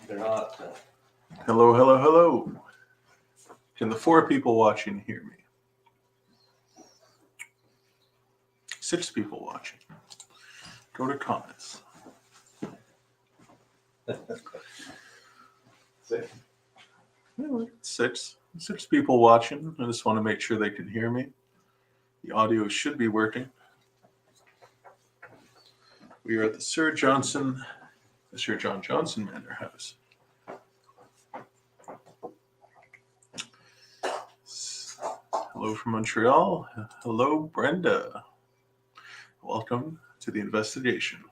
They're not. Hello, hello, hello. Can the 4 people watching hear me? 6 people watching. Go to comments. 6. Yeah, 6 people watching. I just want to make sure they can hear me. The audio should be working. We are at the Sir John Johnson Manor House. Hello from Montreal. Hello, Brenda. Welcome to the investigation.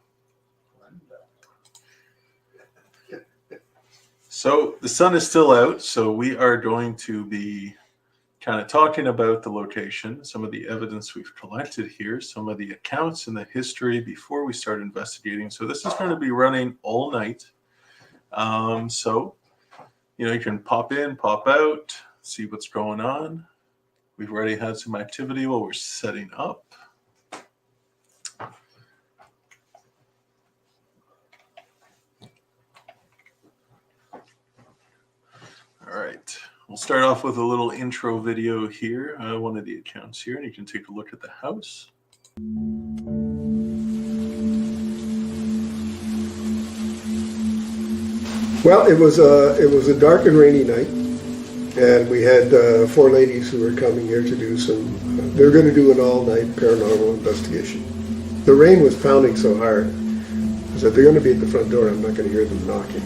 So the sun is still out, so we are going to be kind of talking about the location, some of the evidence we've collected here, some of the accounts and the history before we start investigating. So this is going to be running all night. So, you can pop in, pop out, see what's going on. We've already had some activity while we're setting up. All right, we'll start off with a little intro video here, one of the accounts here, and you can take a look at the house. Well, it was a dark and rainy night, and we had 4 ladies who were coming here to do some. They were going to do an all-night paranormal investigation. The rain was pounding so hard, I said, they're going to be at the front door. I'm not going to hear them knocking.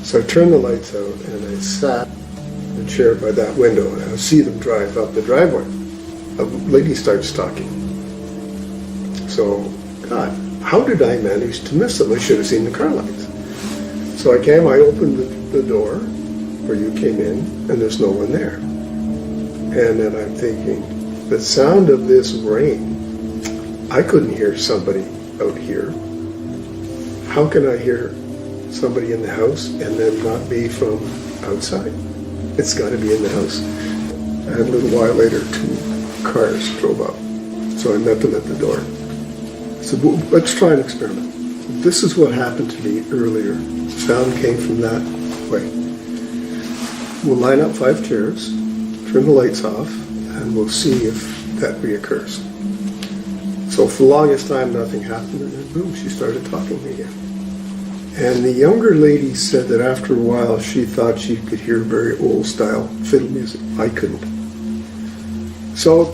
So I turned the lights out, and I sat in a chair by that window, and I see them drive up the driveway. A lady starts talking. So, God, how did I manage to miss them? I should have seen the car lights. So I opened the door where you came in, and there's no one there. And then I'm thinking, the sound of this rain, I couldn't hear somebody out here. How can I hear somebody in the house and then not be from outside? It's got to be in the house. And a little while later, 2 cars drove up. So I met them at the door. I said, well, let's try an experiment. This is what happened to me earlier. Sound came from that way. We'll line up 5 chairs, turn the lights off, and we'll see if that reoccurs. So for the longest time, nothing happened, and then boom, she started talking again. And the younger lady said that after a while, she thought she could hear very old-style fiddle music. I couldn't. So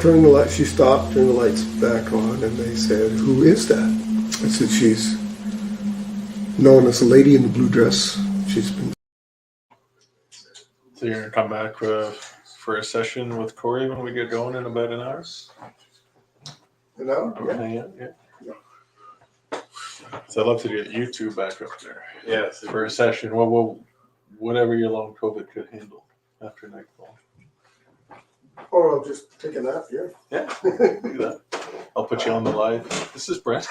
she stopped, turned the lights back on, and they said, who is that? I said, she's known as the lady in the blue dress. She's been. So you're going to come back for a session with Corey when we get going in about an hour? An hour? Okay, yeah. So I'd love to get you 2 back up there. Yes. For a session. Well, whatever your long COVID could handle after nightfall. Or I'll just take a nap, yeah. Yeah, do that. I'll put you on the live. This is Brent.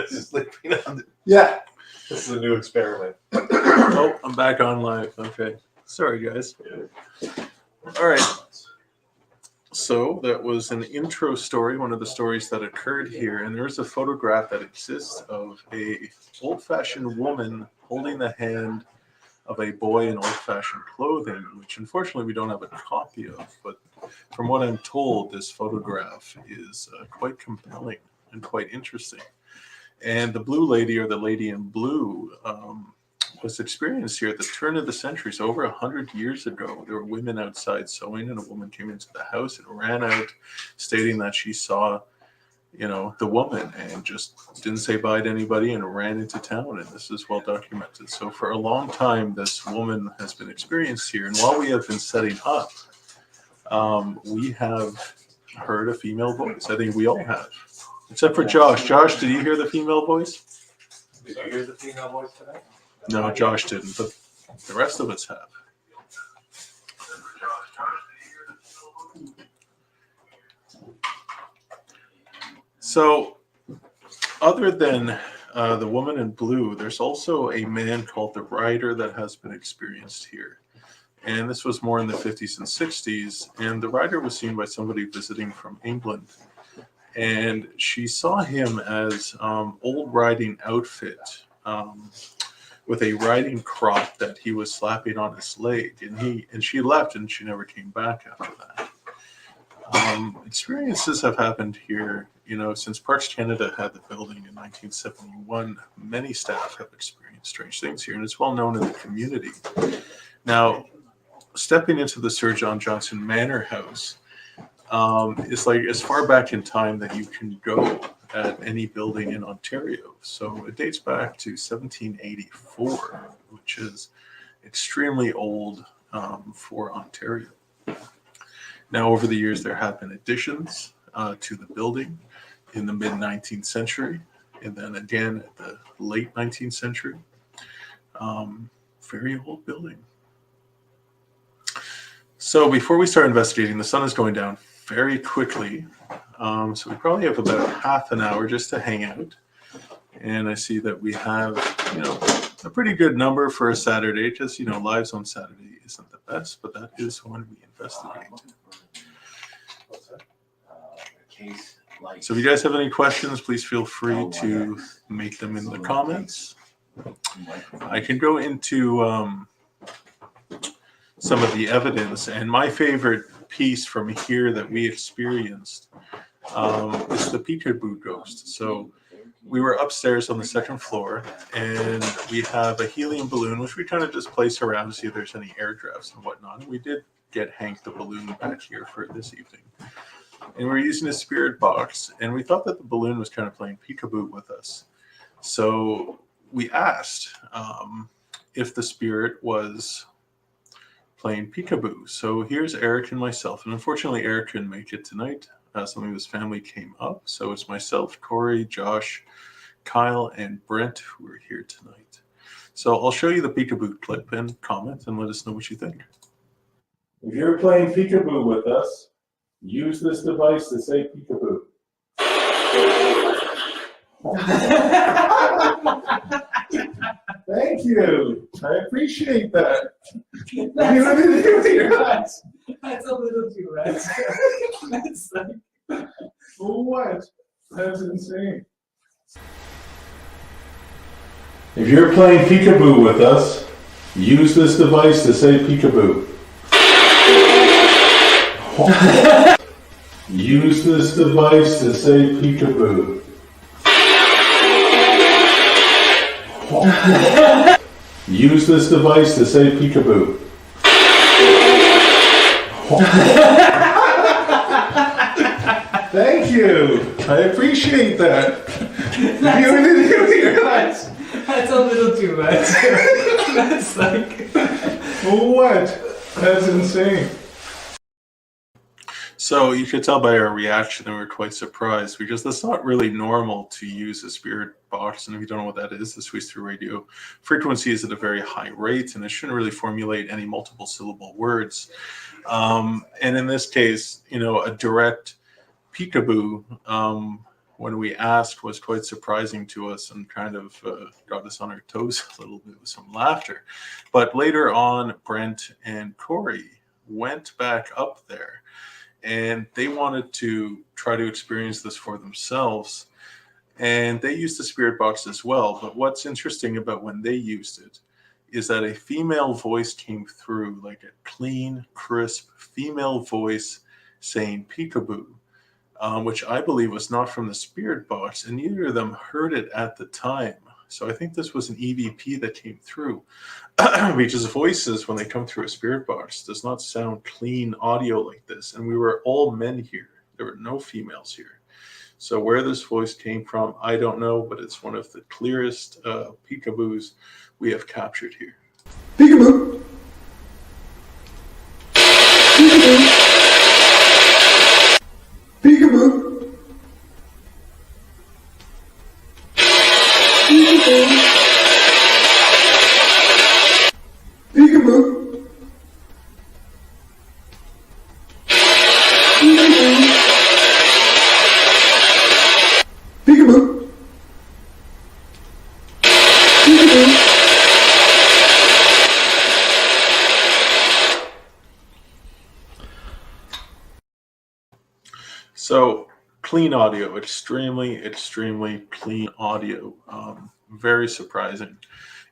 Sleeping on the... Yeah. This is a new experiment. Oh, I'm back on live. Okay. Sorry, guys. All right. So that was an intro story, one of the stories that occurred here. And there's a photograph that exists of a old-fashioned woman holding the hand of a boy in old-fashioned clothing, which unfortunately we don't have a copy of. But from what I'm told, this photograph is quite compelling and quite interesting. And the blue lady, or the lady in blue, was experienced here at the turn of the century. So over 100 years ago, there were women outside sewing, and a woman came into the house and ran out stating that she saw, the woman, and just didn't say bye to anybody and ran into town. And this is well documented. So for a long time, this woman has been experienced here. And while we have been setting up, we have heard a female voice. I think we all have. Except for Josh. Josh, did you hear the female voice? Did you hear the female voice today? No, Josh didn't, but the rest of us have. So, other than the woman in blue, there's also a man called the Rider that has been experienced here. And this was more in the 50s and 60s. And the Rider was seen by somebody visiting from England. And she saw him as old riding outfit with a riding crop that he was slapping on his leg, and she left, and she never came back after that. Experiences have happened here, since Parks Canada had the building in 1971. Many staff have experienced strange things here, and it's well known in the community. Now, stepping into the Sir John Johnson Manor House is like as far back in time that you can go at any building in Ontario. So it dates back to 1784, which is extremely old for Ontario. Now, over the years, there have been additions to the building in the mid-19th century, and then again at the late 19th century. Very old building. So before we start investigating, the sun is going down very quickly. So we probably have about half an hour just to hang out. And I see that we have, a pretty good number for a Saturday. Just, lives on Saturday isn't the best, but that is when we investigate. So if you guys have any questions, please feel free to make them in the comments. I can go into some of the evidence, and my favorite piece from here that we experienced is the peekaboo ghost. So we were upstairs on the second floor, and we have a helium balloon, which we kind of just place around to see if there's any air drafts and whatnot. And we did get Hank the balloon back here for this evening. And we're using a spirit box, and we thought that the balloon was kind of playing peekaboo with us. So we asked if the spirit was playing peekaboo. So here's Eric and myself, and unfortunately Eric couldn't make it tonight. Some of his family came up, so it's myself, Corey, Josh, Kyle, and Brent who are here tonight. So I'll show you the peekaboo clip and comment, and let us know what you think. If you're playing peekaboo with us, use this device to say peekaboo. Thank you. I appreciate that. That's a little too much. That's like... What? That's insane. If you're playing peekaboo with us, use this device to say peekaboo. Use this device to say peekaboo. Use this device to say peekaboo. Thank you. I appreciate that. That's a little too much. That's like... What? That's insane. So you could tell by our reaction that we're quite surprised, because that's not really normal to use a spirit box. And if you don't know what that is, the squeeze through radio frequency is at a very high rate, and it shouldn't really formulate any multiple syllable words. And in this case, a direct peekaboo, when we asked, was quite surprising to us and kind of got us on our toes a little bit with some laughter. But later on, Brent and Corey went back up there, and they wanted to try to experience this for themselves. And they used the spirit box as well. But what's interesting about when they used it is that a female voice came through, like a clean, crisp female voice saying peekaboo, which I believe was not from the spirit box, and neither of them heard it at the time. So I think this was an EVP that came through, because voices, when they come through a spirit box, does not sound clean audio like this. And we were all men here. There were no females here. So where this voice came from, I don't know, but it's one of the clearest peekaboos we have captured here. Peekaboo. Peekaboo. Peekaboo. Peekaboo. Peekaboo. Peekaboo. Peekaboo. Peekaboo. So clean audio, extremely, extremely clean audio. Very surprising.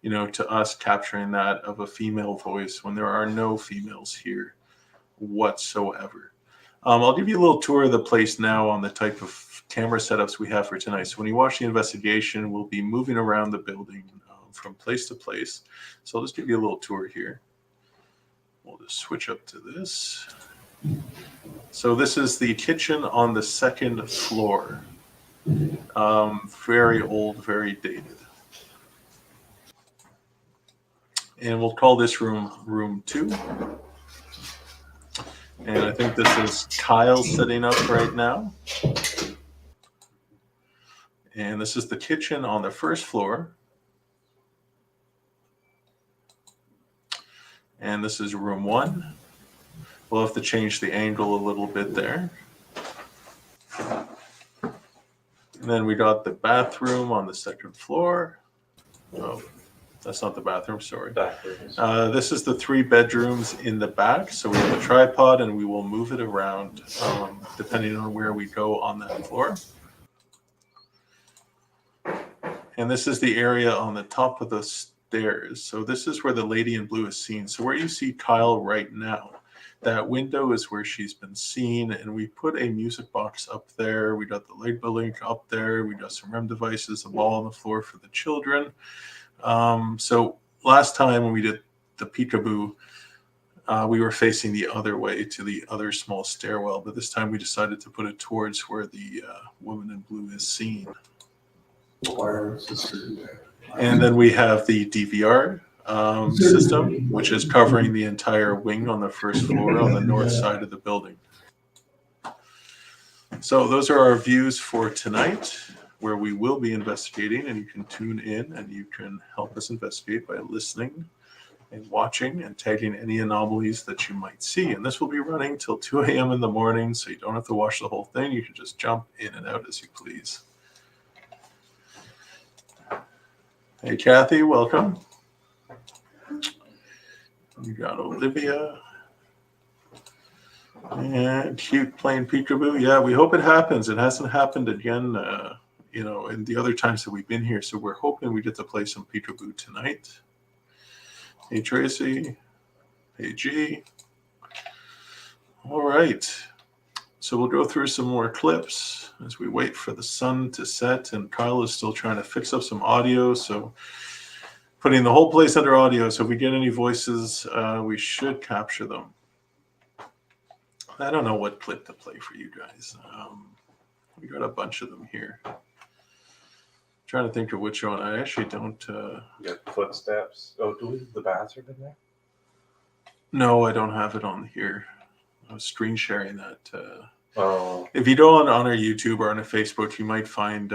to us capturing that of a female voice when there are no females here whatsoever. I'll give you a little tour of the place now on the type of camera setups we have for tonight. So when you watch the investigation, we'll be moving around the building from place to place. So I'll just give you a little tour here. We'll just switch up to this. So this is the kitchen on the second floor. Very old, very dated. And we'll call this room 2. And I think this is Kyle setting up right now. And this is the kitchen on the first floor. And this is room 1. We'll have to change the angle a little bit there. And then we got the bathroom on the second floor. Oh, that's not the bathroom, sorry. This is the 3 bedrooms in the back. So we have a tripod and we will move it around depending on where we go on that floor. And this is the area on the top of the stairs. So this is where the lady in blue is seen. So where you see Kyle right now, that window is where she's been seen. And we put a music box up there. We got the Legba link up there. We got some REM devices, a ball on the floor for the children. So last time when we did the peekaboo, we were facing the other way to the other small stairwell, but this time we decided to put it towards where the woman in blue is seen. And then we have the DVR system, which is covering the entire wing on the first floor on the north side of the building. So those are our views for tonight, where we will be investigating, and you can tune in and you can help us investigate by listening and watching and tagging any anomalies that you might see. And this will be running till 2 a.m. in the morning, so you don't have to watch the whole thing. You can just jump in and out as you please. Hey, Kathy, welcome. You got Olivia. And cute playing peekaboo. Yeah, we hope it happens. It hasn't happened again, in the other times that we've been here. So we're hoping we get to play some peekaboo tonight. Hey, Tracy. Hey, G. All right. So we'll go through some more clips as we wait for the sun to set. And Kyle is still trying to fix up some audio. So putting the whole place under audio. So if we get any voices, we should capture them. I don't know what clip to play for you guys. We got a bunch of them here. Trying to think of which one. I actually don't. You got footsteps. Oh, do we have the bathroom in there? No, I don't have it on here. I was screen sharing that. Oh. If you go on our YouTube or on a Facebook, you might find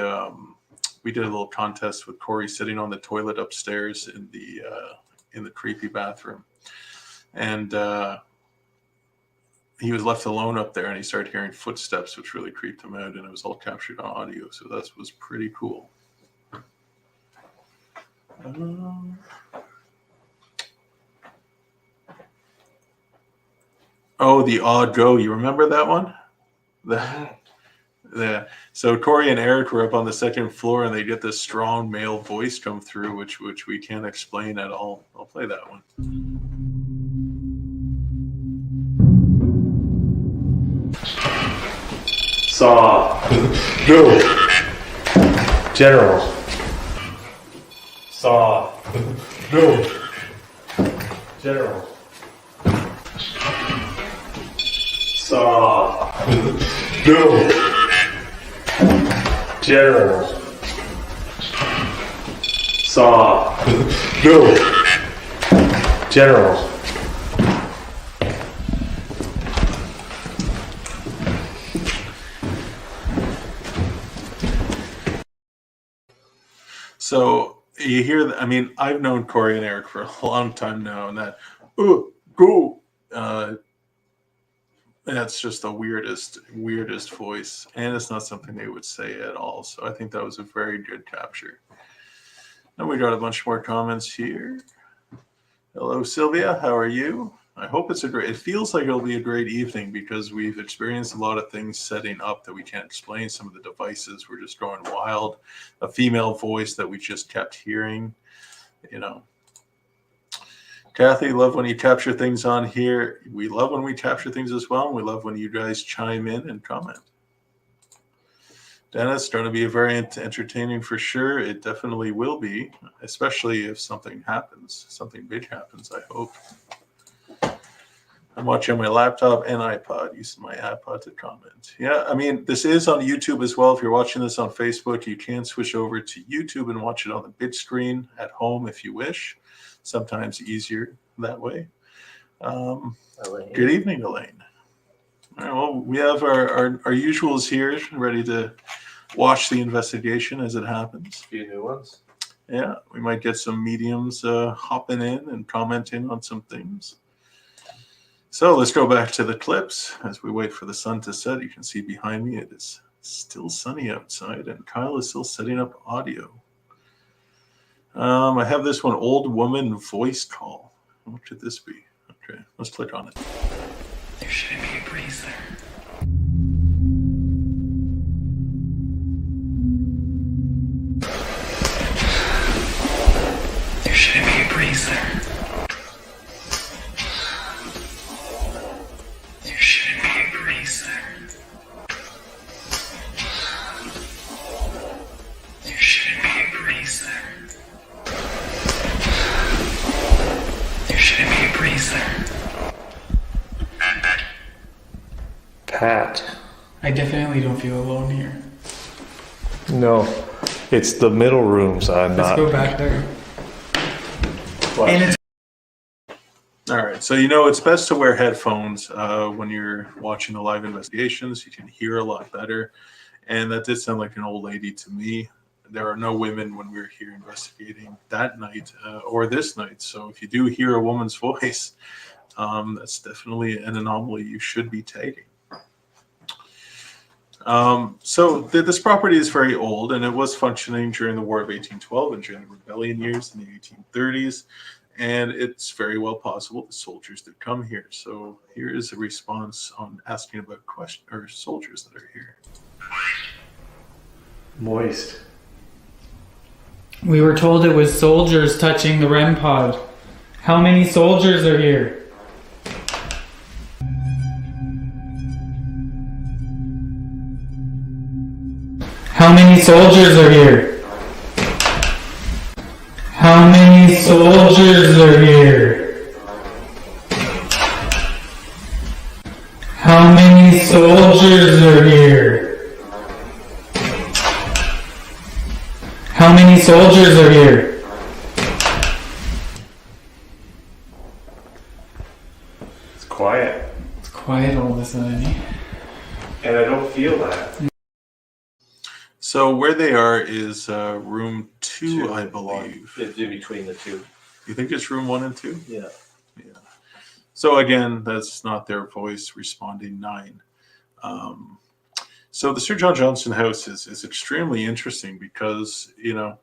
we did a little contest with Corey sitting on the toilet upstairs in the creepy bathroom, and he was left alone up there, and he started hearing footsteps, which really creeped him out, and it was all captured on audio. So that was pretty cool. Oh, the odd go. You remember that one? So Corey and Eric were up on the second floor, and they get this strong male voice come through, which we can't explain at all. I'll play that one. Saw. No. General. Saw. No. General. Saw. No. General. Saw. No. General. So you hear, I mean, I've known Corey and Eric for a long time now, and that, go, that's just the weirdest voice, and it's not something they would say at all. So I think that was a very good capture. And we got a bunch more comments here. Hello, Sylvia. How are you? I hope it feels like it'll be a great evening because we've experienced a lot of things setting up that we can't explain. Some of the devices were just going wild. A female voice that we just kept hearing. you know. Kathy, love when you capture things on here. We love when we capture things as well. And we love when you guys chime in and comment. Dennis, going to be very entertaining for sure. It definitely will be, especially if something happens. Something big happens, I hope. I'm watching on my laptop and iPod, using my iPod to comment. Yeah, I mean, this is on YouTube as well. If you're watching this on Facebook, you can switch over to YouTube and watch it on the big screen at home if you wish. Sometimes easier that way. Good evening, Elaine. All right, well, we have our usuals here ready to watch the investigation as it happens. A few new ones. Yeah, we might get some mediums hopping in and commenting on some things. So let's go back to the clips as we wait for the sun to set. You can see behind me it is still sunny outside, and Kyle is still setting up audio. I have this one, old woman voice call. What should this be? Okay, let's click on it. There shouldn't be a breeze there. There shouldn't be a breeze there. There shouldn't be a breeze there. There shouldn't be a breeze there. There shouldn't be a breeze there. Pat. I definitely don't feel alone here. No, it's the middle rooms. I'm Let's not. go back there. What? And it's All right, so you know it's best to wear headphones when you're watching the live investigations. You can hear a lot better, and that did sound like an old lady to me. There are no women when we were here investigating that night or this night, so if you do hear a woman's voice, that's definitely an anomaly you should be tagging. So this property is very old, and it was functioning during the War of 1812 and during the rebellion years in the 1830s. And it's very well possible the soldiers did come here. So here is a response on asking about soldiers that are here. Moist. we were told it was soldiers touching the REM pod. How many soldiers are here? How many soldiers are here? How many soldiers are here? How many soldiers are here? How many soldiers are here? It's quiet. It's quiet all of a sudden. And I don't feel that. So where they are is room 2, I believe. It's in between the two. You think it's room 1 and 2? Yeah. Yeah. So again, that's not their voice responding 9. So the Sir John Johnson House is extremely interesting because, you know,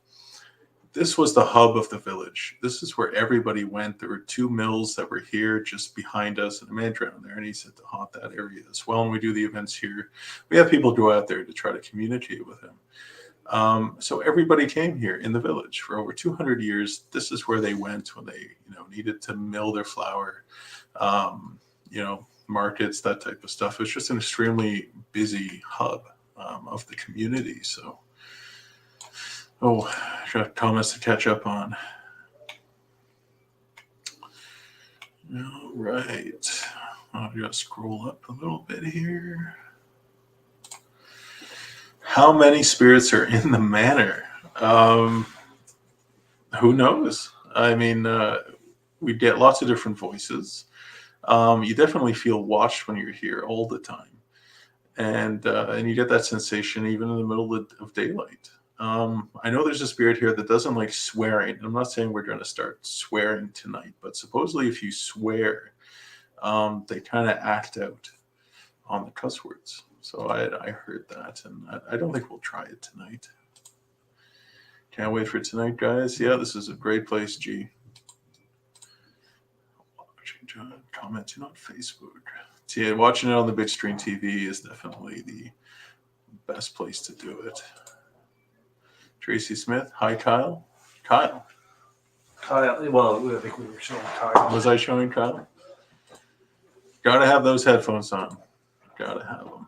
this was the hub of the village. This is where everybody went. There were 2 mills that were here just behind us, and a man drowned there, and he said to haunt that area as well. And we do the events here. We have people go out there to try to communicate with him. So everybody came here in the village for over 200 years. This is where they went when they, you know, needed to mill their flour, you know, markets, that type of stuff. It's just an extremely busy hub of the community. So. Oh, got comments to catch up on. All right. I'll just scroll up a little bit here. How many spirits are in the manor? Who knows? I mean, we get lots of different voices. You definitely feel watched when you're here all the time. And you get that sensation even in the middle of daylight. I know there's a spirit here that doesn't like swearing. I'm not saying we're going to start swearing tonight, but supposedly if you swear, they kind of act out on the cuss words. So I heard that, and I don't think we'll try it tonight. Can't wait for tonight, guys. Yeah, this is a great place, G. Commenting on Facebook. So yeah, watching it on the big screen TV is definitely the best place to do it. Tracy Smith. Hi, Kyle. Kyle. Kyle, well, I think we were showing Kyle. Was I showing Kyle? Gotta have those headphones on. Gotta have them.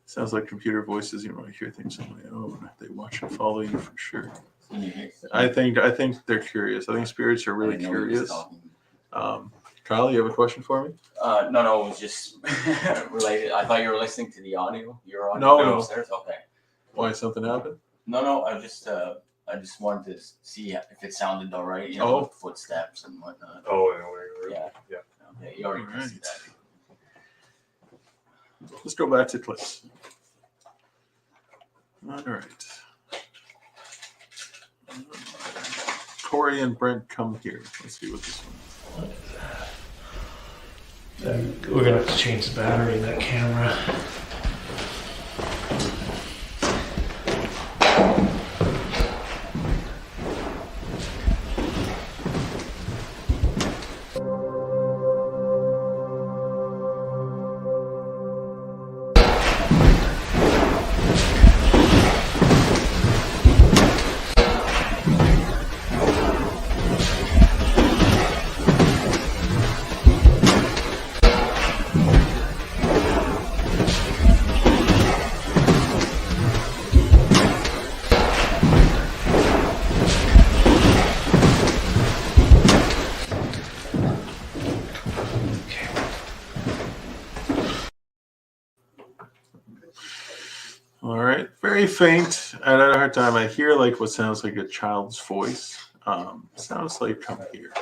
Sounds like computer voices. You know, I hear things on my own. They watch and follow you for sure. I think they're curious. I think spirits are really curious. Kyle, you have a question for me? No, it was just related. I thought you were listening to the audio. Your audio No. upstairs. Okay. Why, something happened? No. I just wanted to see if it sounded all right. With footsteps and whatnot. Oh, Yeah. Okay, you already All see right. that. Let's go back to clips. All right. Corey and Brent, come here. Let's see what this one is. We're gonna have to change the battery in that camera. All right, very faint. I had a hard time. I hear like what sounds like a child's voice. Sounds like come here.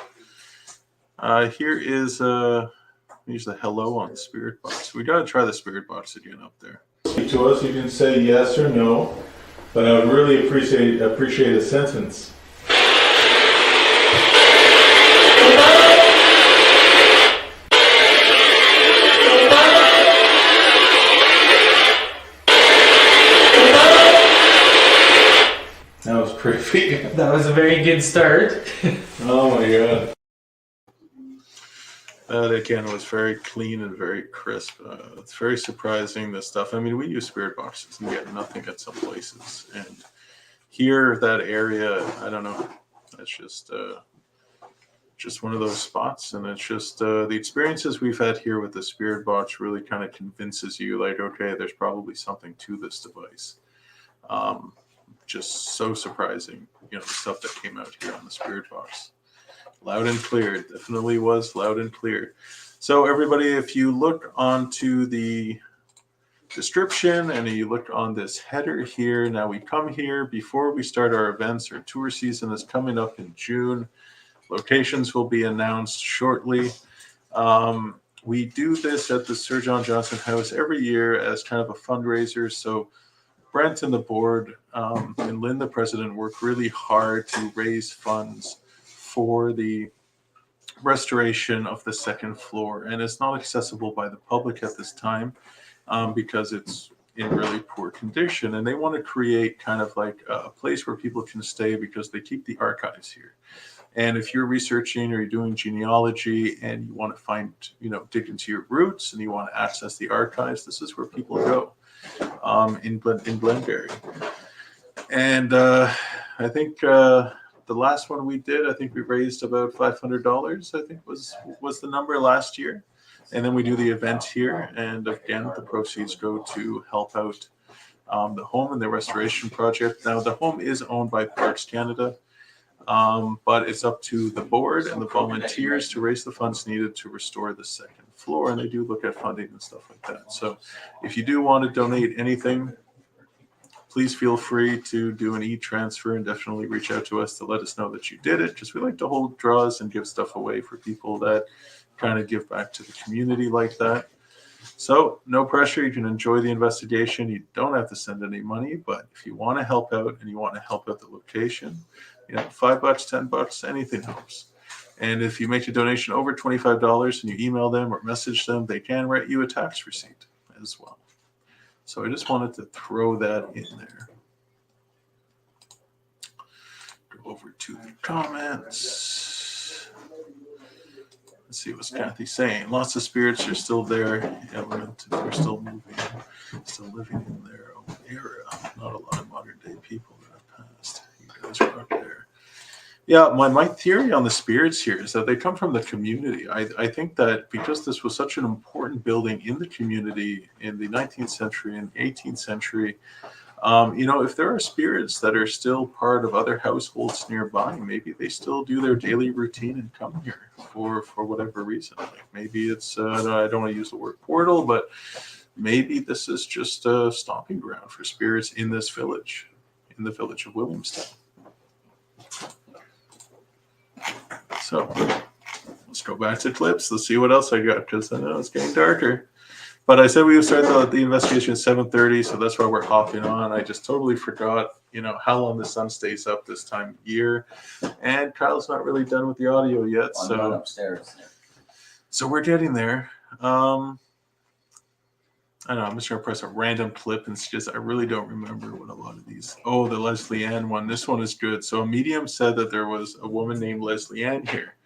Here is here's the hello on the spirit box. We gotta try the spirit box again up there. To us, you can say yes or no, but I would really appreciate a sentence. That was pretty. That was a very good start. Oh my god. That again was very clean and very crisp. It's very surprising, this stuff. I mean, we use spirit boxes and get nothing at some places. And here, that area, I don't know. It's just one of those spots. And it's just the experiences we've had here with the spirit box really kind of convinces you like, okay, there's probably something to this device. Just so surprising, the stuff that came out here on the spirit box. Loud and clear. It definitely was loud and clear. So everybody, if you look onto the description and you look on this header here, now we come here before we start our events. Our tour season is coming up in June. Locations will be announced shortly. We do this at the Sir John Johnson House every year as kind of a fundraiser. So Brent and the board and Lynn, the president, work really hard to raise funds for the restoration of the second floor. And it's not accessible by the public at this time because it's in really poor condition. And they want to create kind of like a place where people can stay because they keep the archives here. And if you're researching or you're doing genealogy and you want to find, dig into your roots and you want to access the archives, this is where people go. In Glengarry. And I think the last one we did, I think we raised about $500, I think was the number last year. And then we do the event here. And again, the proceeds go to help out the home and the restoration project. Now, the home is owned by Parks Canada, but it's up to the board and the volunteers to raise the funds needed to restore the second floor, and they do look at funding and stuff like that. So if you do want to donate anything, please feel free to do an e-transfer and definitely reach out to us to let us know that you did it, because we like to hold draws and give stuff away for people that kind of give back to the community like that. So no pressure. You can enjoy the investigation. You don't have to send any money, but if you want to help out and you want to help out the location, $5, $10, anything helps. And if you make a donation over $25 and you email them or message them, they can write you a tax receipt as well. So I just wanted to throw that in there. Go over to the comments. Let's see what's Kathy saying. Lots of spirits are still there. Element, we're still moving, still living in their own era. Not a lot of modern day people that have passed. You guys are out there. Yeah, my theory on the spirits here is that they come from the community. I think that because this was such an important building in the community in the 19th century and 18th century, if there are spirits that are still part of other households nearby, maybe they still do their daily routine and come here for whatever reason. Like maybe it's, I don't want to use the word portal, but maybe this is just a stomping ground for spirits in this village, in the village of Williamstown. So let's go back to clips. Let's see what else I got, because I know it's getting darker. But I said we would start the investigation at 7:30, so that's why we're hopping on. I just totally forgot, how long the sun stays up this time of year. And Kyle's not really done with the audio yet. I'm going upstairs. So we're getting there. I don't know, I'm just going to press a random clip and I really don't remember what a lot of these. Oh, the Leslie Ann one. This one is good. So a medium said that there was a woman named Leslie Ann here.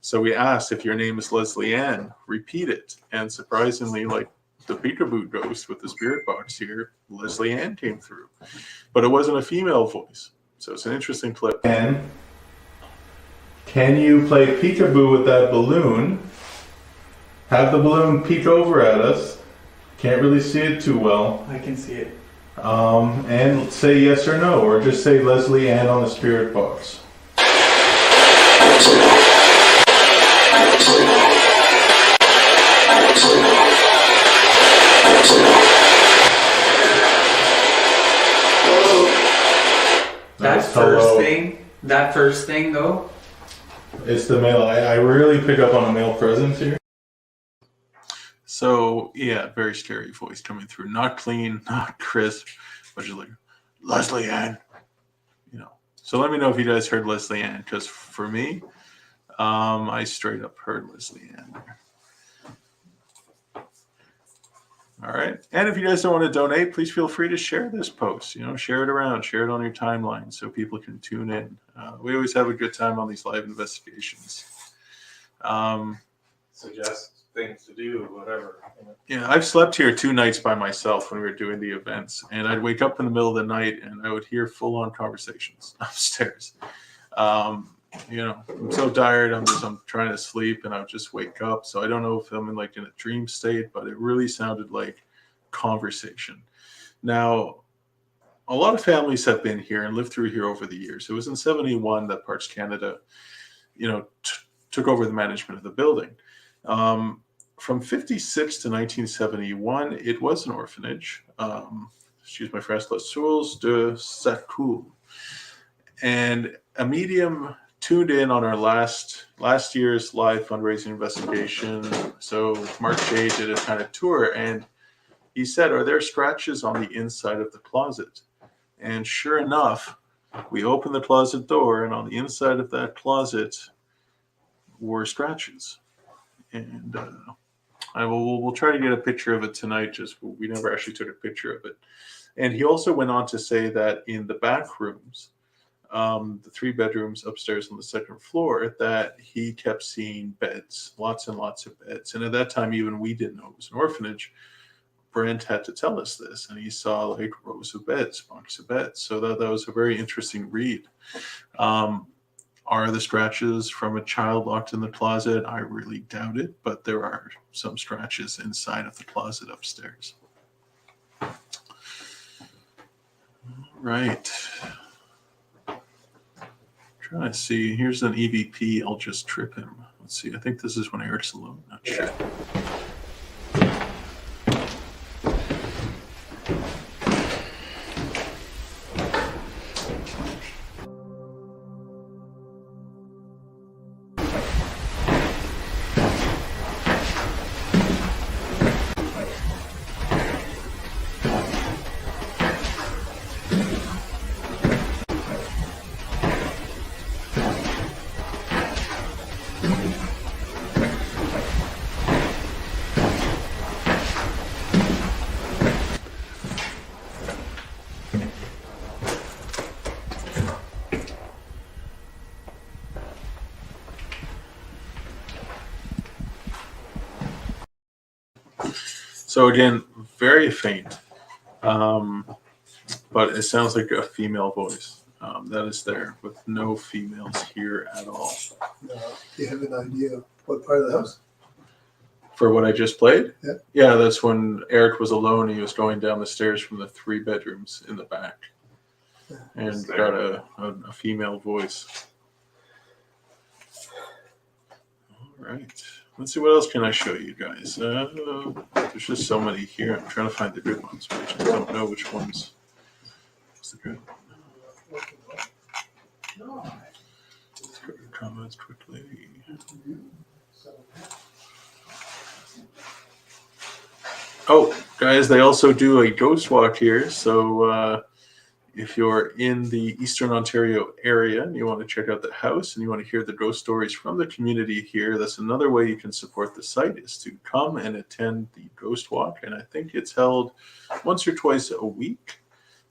So we asked, if your name is Leslie Ann, repeat it. And surprisingly, like the peekaboo ghost with the spirit box here, Leslie Ann came through. But it wasn't a female voice. So it's an interesting clip. Can you play peekaboo with that balloon? Have the balloon peek over at us. Can't really see it too well. I can see it. And say yes or no, or just say Leslie Ann on the spirit box. That first thing though. It's the male. I really pick up on a male presence here. So yeah, very scary voice coming through. Not clean, not crisp, but just like Leslie Ann. So let me know if you guys heard Leslie Ann, because for me, I straight up heard Leslie Ann there. All right. And if you guys don't want to donate, please feel free to share this post. Share it around, share it on your timeline so people can tune in. We always have a good time on these live investigations. Suggest things to do, whatever. Yeah, I've slept here 2 nights by myself when we were doing the events, and I'd wake up in the middle of the night and I would hear full-on conversations upstairs. I'm so tired. I'm trying to sleep, and I would just wake up. So I don't know if I'm in a dream state, but it really sounded like conversation. Now, a lot of families have been here and lived through here over the years. It was in 71 that Parks Canada, took over the management of the building. From 56 to 1971, it was an orphanage. Excuse my French, Les Sources de Sacou. And a medium tuned in on our last year's live fundraising investigation. So Mark J did a kind of tour, and he said, "Are there scratches on the inside of the closet?" And sure enough, we opened the closet door, and on the inside of that closet were scratches. And we'll try to get a picture of it tonight. Just we never actually took a picture of it. And he also went on to say that in the back rooms, the 3 bedrooms upstairs on the 2nd floor, that he kept seeing beds, lots and lots of beds. And at that time, even we didn't know it was an orphanage. Brent had to tell us this, and he saw rows of beds, bunks of beds. So that was a very interesting read. Are the scratches from a child locked in the closet? I really doubt it, but there are some scratches inside of the closet upstairs. Right. Trying to see. Here's an EVP. I'll just trip him. Let's see. I think this is when Eric's alone. Not sure. So again, very faint, but it sounds like a female voice. That is there with no females here at all. Do you have an idea of what part of the house? For what I just played? Yeah. Yeah, that's when Eric was alone. He was going down the stairs from the 3 bedrooms in the back. And got a female voice. All right. Let's see, what else can I show you guys? There's just so many here. I'm trying to find the good ones, but I just don't know which ones. What's the good one? Let's go to the comments quickly. Oh, guys, they also do a ghost walk here. So if you're in the Eastern Ontario area and you want to check out the house and you want to hear the ghost stories from the community here, that's another way you can support the site, is to come and attend the ghost walk. And I think it's held once or twice a week.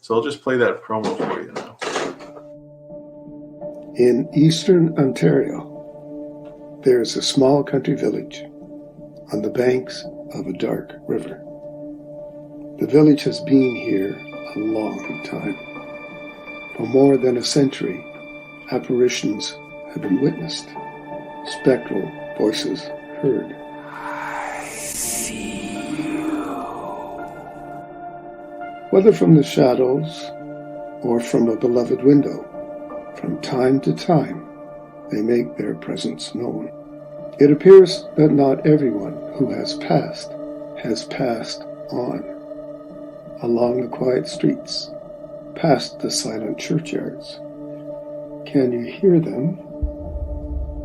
So I'll just play that promo for you now. In Eastern Ontario, there is a small country village on the banks of a dark river. The village has been here a long time. For more than a century, apparitions have been witnessed, spectral voices heard. Whether from the shadows or from a beloved window, from time to time they make their presence known. It appears that not everyone who has passed on along the quiet streets, past the silent churchyards. Can you hear them?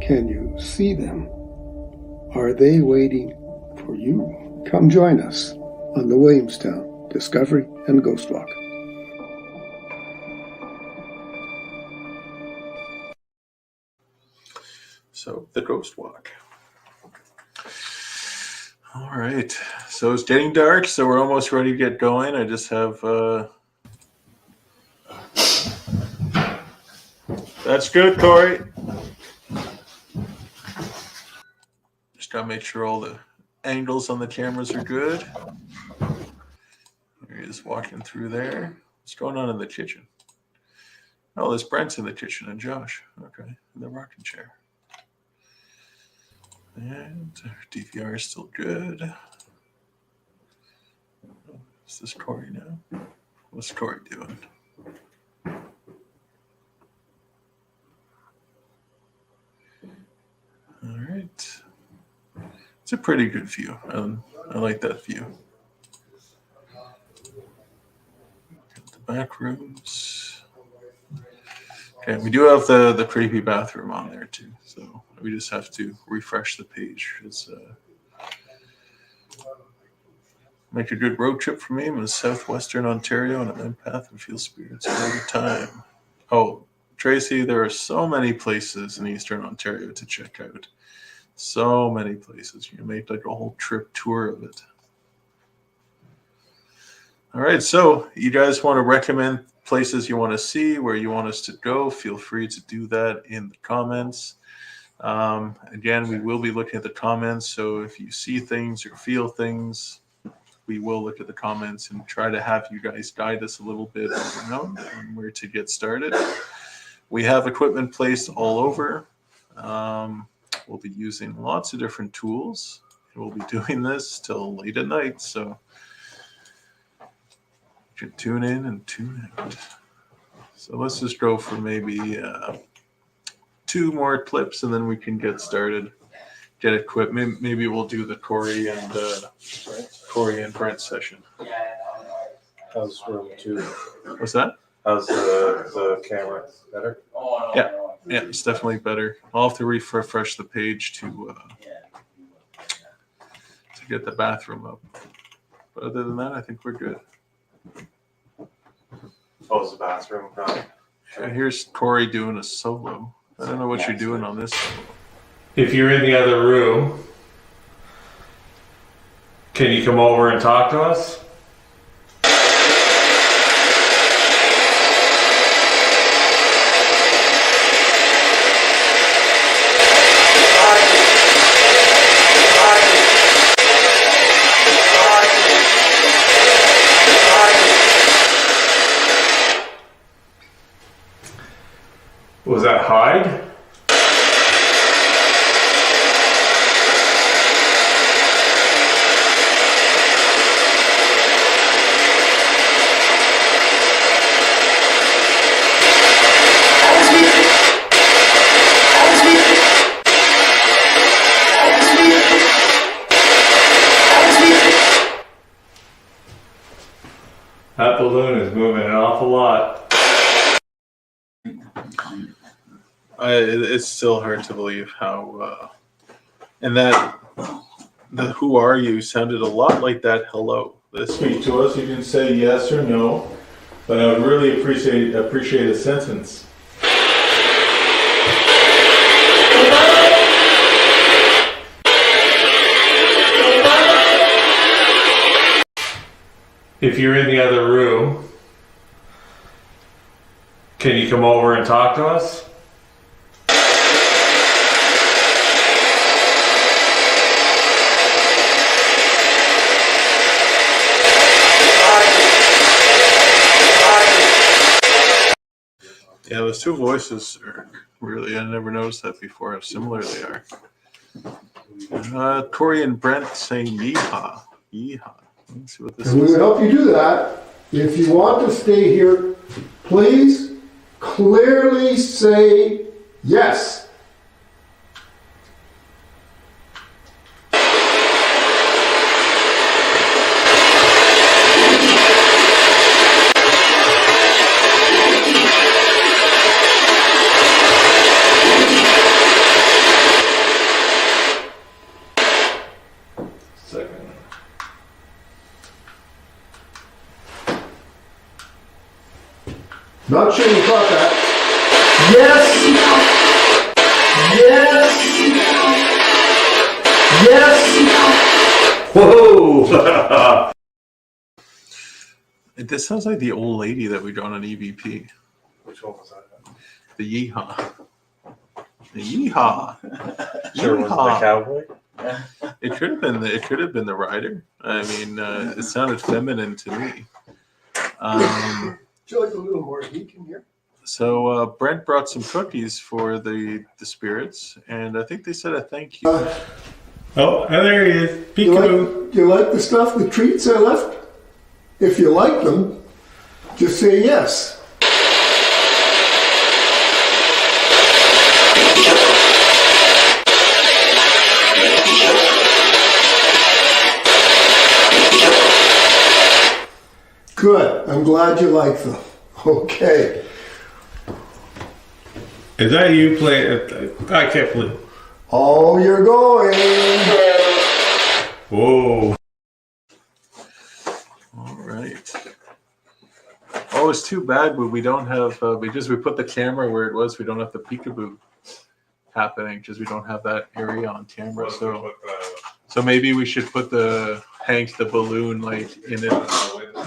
Can you see them? Are they waiting for you? Come join us on the Williamstown Discovery and Ghost Walk. So, the ghost walk. All right. So it's getting dark, so we're almost ready to get going. I just have... That's good, Corey. Just gotta make sure all the angles on the cameras are good. There he is walking through there. What's going on in the kitchen? Oh, there's Brent's in the kitchen and Josh. Okay, in the rocking chair. And our DVR is still good. Is this Corey now? What's Corey doing? All right. It's a pretty good view. I like that view. Got the back rooms. Okay, we do have the creepy bathroom on there too, so we just have to refresh the page. It's make a good road trip for me. I'm in southwestern Ontario and I'm empath and feel spirits all the time. Oh, Tracy, there are so many places in Eastern Ontario to check out. So many places. You can make like a whole trip tour of it. All right, so you guys want to recommend places you want to see, where you want us to go, feel free to do that in the comments. Again, we will be looking at the comments, so if you see things or feel things, we will look at the comments and try to have you guys guide us a little bit on where to get started. We have equipment placed all over. We'll be using lots of different tools. We'll be doing this till late at night, so you can tune in and tune out. So let's just go for maybe 2 more clips and then we can get started. Get equipped. Maybe we'll do the Corey and Brent session. How's room 2? What's that? How's the camera? Better? Yeah, it's definitely better. I'll have to refresh the page to get the bathroom up. But other than that, I think we're good. Oh, is the bathroom done? And here's Corey doing a solo. I don't know what you're doing on this solo. If you're in the other room, can you come over and talk to us? That balloon is moving an awful lot. It's still hard to believe how, and that the "Who are you" sounded a lot like that "Hello." This Speak to us. You can say yes or no, but I would really appreciate a sentence. If you're in the other room, can you come over and talk to us? Yeah, those two voices are really, I never noticed that before, how similar they are. Corey and Brent saying yeehaw. Yeehaw. Let's see what this And we is. will help you do that. If you want to stay here, please clearly say yes. Second. Not sure you caught that. Yes! Yes! Yes! Whoa! This sounds like the old lady that we got on EVP. Which one was that? The yeehaw. The yeehaw. Sure, was it the cowboy? It could have been. It could have been the rider. I mean, it sounded feminine to me. Would you like a little more heat in here? So Brent brought some cookies for the spirits, and I think they said a thank you. Oh, there he is. Peekaboo. You like the stuff, the treats I left? If you like them, just say yes. Good. I'm glad you like them. Okay. Is that you playing? I can't believe. Oh, you're going. Whoa. All right. Oh, it's too bad, but we don't have because we put the camera where it was. We don't have the peekaboo happening because we don't have that area on camera. So maybe we should put the Hank the balloon like in it.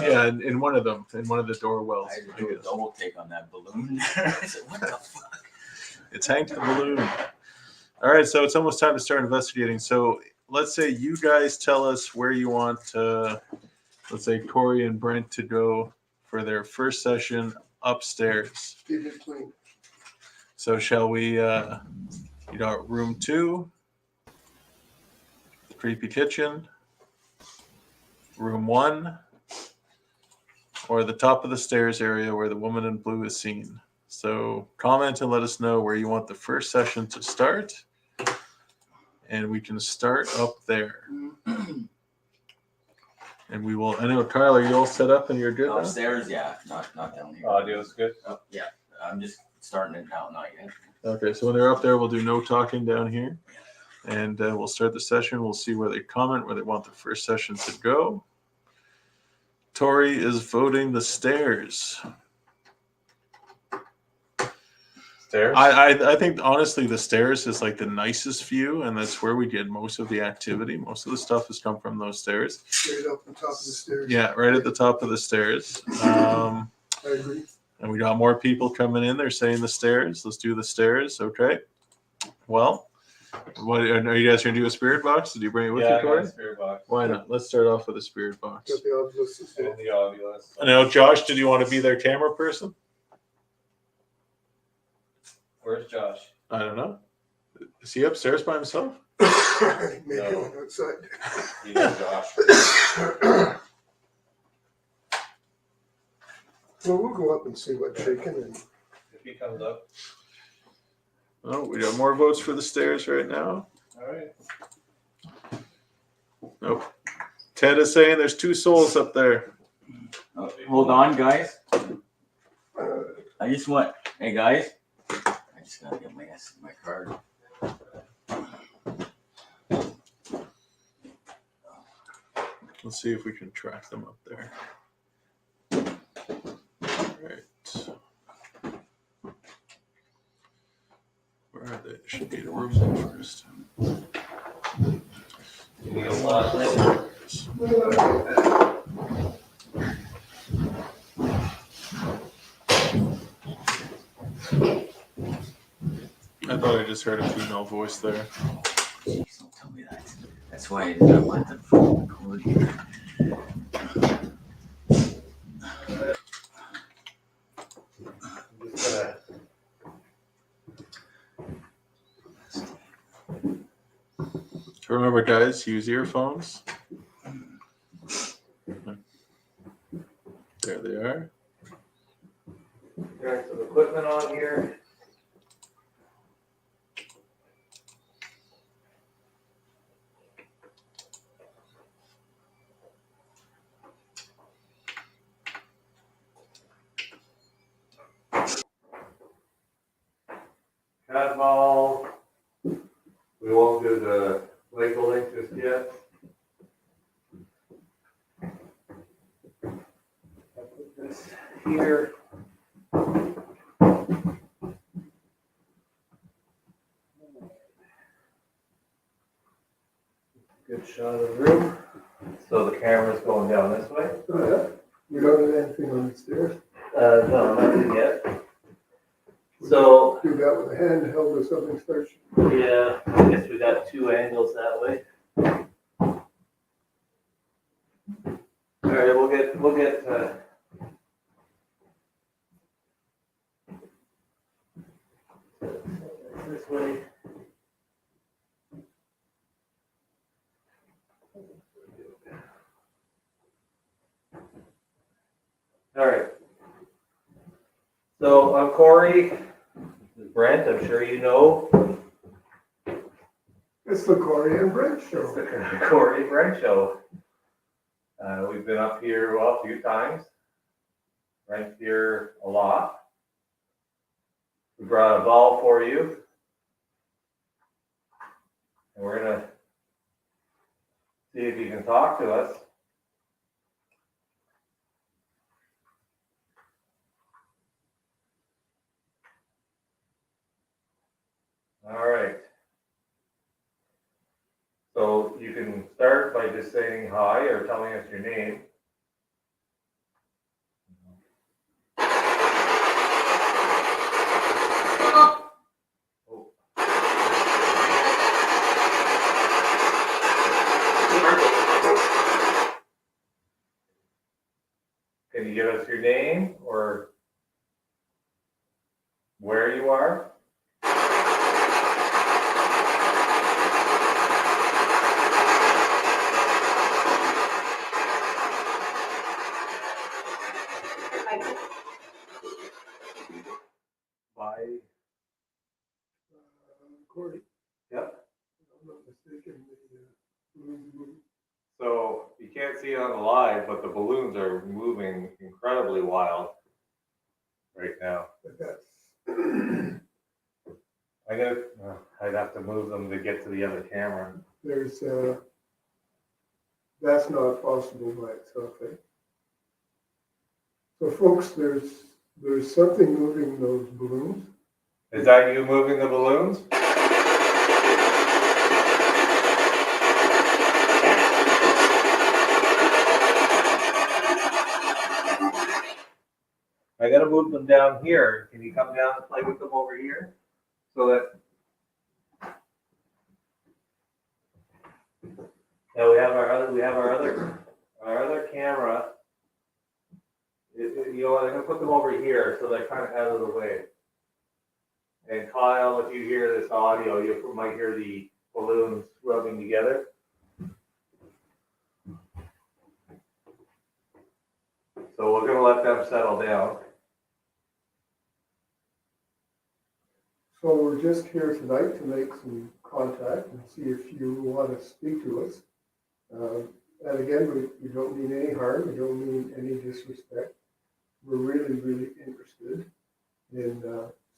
Yeah, in one of them, in one of the door wells. I had to do a double take on that balloon. I said, what the fuck? It's Hank the balloon. All right, so it's almost time to start investigating. So let's say you guys tell us where you want, let's say Corey and Brent to go for their first session upstairs. Keep it clean. So shall we, you got room 2, creepy kitchen, room 1, or the top of the stairs area where the woman in blue is seen. So comment and let us know where you want the first session to start. And we can start up there. And we will, I know, Kyle, are you all set up and you're good now? Upstairs, yeah, not down here. Audio's good. Yeah, I'm just starting it out, not yet. Okay, so when they're up there, we'll do no talking down here. And we'll start the session. We'll see where they comment, where they want the first session to go. Tori is voting the stairs. Stairs? I think, honestly, the stairs is like the nicest view, and that's where we get most of the activity. Most of the stuff has come from those stairs. Straight up the top of the stairs. Yeah, right at the top of the stairs. I agree. And we got more people coming in. They're saying the stairs. Let's do the stairs. Okay. Well, what are you guys going to do a spirit box? Did you bring it with you, Yeah, I got Corey? a spirit box. Why not? Let's start off with a spirit box. Got the obvious. And the obvious. I know, Josh, did you want to be their camera person? Where's Josh? I don't know. Is he upstairs by himself? Maybe No. on outside. You know Josh. Well, we'll go up and see what's shaking. And If he comes up. Oh, we got more votes for the stairs right now. All right. Nope. Ted is saying there's 2 souls up there. Hold on, guys. I just want, hey guys, I just gotta get my card. Let's see if we can track them up there. Alright. Where are they? Should be in a room first. I thought I just heard a female voice there. Jeez, don't tell me that. That's why I did not let the phone record here. So remember, guys, use earphones. There they are. Got some equipment on here. Cat ball. We won't do the playful link just yet. I'll put this here. Good shot of the room. So the camera's going down this way? We don't have anything on the stairs. No, nothing yet. So, Do that with a handheld or something, start. yeah, I guess we got two angles that way. All right, we'll get, this way. All right. So I'm Corey. This is Brent. I'm sure you know. It's the Corey and Brent It's show. the Corey and Brent show. We've been up here, well, a few times. Brent's here a lot. We brought a ball for you. And we're gonna see if you can talk to us. All right. So you can start by just saying hi or telling us your name. Oh. Can you give us your name or where you are? By, Corey, yep. if I'm not mistaken, the balloons move. So you can't see it on the live, but the balloons are moving incredibly wild right now. But that's, I'd have to move them to get to the other camera. there's, that's not possible by itself, eh? So folks, there's something moving those balloons. Is that you moving the balloons? I gotta move them down here. Can you come down and play with them over here? So that. Now we have our other camera. You know what, I'm gonna put them over here so they're kind of out of the way. And Kyle, if you hear this audio, you might hear the balloons rubbing together. So we're gonna let them settle down. So we're just here tonight to make some contact and see if you want to speak to us. And again, we don't mean any harm, we don't mean any disrespect. We're really, really interested in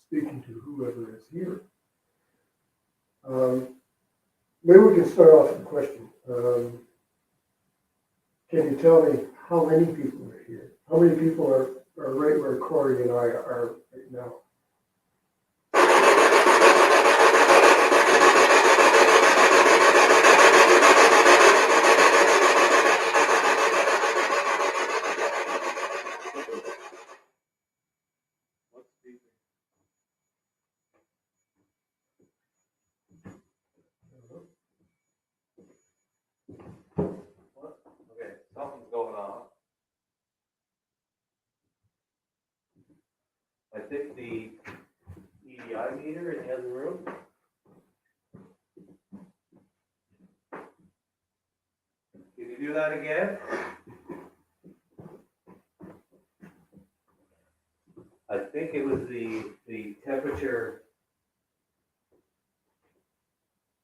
speaking to whoever is here. Maybe we can start off with a question. Can you tell me how many people are here? How many people are right where Corey and I are right now? Okay, something's going on. I think the EDI meter in the other room. Can you do that again? I think it was the temperature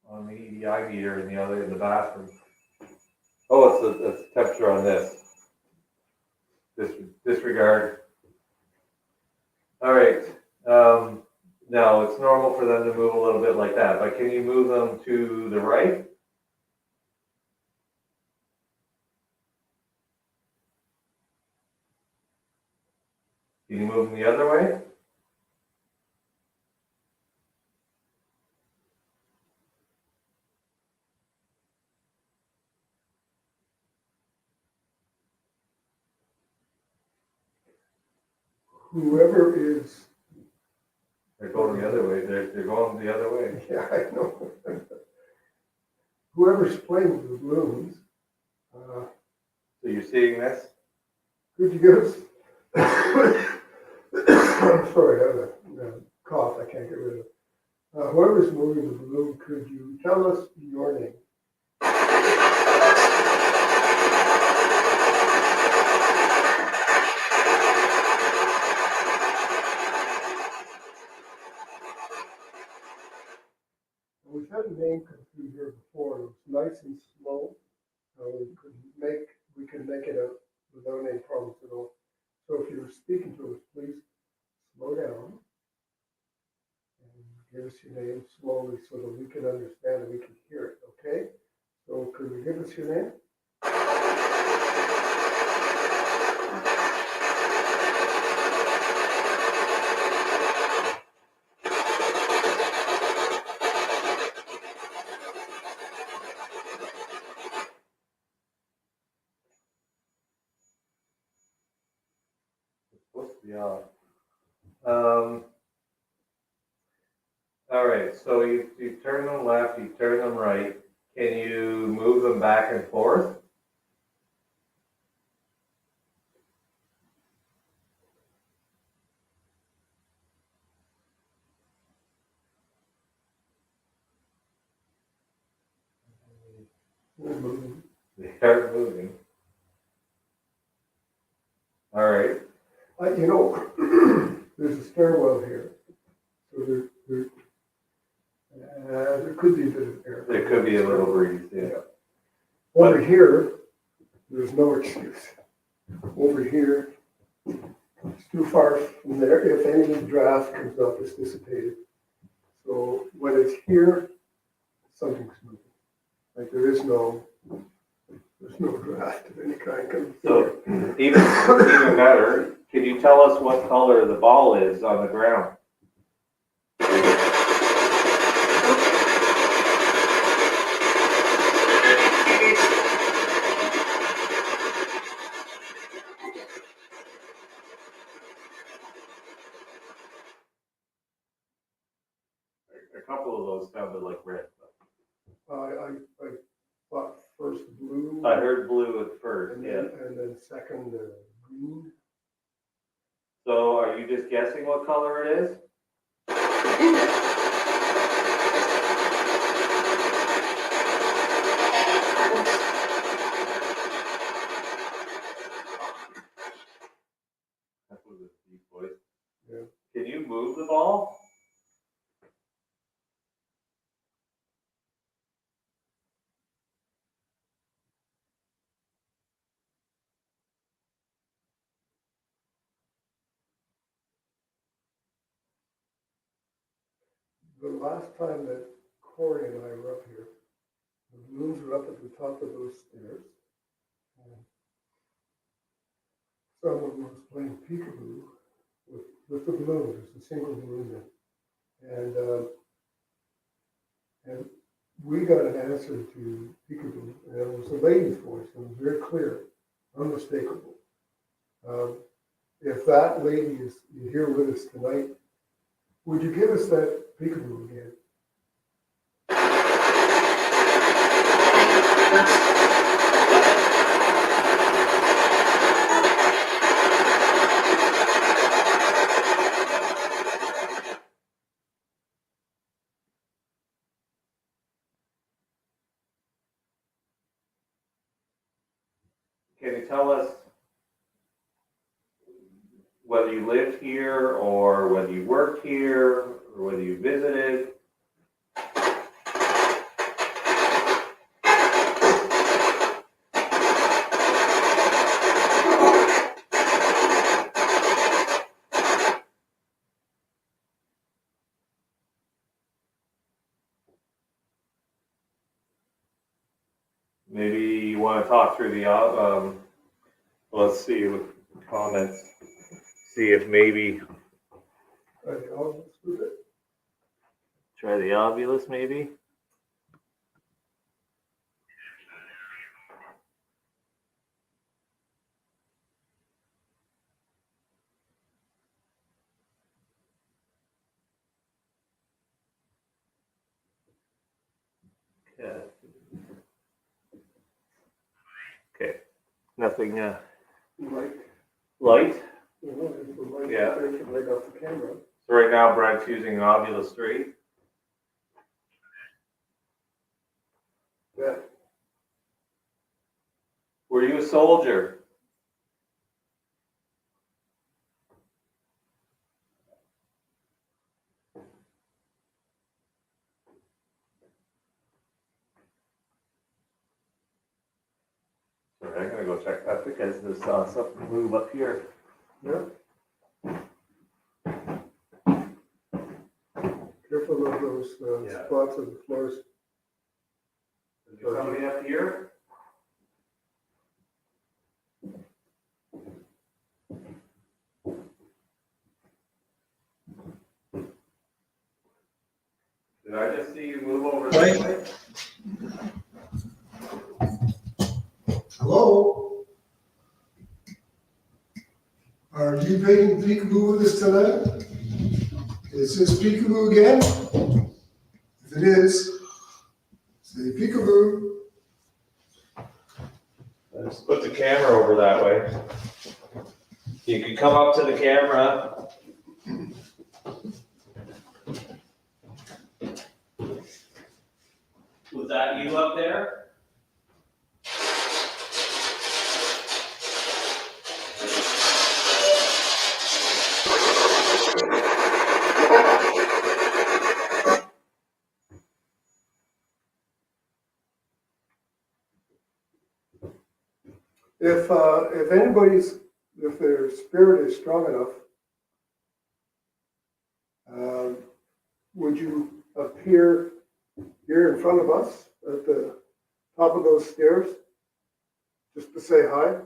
on the EDI meter in the bathroom. Oh, it's the temperature on this. Disregard. All right. Now it's normal for them to move a little bit like that, but can you move them to the right? Can you move them the other way? Whoever is, They're going the other way. They're going the other way. yeah, I know. Whoever's playing with the balloons, So you're seeing this? could you give us, I'm sorry, I have a cough I can't get rid of. Whoever's moving the balloon, could you tell us your name? We've had a name come through here before, it was nice and slow. We can make it out without any problems at all. So if you're speaking to us, please slow down and give us your name slowly so that we can understand and we can hear it, okay? So could you give us your name? Supposed to be on. All right, so you turn them left, you turn them right. Can you move them back and forth? We're moving. They are moving. All right. You know, there's a stairwell here, so there could be a bit of air. There could be a little breeze, yeah. Over here, there's no excuse. Over here, it's too far from there. If any draft comes up, it's dissipated. So when it's here, something's moving. Like there's no draft of any kind coming through. So even better, can you tell us what color the ball is on the ground? A couple of those sounded like red. I thought first blue. I heard blue at first, and yeah. then second green. So are you just guessing what color it is? That was a deep voice. Yeah. Can you move the ball? the last time that Corey and I were up here, the balloons were up at the top of those stairs. And someone was playing peekaboo with the balloon. There's a single balloon there. And we got an answer to peekaboo, and it was a lady's voice. It was very clear, unmistakable. If that lady is here with us tonight, would you give us that peekaboo again? Can you tell us whether you lived here or whether you worked here or whether you visited? Maybe you want to talk through the, let's see, with comments, see if maybe, try the obvious maybe? Yeah. Okay, nothing, light? Yeah. Right off the camera. So right now Brad's using Obulus 3. Yeah. Were you a soldier? Sorry, I'm gonna go check that because there's something move up here. Yeah. Careful of those Yeah. spots on the floors. Is there somebody up here? Did I just see you move over this way? Hello? Are you playing peekaboo with us tonight? Is this peekaboo again? If it is, say peekaboo. Let's put the camera over that way. You can come up to the camera. Was that you up there? If their spirit is strong enough, would you appear here in front of us at the top of those stairs, just to say hi?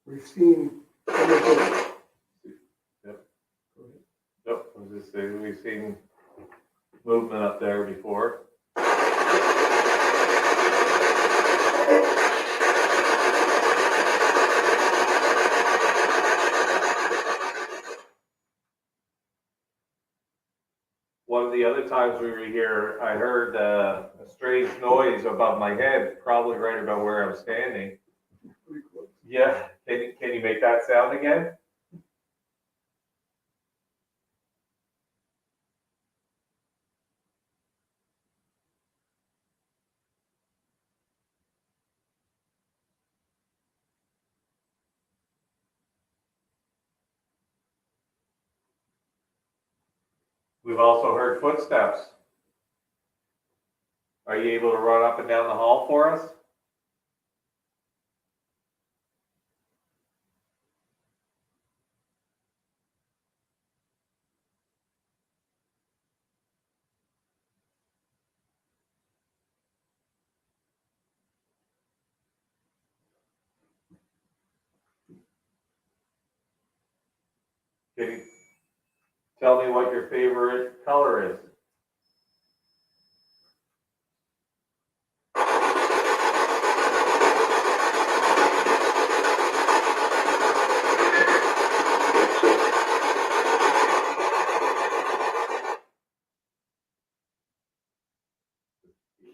We've seen some of those. Nope, I was just saying, we've seen movement up there before. One of the other times we were here, I heard a strange noise above my head, probably right about where I'm standing. Pretty close. Yeah, can you make that sound again? We've also heard footsteps. Are you able to run up and down the hall for us? Can you tell me what your favorite color is?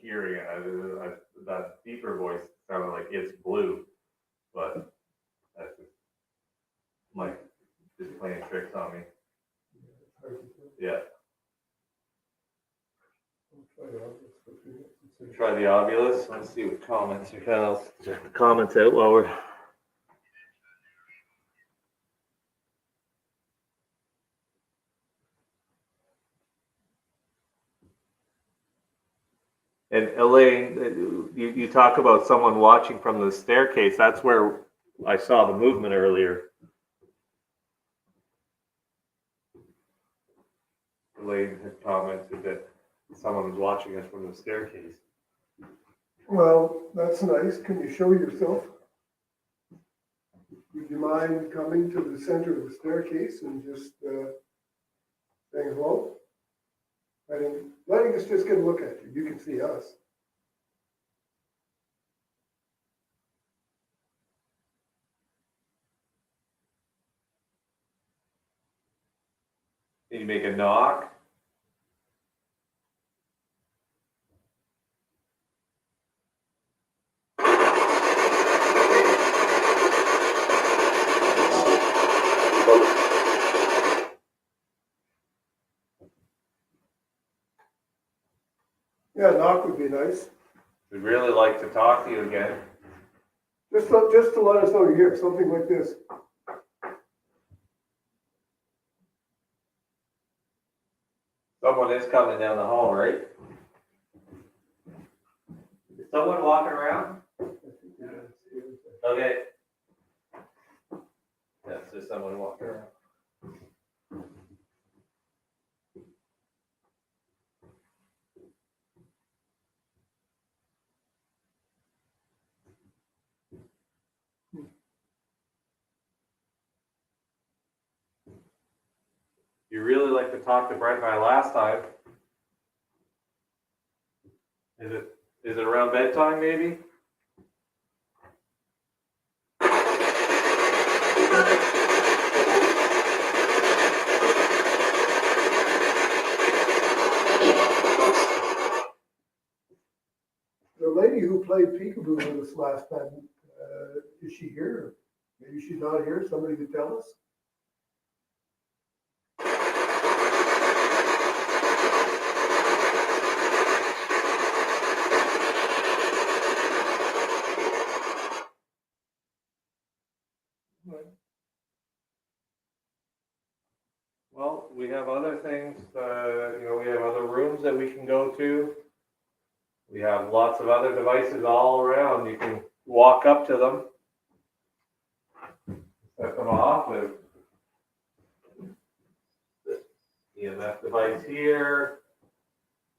Hearing it, that deeper voice sounded like it's blue, but that's just Mike just playing tricks on me. Yeah. Try the Ovilus. Let's see what comments you have. Check the comments out while we're. And Elaine, you talk about someone watching from the staircase. That's where I saw the movement earlier. Elaine had commented that someone was watching us from the staircase. Well, that's nice. Can you show yourself? Would you mind coming to the center of the staircase and just saying hello? Letting us just get a look at you. You can see us. Can you make a knock? Yeah, knock would be nice. We'd really like to talk to you again. Just to let us know you're here, something like this. Someone is coming down the hall, right? Is someone walking around? Okay. That's just someone walking around. You really like to talk to Brent and I last time. Is it around bedtime maybe? The lady who played peekaboo with us last time, is she here? Maybe she's not here. Somebody could tell us. Well, we have other things, we have other rooms that we can go to. We have lots of other devices all around. You can walk up to them, set them off with the EMF device here.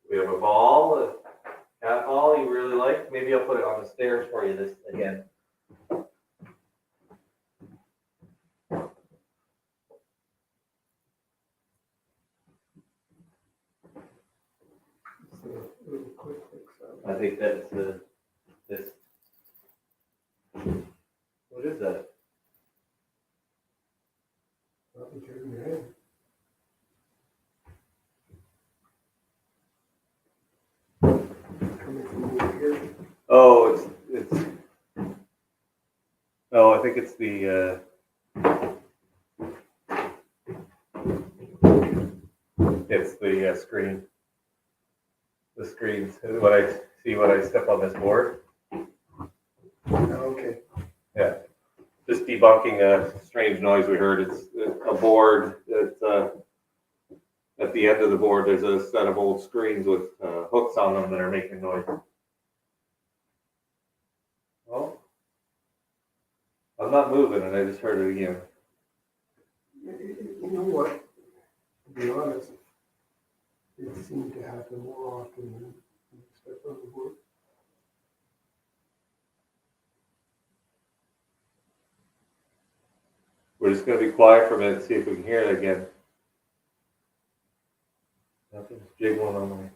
We have a ball, a cat ball you really like. Maybe I'll put it on the stairs for you this again. I think that's this. What is that? Oh, it's. Oh, I think it's the. It's the screen. The screens. When I step on this board. Okay. Yeah. Just debunking a strange noise we heard. It's a board. It's at the end of the board. There's a set of old screens with hooks on them that are making noise. Well, I'm not moving, and I just heard it again. You know what? To be honest, it seemed to happen more often than you expect on the board. We're just gonna be quiet for a minute and see if we can hear it again. Nothing's jiggling on my.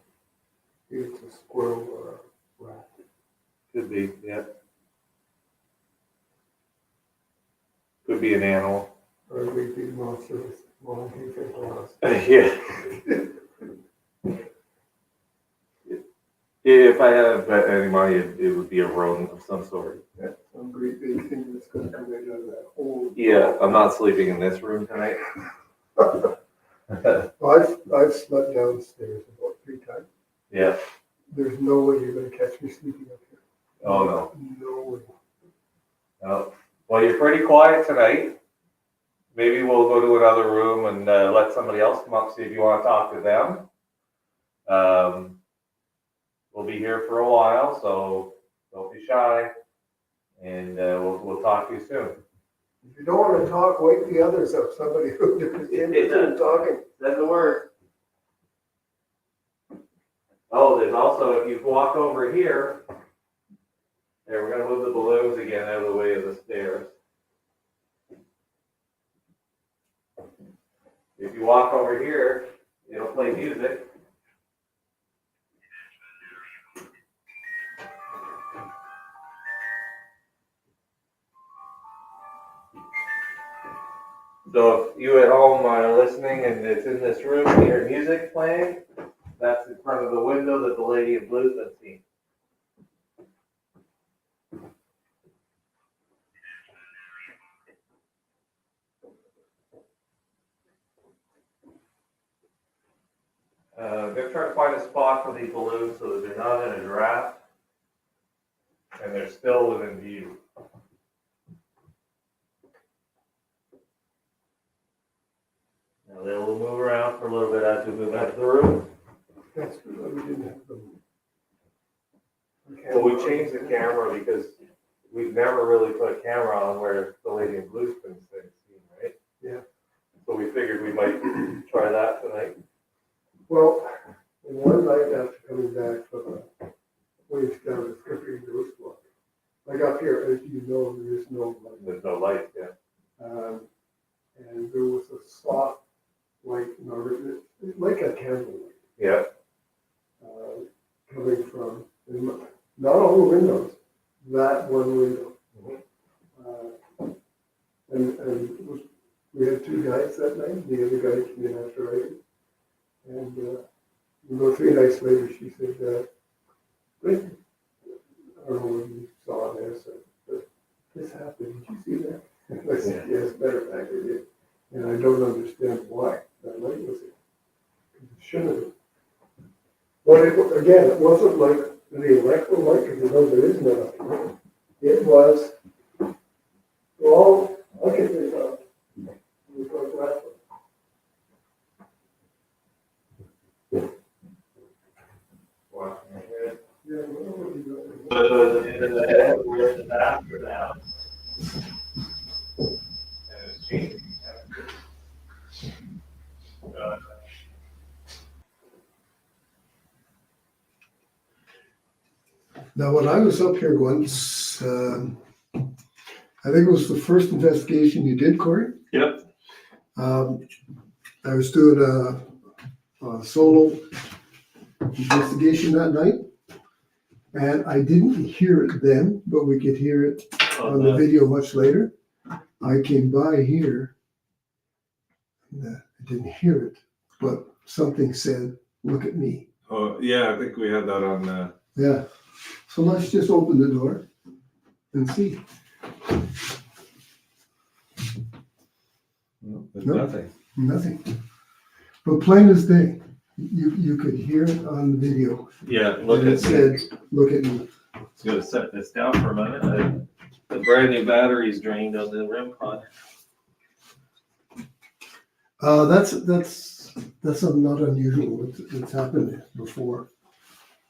It's a squirrel or a rat. Could be, yeah. Could be an animal. Or a big, big monster with long hair claws. Yeah. If I had to bet any money, it would be a rodent of some sort. Yeah, some great big thing that's gonna come right out of that hole. Yeah, I'm not sleeping in this room tonight. I've slept downstairs about 3 times. Yeah. There's no way you're gonna catch me sleeping up here. Oh, no. No way. No. Well, you're pretty quiet tonight. Maybe we'll go to another room and let somebody else come up, see if you want to talk to them. We'll be here for a while, so don't be shy. And we'll talk to you soon. If you don't wanna talk, wake the others up, somebody who is interested in talking. Doesn't work. Oh, there's also, if you walk over here, there, we're gonna move the balloons again out of the way of the stairs. If you walk over here, it'll play music. So if you at home are listening and it's in this room and you hear music playing, that's in front of the window that the lady in blue's been seeing. I'm going to try to find a spot for these balloons so that they're not in a draft and they're still within view. Now they will move around for a little bit as we move out of the room. That's good, we didn't have them. Well, we changed the camera because we've never really put a camera on where the lady in blue's been seen, right? Yeah. So we figured we might try that tonight. Well, one night after coming back from Williamstown, discovering Ghost Walk, like up here, as you know, there is no light. There's no light, yeah. And there was a soft light, like a candle light, Yeah. coming from, not all the windows, that one window. Mhm. And we had 2 guys that night. The other guy came in after I did. And about 3 nights later, she said, "Rick, I don't know what you saw this, but this happened. Did you see that?" And I said, "Yes, matter of fact, I did. And I don't understand why that light was there. Because it shouldn't have been." But it wasn't like the electrical light, because you know there is none up here. It was, well, look at this up. It was like Wow. yeah, well, what you got there? We're in the after now. And it's changing. Now, when I was up here once, I think it was the first investigation you did, Corey. Yep. I was doing a solo investigation that night, and I didn't hear it then, but we could hear it on the video much later. I came by here, and I didn't hear it, but something said, "Look at me." Oh, yeah, I think we had that on. Yeah. So let's just open the door and see. There's No. nothing. Nothing. But plain as day, you could hear it on the video. Yeah, And it said, "Look at me." Just gonna set this down for a minute. The brand new battery's drained on the REM pod. That's not unusual. It's happened before.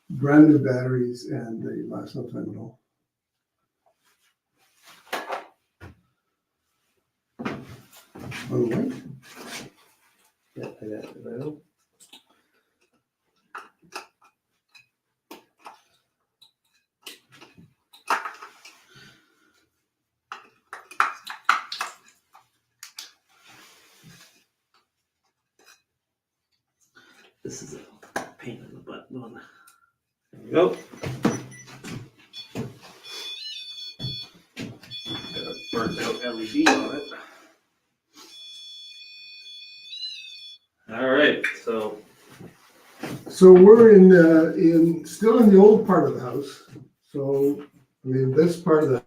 Brand new batteries, and they last no time at all. Oh, wait. Yeah, I got it now. This is a pain in the butt one. There you go. Got a burnt out LED on it. All right, so So we're still in the old part of the house. So, I mean, this part of the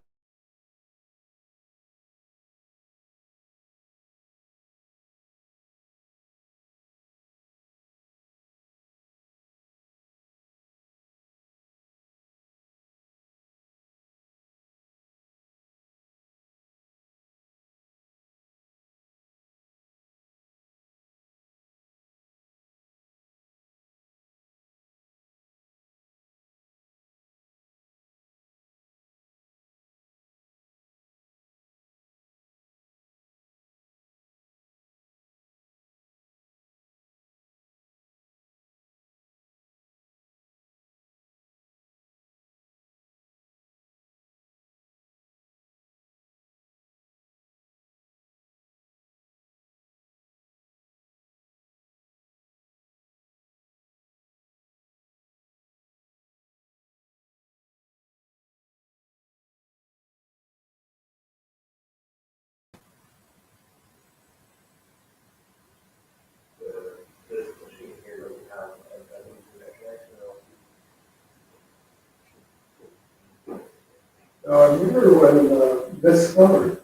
remember when this summer,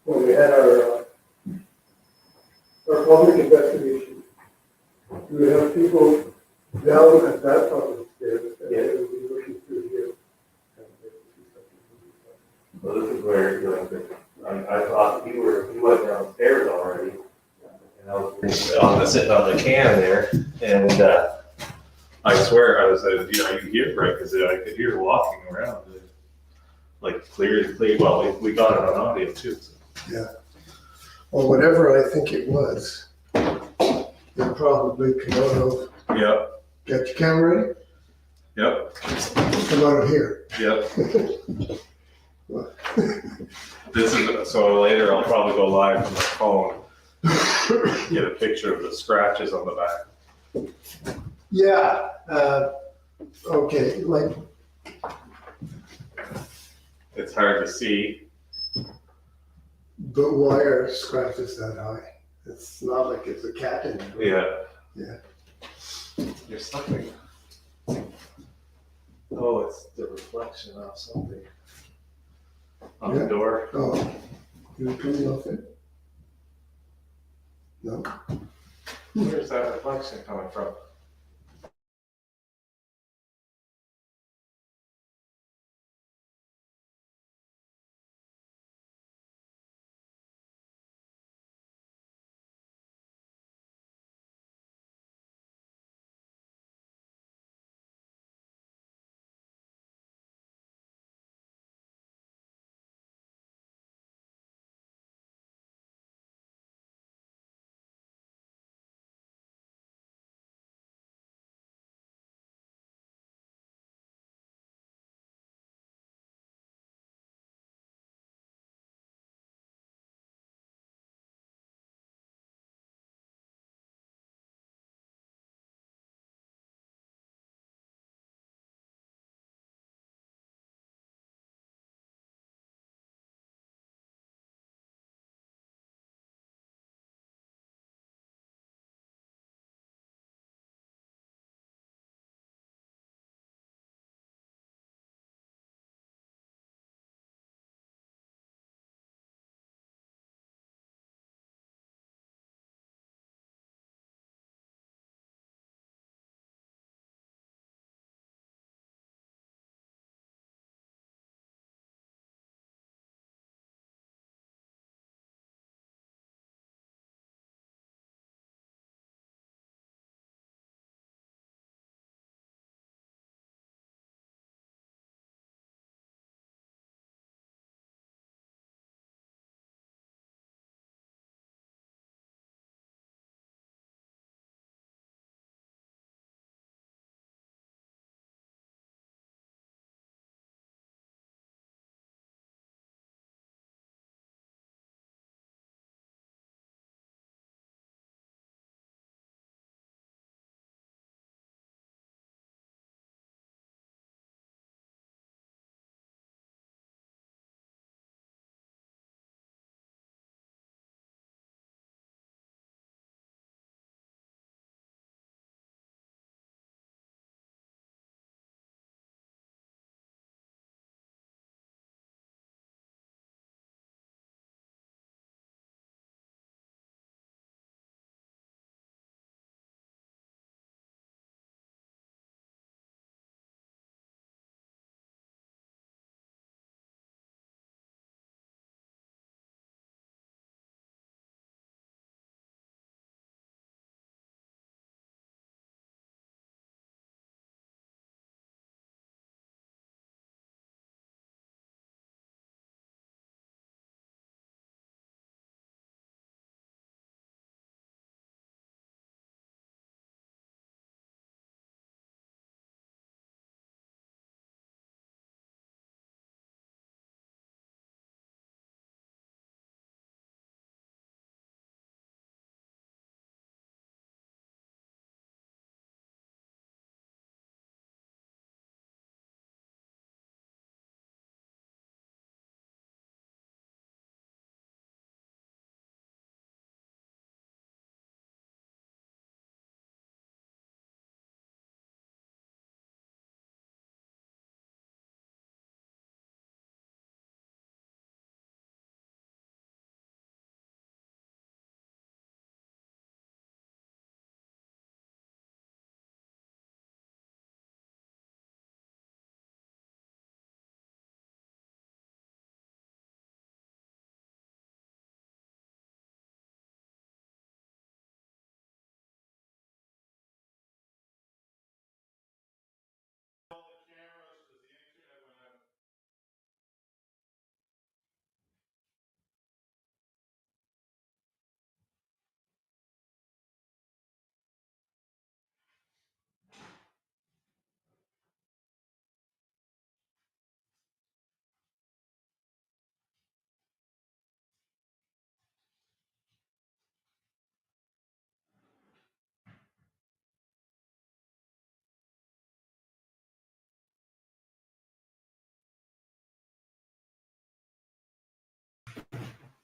when we had our public investigation, we would have people down at that top of the stairs, and they would be looking through here. So this is where you're like, I thought you went downstairs already. And I was sitting on the can there, and I swear I was, you could hear it right, because I could hear walking around, like clear. Well, we got it on audio too. So. Yeah. Or whatever I think it was. It probably come out of. Yep. Got your camera ready? Yep. Come out of here. Yep. This is so later. I'll probably go live from my phone, get a picture of the scratches on the back. Yeah. Okay. Like. It's hard to see. But why are scratches that high? It's not like it's a cat in there. Yeah. Yeah. There's something. Oh, it's the reflection of something on the door. Oh, you're coming off it? No. Where's that reflection coming from?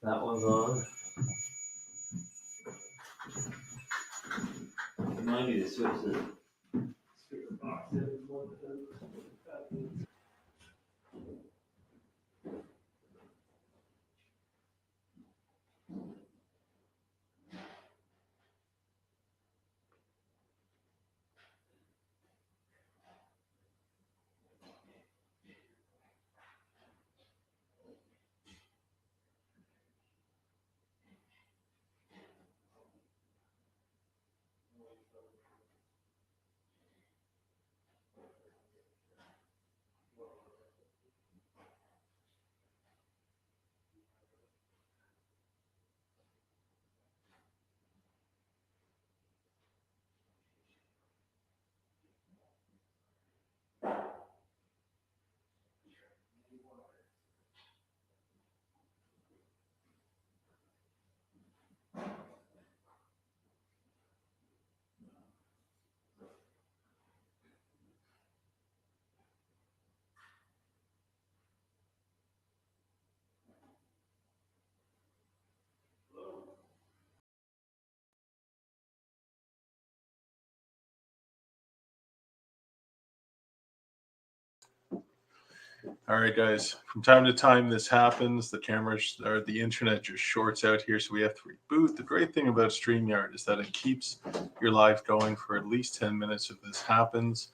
That one's on. Remind me to switch the. All right, guys. From time to time, this happens. The cameras or the internet just shorts out here, so we have to reboot. The great thing about StreamYard is that it keeps your live going for at least 10 minutes if this happens.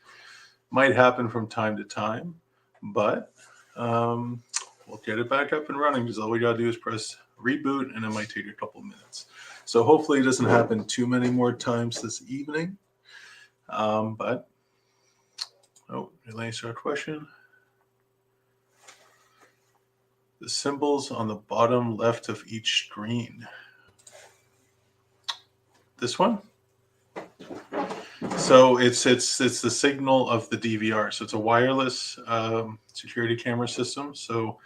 Might happen from time to time, but we'll get it back up and running because all we got to do is press reboot, and it might take a couple minutes. So hopefully it doesn't happen too many more times this evening. But, Elaine's got a question. The symbols on the bottom left of each screen. This one? So it's the signal of the DVR. So it's a wireless security camera system. So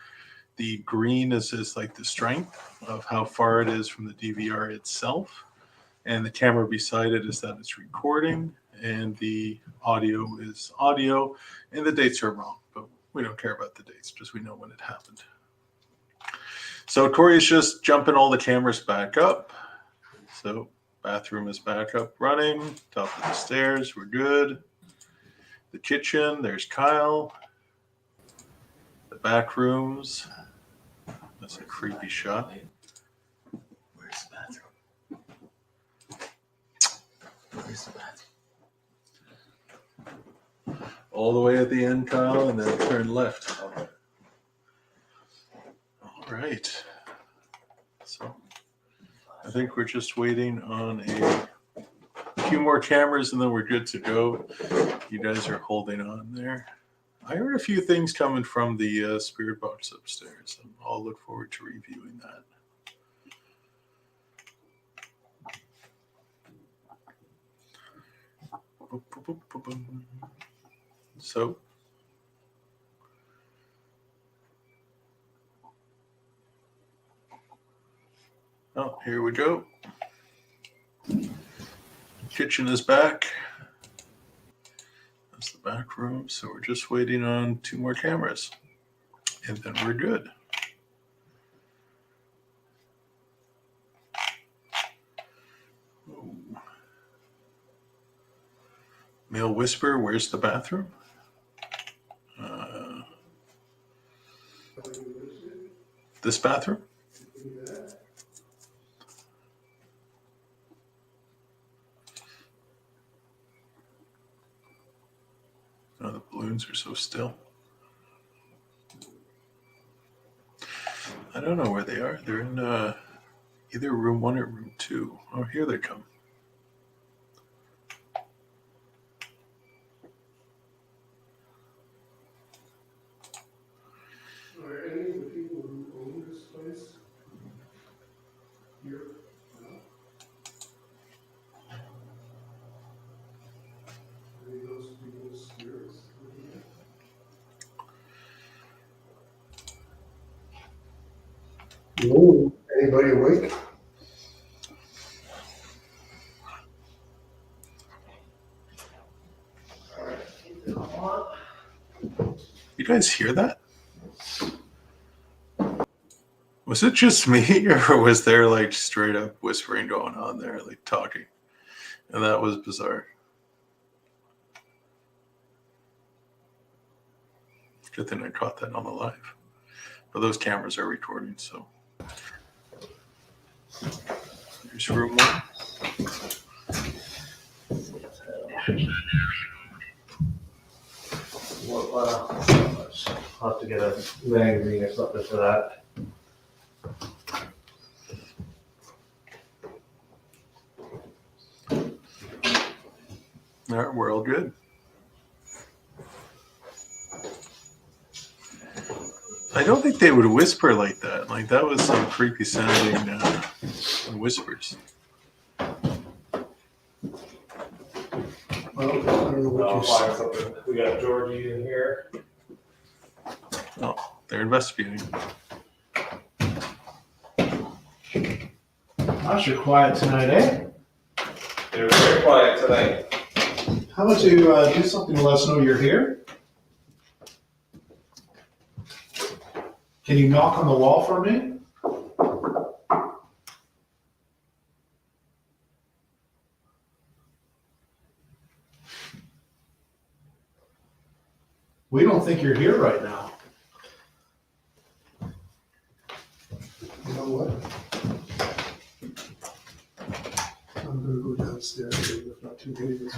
the green is like the strength of how far it is from the DVR itself. And the camera beside it is that it's recording. And the audio is audio. And the dates are wrong. But we don't care about the dates. Just we know when it happened. So Corey's just jumping all the cameras back up. So bathroom is back up running. Top of the stairs, we're good. The kitchen, there's Kyle. The back rooms. That's a creepy shot. Where's the bathroom? Where's the bathroom? All the way at the end, Kyle, and then turn left. Okay. All right. So I think we're just waiting on a few more cameras and then we're good to go. You guys are holding on there. I heard a few things coming from the spirit box upstairs. I'll look forward to reviewing that. So, oh, here we go. Kitchen is back. That's the back room. So we're just waiting on 2 more cameras. And then we're good. Oh. Male whisper, where's the bathroom? This bathroom? Oh, the balloons are so still. I don't know where they are. They're in either room 1 or room 2. Oh, here they come. Are any of the people who own this place here? Any of those people's spirits living there? No. Anybody awake? You guys hear that? Was it just me, or was there like straight up whispering going on there, like talking? And that was bizarre. Good thing I caught that on the live. But those cameras are recording, so. Here's room one. Well, I'll have to get a magazine or something for that. All right, we're all good. I don't think they would whisper like that. Like, that was some creepy sounding whispers. Well, I don't know what I'll you find said. something. We got Georgie in here. Oh, they're investigating. Gosh, you're quiet tonight, eh? They were very quiet tonight. How about you do something to let us know you're here? Can you knock on the wall for me? We don't think you're here right now. You know what? I'm gonna go downstairs with my two neighbors.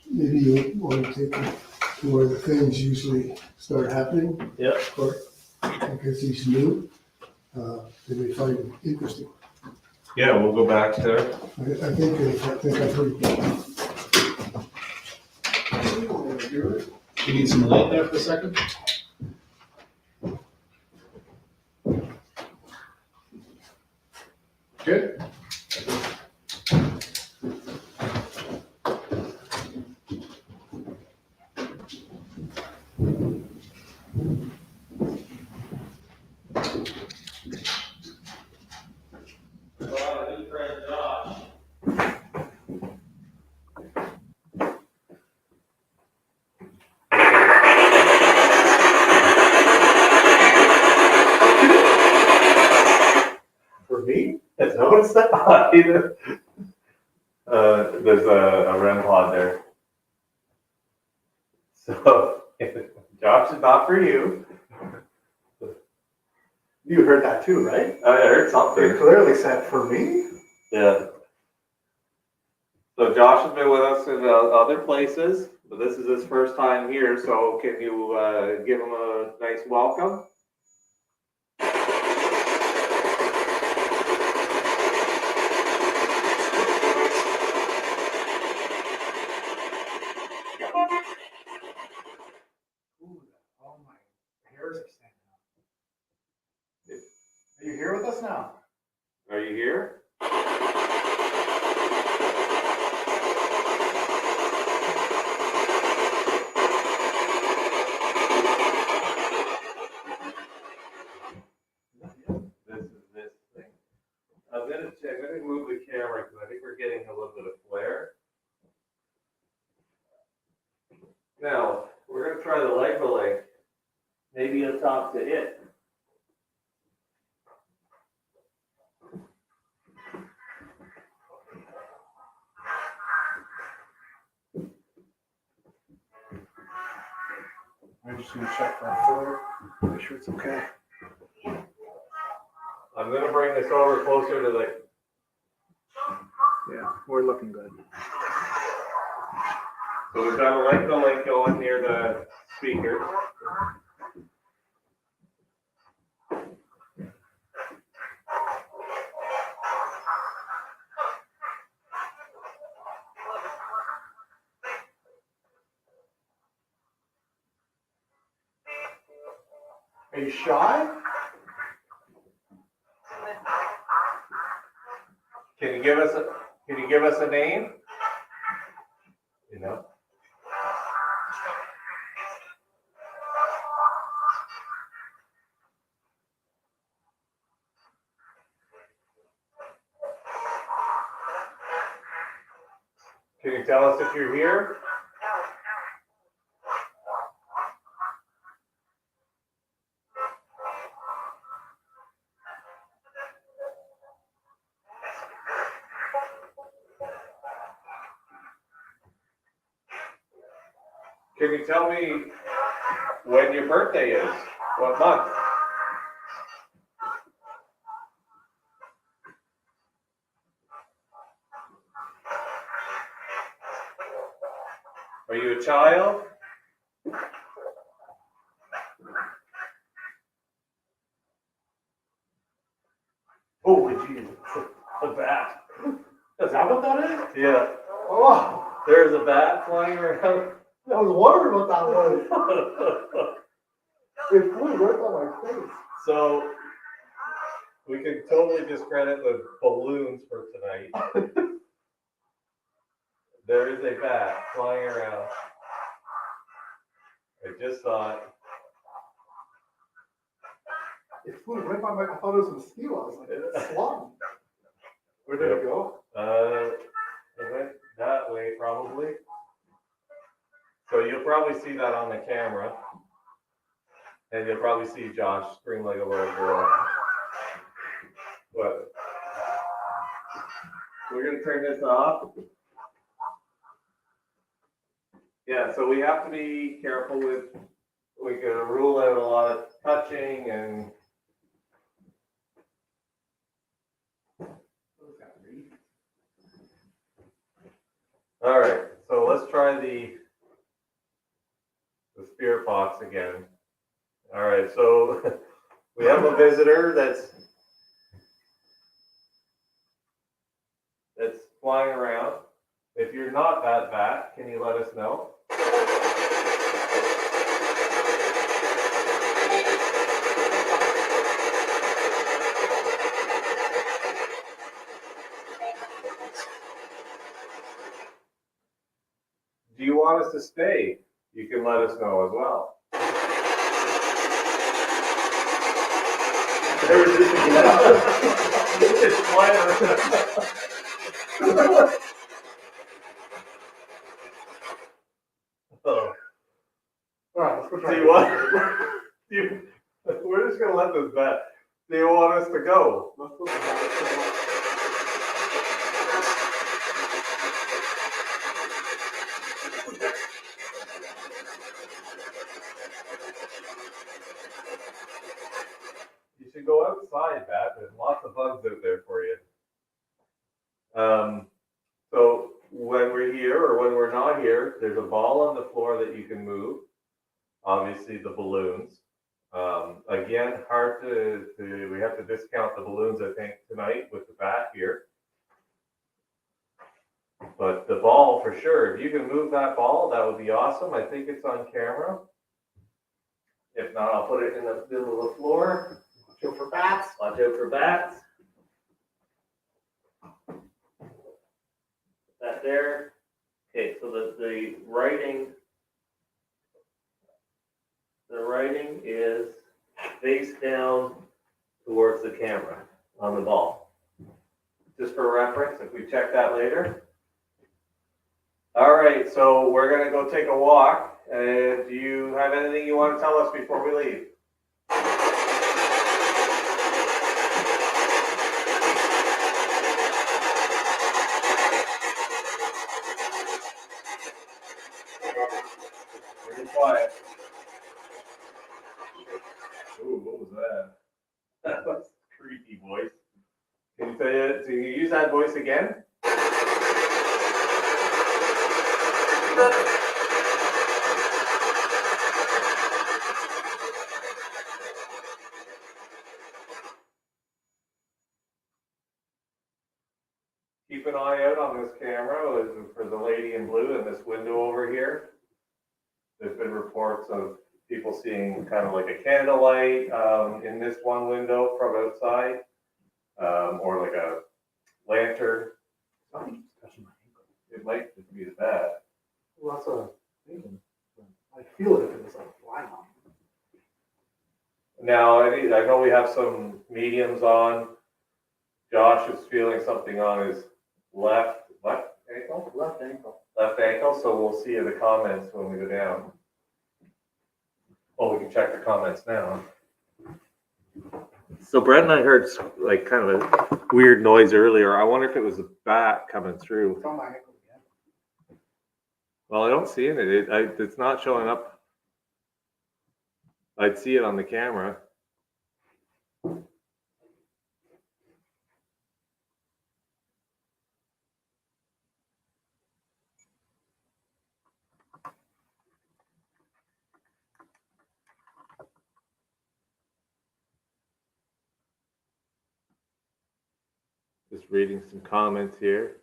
Maybe you want to take it to where the things usually start happening. Yeah. Of course, because he's new. They may find it interesting. Yeah, we'll go back there. I think I've heard. You need some light there for a second? Good. For me? No, it's not either. There's a REM pod there. So, Josh, is not for you. You heard that too, right? I heard something. They clearly said for me. Yeah. So Josh has been with us in other places, but this is his first time here, so can you give him a nice welcome? Ooh, oh my hairs are standing up. Are you here with us now? Are you here? This is this thing. I'm gonna move the camera because I think we're getting a little bit of flare. Now, we're gonna try the leg belay. Maybe you'll talk to it. I'm just gonna check that floor, make sure it's okay. I'm gonna bring this over closer to the. Yeah, we're looking good. So we've got a leg belay going near the speaker. Are you shy? Can you give us a name? You know? Can you tell us if you're here? Can you tell me when your birthday is? What month? Are you a child? Holy Jesus. A bat. Is that what that is? Yeah. Oh, There's a bat flying around. I was wondering what that was. It flew right on my face. So we can totally discredit the balloons for tonight. There is a bat flying around. I just saw it. It flew right by my, I thought it was a mosquito. I was like, it's slung. Where did it go? It went that way probably. So you'll probably see that on the camera. And you'll probably see Josh scream like a little girl. But we're gonna turn this off. Yeah, so we have to be careful with, we can rule out a lot of touching and all right, so let's try the spirit box again. All right, so we have a visitor that's flying around. If you're not that bat, can you let us know? Do you want us to stay? You can let us know as well. There it is again. It's flying around. Oh. All right, let's go try Do it. you want? We're just gonna let this bat. Do you want us to go? Let's look at that. You should go outside, Bat. There's lots of bugs out there for you. So when we're here or when we're not here, there's a ball on the floor that you can move. Obviously, the balloons. Again, hard to we have to discount the balloons, I think, tonight with the bat here. But the ball, for sure, if you can move that ball, that would be awesome. I think it's on camera. If not, I'll put it in the middle of the floor. Watch out for bats. Watch out for bats. That there. Okay, so the writing is face down towards the camera on the ball. Just for reference, if we check that later. All right, so we're gonna go take a walk. Do you have anything you want to tell us before we leave? Very quiet. Ooh, what was that? That was a creepy voice. Can you say it? Can you use that voice again? Keep an eye out on this camera for the lady in blue in this window over here. There's been reports of people seeing kind of like a candlelight in this one window from outside, or like a lantern. Something keeps touching my ankle. It might just be the bat. Well, that's what I'm thinking. I feel it if it was like flying on me. Now, I know we have some mediums on. Josh is feeling something on his left ankle? Left ankle. Left ankle, so we'll see in the comments when we go down. Well, we can check the comments now. So Brett and I heard like kind of a weird noise earlier. I wonder if it was a bat coming through. It's on my ankle again. Well, I don't see it. It's not showing up. I'd see it on the camera. Just reading some comments here.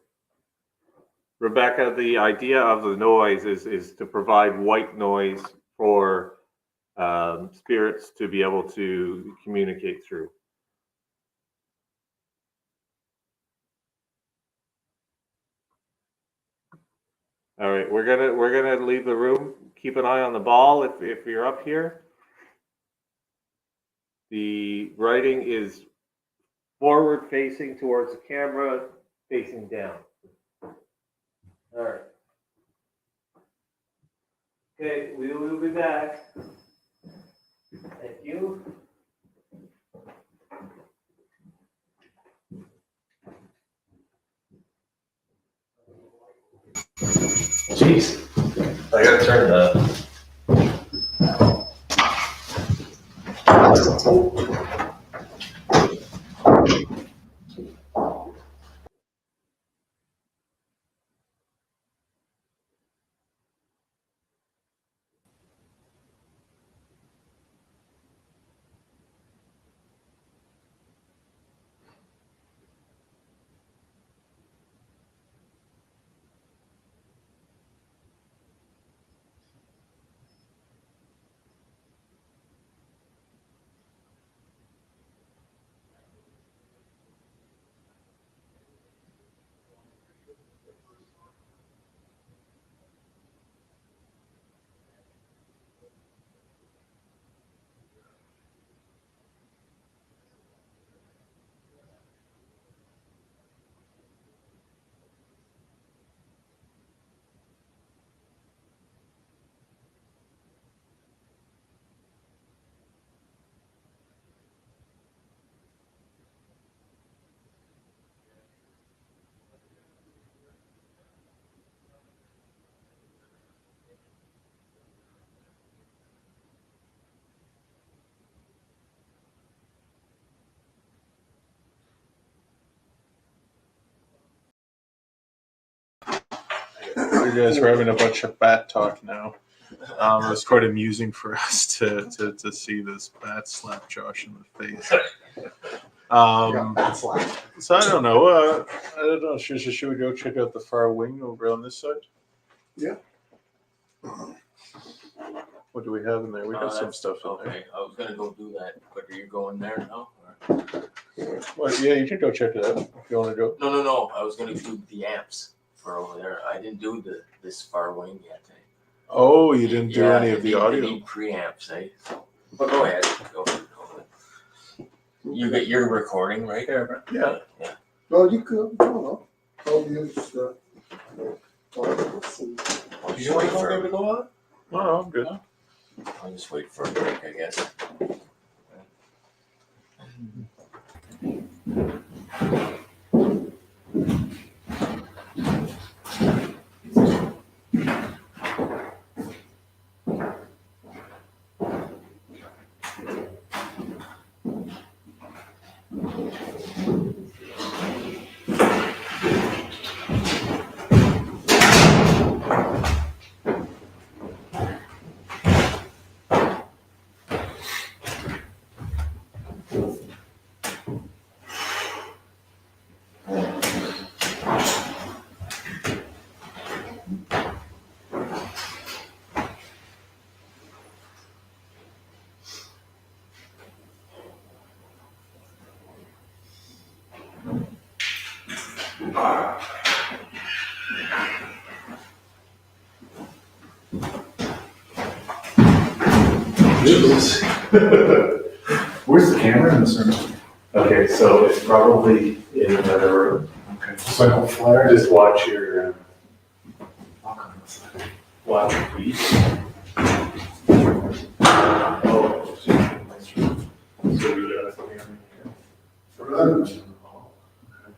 Rebecca, the idea of the noise is to provide white noise for spirits to be able to communicate through. All right, we're gonna leave the room. Keep an eye on the ball if you're up here. The writing is forward facing towards the camera, facing down. All right. Okay, we will be back. Thank you. Jeez. I gotta turn the. You guys were having a bunch of bat talk now. It was quite amusing for us to see this bat slap Josh in the face. So I don't know. Should we go check out the far wing over on this side? Yeah. What do we have in there? We got some stuff in there. Okay, I was gonna go do that, but are you going there now? Well, yeah, you can go check it out if you want to go. No. I was gonna do the amps for over there. I didn't do this far wing yet. Oh, you didn't do any of the audio? They need preamps, So, but go ahead. Go ahead. You get your recording right there, Yeah. Well, you could, I don't know. I'll use You wait for to go on? No, I'm good. I'll just wait for a break, I guess. Where's the camera in this room? Okay, so it's probably in another room. Okay. So I don't flare. Just watch your. Watch your feet. Oh, so you got a camera here.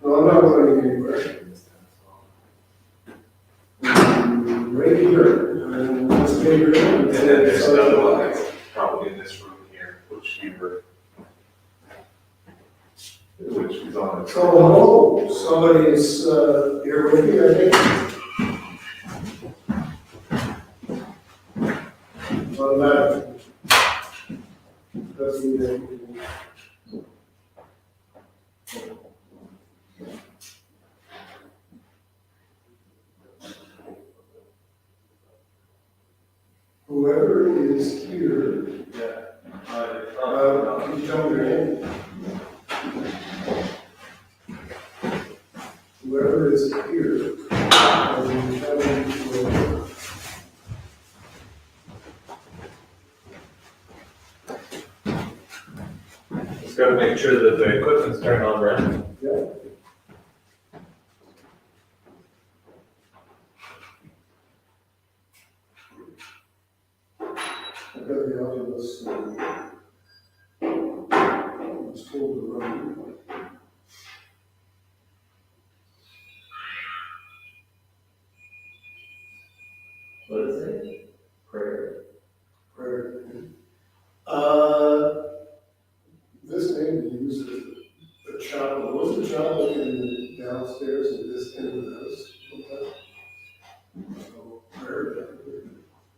No, I'm not going anywhere. right here, and this neighbor. And then there's another one that's probably in this room here, which is on the. So, hello, somebody's here with me, I think. On that. That's the. Whoever is here, can you tell me your name? Whoever is here, can you tell me your name? Just gotta make sure that the equipment's turned on, right? Yeah. I've got the Oculus. It's told to run. What is it? Prayer. Prayer. This name uses the chapel. Was the chapel in the downstairs in this end of the house? So, prayer.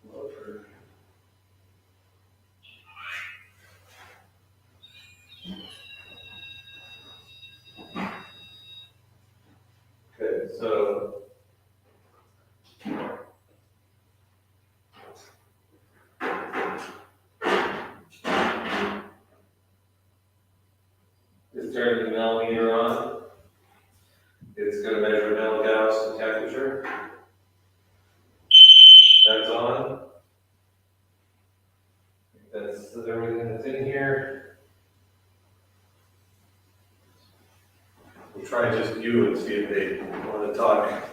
Well, prayer. Okay, so. Is turning the millimeter on. It's gonna measure Gauss temperature. That's on. That's everything that's in here. We'll try just you and see if they want to talk.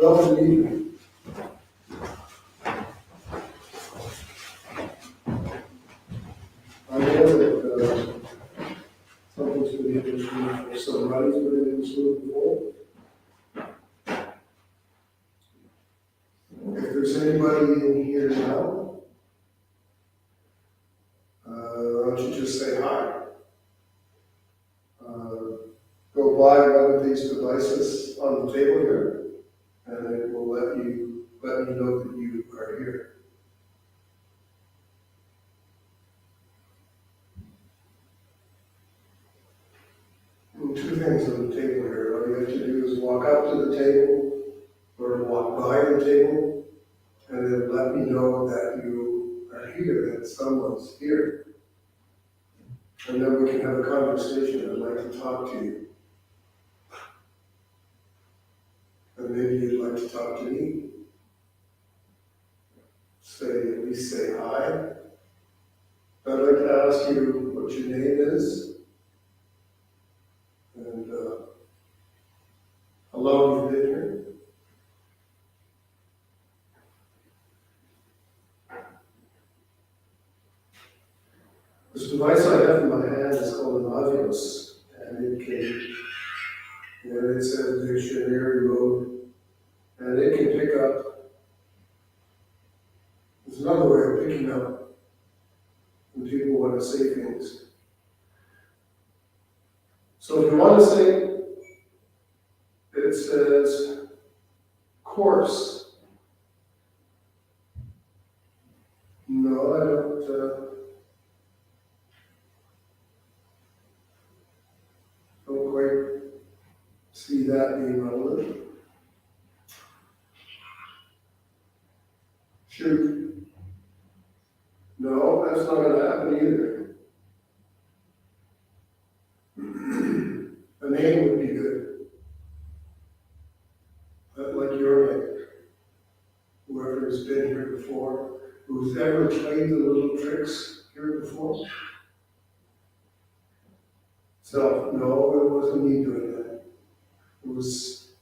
Well, good evening. I know that something's been in this room, or somebody's been in this room before. If there's anybody in here now, why don't you just say hi? Go by one of these devices on the table here, and it will let me know that you are here. And two things on the table here. All you have to do is walk up to the table or walk by the table, and then let me know that you are here, that someone's here. And then we can have a conversation. I'd like to talk to you. And maybe you'd like to talk to me. At least say hi. I'd like to ask you what your name is. And how long you've been here. This device I have in my hand is called an Oculus, and it's a dictionary mode, and it can pick up. There's another way of picking up when people want to say things. So if you want to say, it says course. No, I don't quite see that being relevant. Shoot. No, that's not going to happen either. A name would be good. Like your name. Whoever's been here before, who's ever played the little tricks here before. So, no, it wasn't me doing that. It was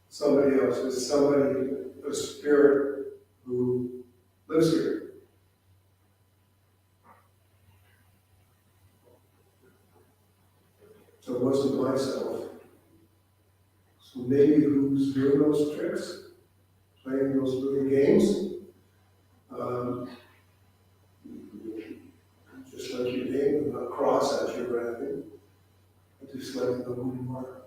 somebody else. It was somebody, a spirit who lives here. So it doing those tricks, playing those little games. Um, just like your name, not cross at you or anything, but just let you know who you are.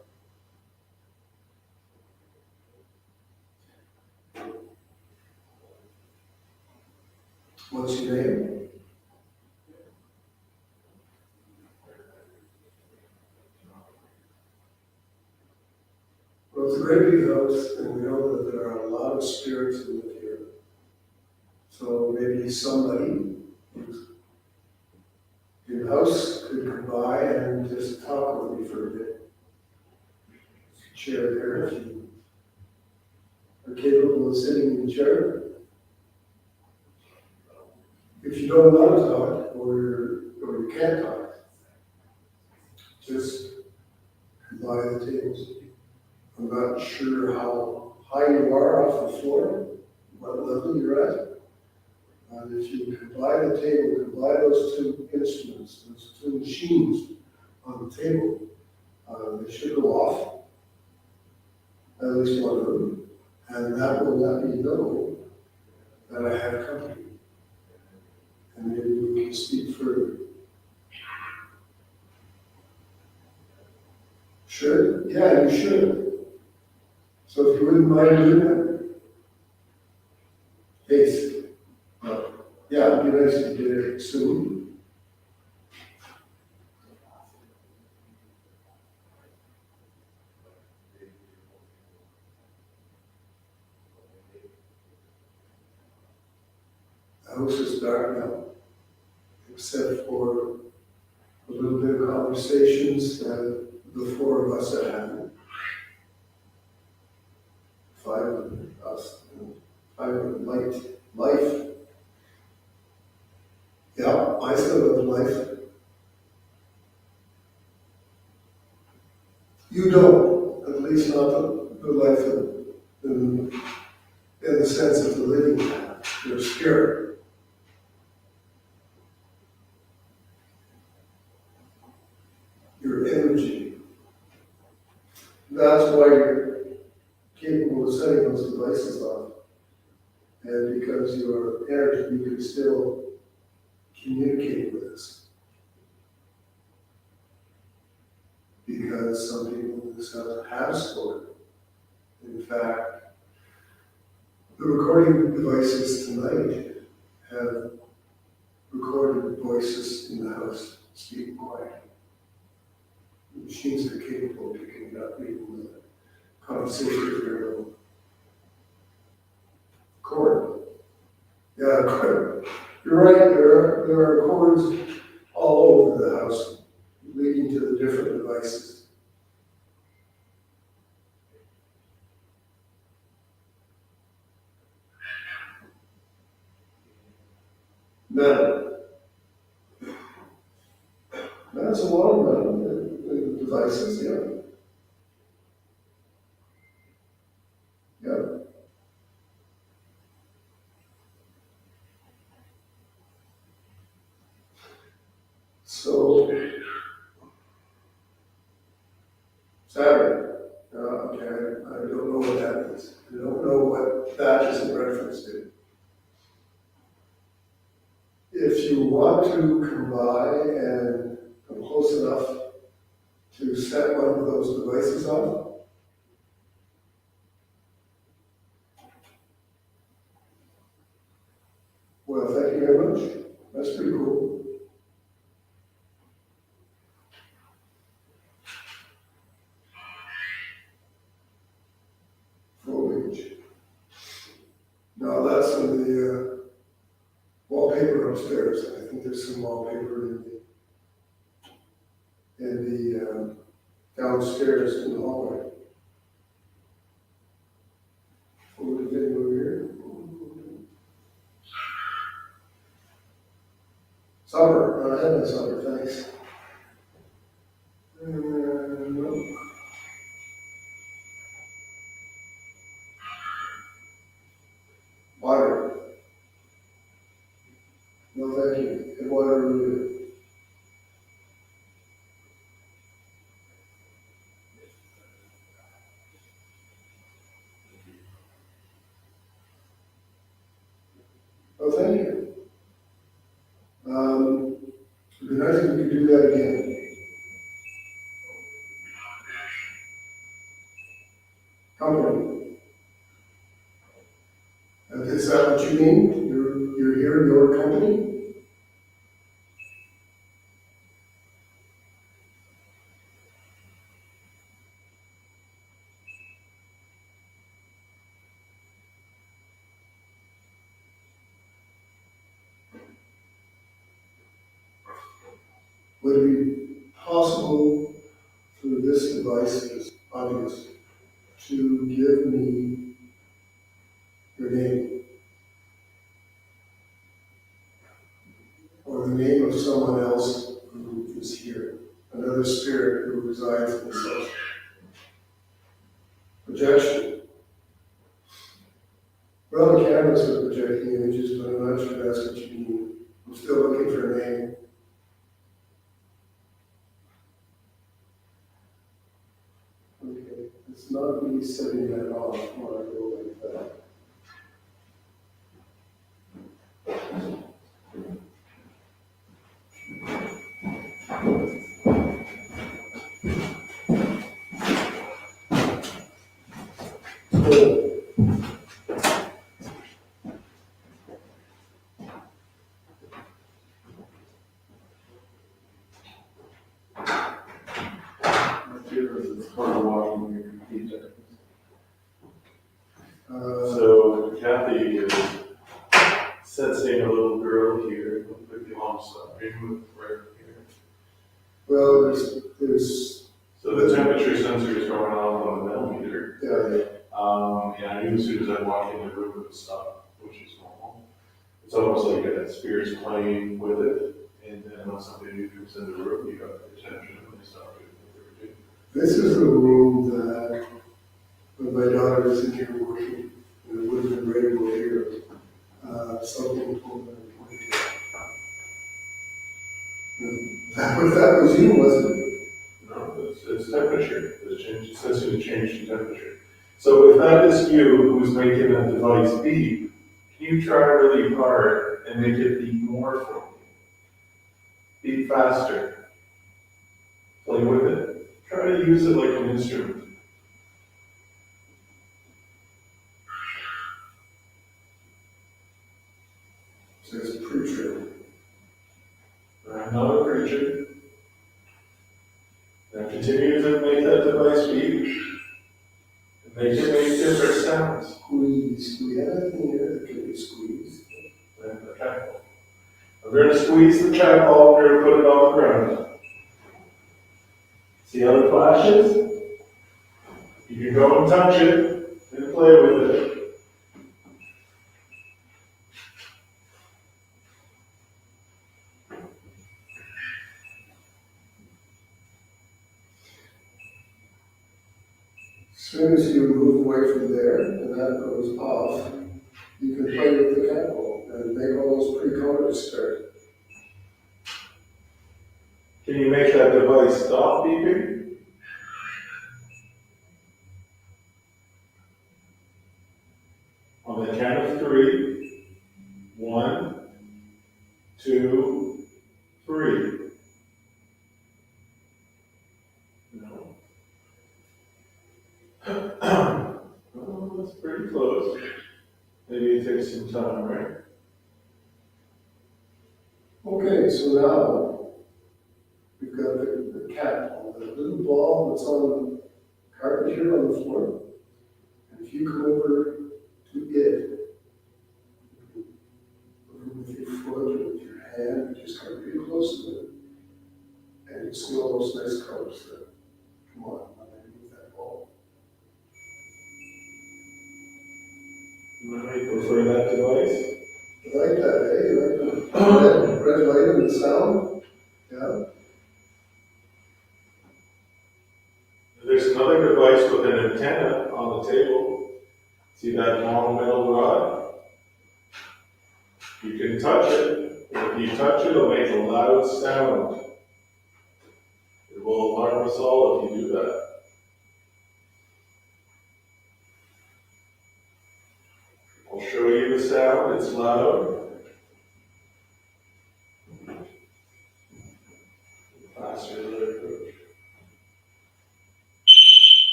What's your name? Well, it's a great big house, and we know that there are a lot of spirits who live here. So maybe somebody who's in the house could come by and just talk with me for a bit. Chair there, if you are capable of sitting in the chair. If you don't want to talk, or you can't talk, just come by the tables. I'm not sure how high you are off the floor, what level you're at. And if you can buy the table, can buy those two instruments, those two machines on the table, they should go off, at least one of them, and that will let me know that I have company. And maybe we can speak further. Should? Yeah, you should. So if you wouldn't mind doing that. Haste. Yeah, it'd be nice to get it soon. The house is dark now, except for a little bit of conversations that the four of us are having. Five of us, five of life. Yeah, I still have life. You don't, at least not the life in the sense of the living path, your spirit. Your energy. That's why you're capable of setting those devices off. And because your energy, you can still communicate with us. Because some people in this house have spoken. In fact, the recording devices tonight have recorded voices in the house speaking quietly. The machines are capable of picking it up even with a conversation with your own. Chord. Yeah, chord. You're right, there are chords all over the house leading to the different devices. Now, that's a lot of the devices, yeah. Yeah. So, Saturn. Okay, I don't know what that means. I don't know what that is in reference to. If you want to come by and come close enough to set one of those devices off, well, thank you very much. That's pretty cool. Foliage. No, that's in the wallpaper upstairs. I think there's some wallpaper in the downstairs in the hallway. Over the video here. Supper. I had my supper, thanks. No. Water. No, thank you. And water related. Well, thank you. It'd be nice if we could do that again. Company. Is that what you mean? You're here, your company? Would it be possible through this device, this audience, to give me your name? Or the name of someone else who is here, another spirit who resides in this house. Projection. Well, the cameras are projecting images, but I'm not sure that's what you mean. I'm still looking for a name. Okay, it's not me setting that off when I go like that. So Kathy is sensing a little girl here with the almost remove right here. Well, there's So the temperature sensor is going on the millimeter. yeah, And as soon as I walk in the room, it would stop, which is normal. It's almost like a spirit's playing with it, and then when somebody new comes in the room, you got their attention and they start doing what they were doing. this is the room that when my daughter was in here working, and it would have been right over here. Something told me to point to. That was you, wasn't it? No, it's temperature. It's sensing a change in temperature. So if that is you who's making that device beep, can you try really hard and make it beep more for me? Beep faster. Play with it. Try to use it like an instrument. So it's a preacher. I'm not a preacher. Now continue to make that device beep. And make it make different sounds. Squeeze. Do we have anything here that can be squeezed? And the cat ball. I'm going to squeeze the cat ball, we're going to put it on the ground. See how it flashes? You can go and touch it and play with it. As soon as you move away from there and that goes off, you can play with the cat ball and make all those pretty colors start. Can you make that device stop beeping? On the count of 3. 1, 2, 3. No. Oh, that's pretty close. Maybe it takes some time, right? Okay, so now we've got the cat ball, the little ball that's on the carpet here on the floor. And if you come over to it, with your foot or with your hand, you just come pretty close to it. And you see all those nice colors there. Come on, move that ball. Right, prefer that device? You like that, eh? You like the red light and the sound? Yeah. There's another device with an antenna on the table. See that long metal rod? You can touch it. If you touch it, it'll make a loud sound. It will alarm us all if you do that. I'll show you the sound. It's loud.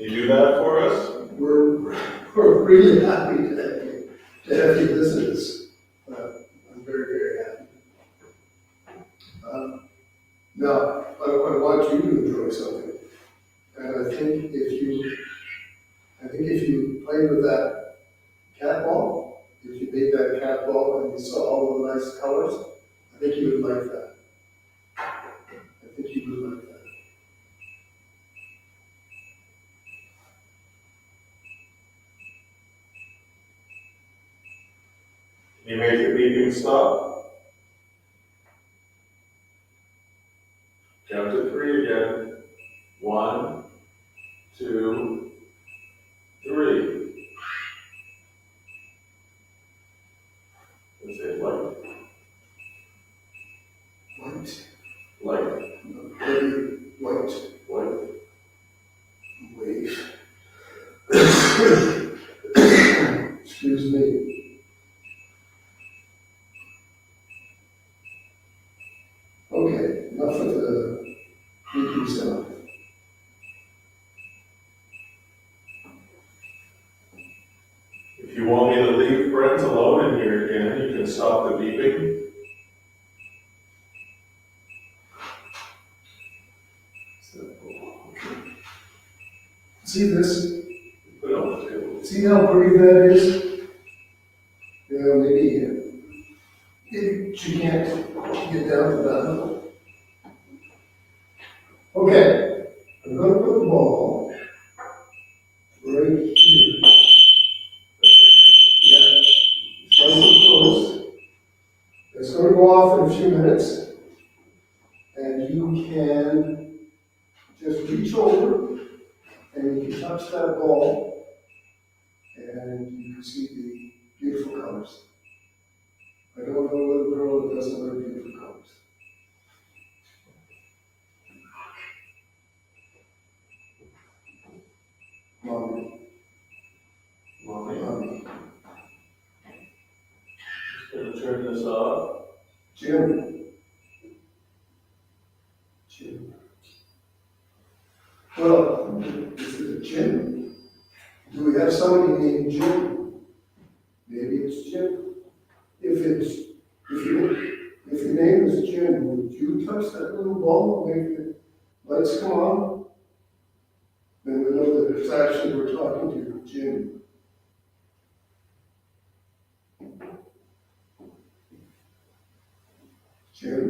you do that for us? We're really happy to have you visit us. I'm very, very happy. Now, I want you to enjoy something. And I think if you played with that cat ball, if you made that cat ball and you saw all the nice colors, I think you would like that. I think you would like that. Can you make it beeping stop? Count to 3 again. 1, 2, 3. And say light. White, Light. very white, Light. wave. Excuse me. Okay, enough of the beeping sound. If you want me to leave Brent alone in here again, you can stop the beeping. See this? Put it on the table. See how pretty that is? Yeah, maybe she can't get down to that level. Okay, I'm gonna put the ball right here. Yeah, it's nice and close. It's gonna go off in a few minutes. And you can just reach over and you can touch that ball and you can see the beautiful colors. I don't know a little girl that doesn't like beautiful colors. Mommy. Mommy. Just gonna turn this off. Jim. Well, is it Jim? Do we have somebody named Jim? Maybe it's Jim. If your name is Jim, would you touch that little ball and make the lights come on? Then we know that it's actually we're talking to Jim. Jim?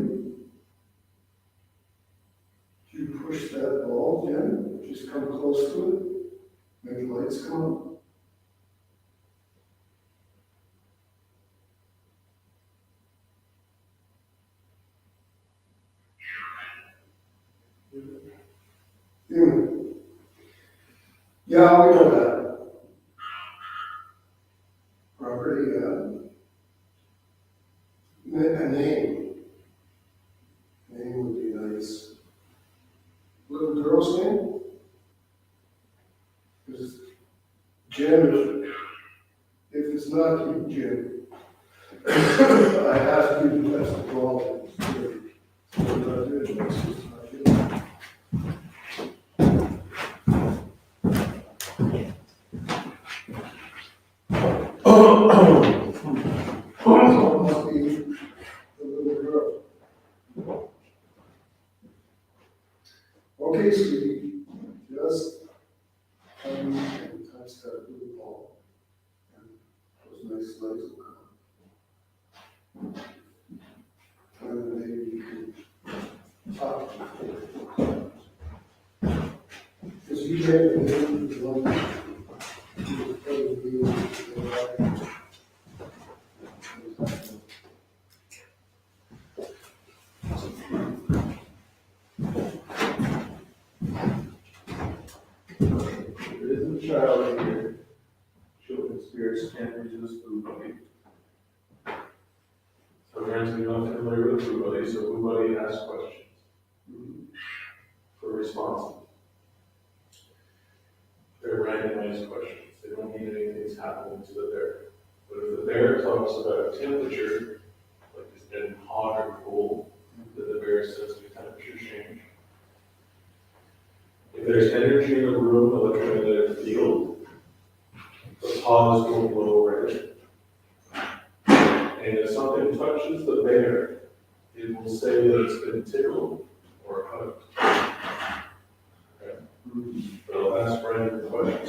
You push that ball, Jim, just come close to it, make the lights come on. Yeah, we know that. Property, a name. Name would be nice. Little girl's name? Is Jim, if it's not you, Jim, I ask you to touch the ball. So we're not doing this, it's not you. So it must be the little girl. Okay, sweetie, just come and touch that little ball. And those nice legs will come. And then maybe you can talk to them. Because you can't do the one. There is a child here. Children's spirits can't resist Boo Buddy. So parents, you're not familiar with Boo Buddy, so Boo Buddy asks questions for responses. They're randomized questions. They don't mean anything's happening to the bear. But if the bear talks about temperature, like it's getting hot or cold, then the bear says the temperature change. If If there's energy in the room, electromagnetic field, the paws will blow red. And if something touches the bear, it will say that it's been tickled or hugged. Okay. But I'll ask Brian the question.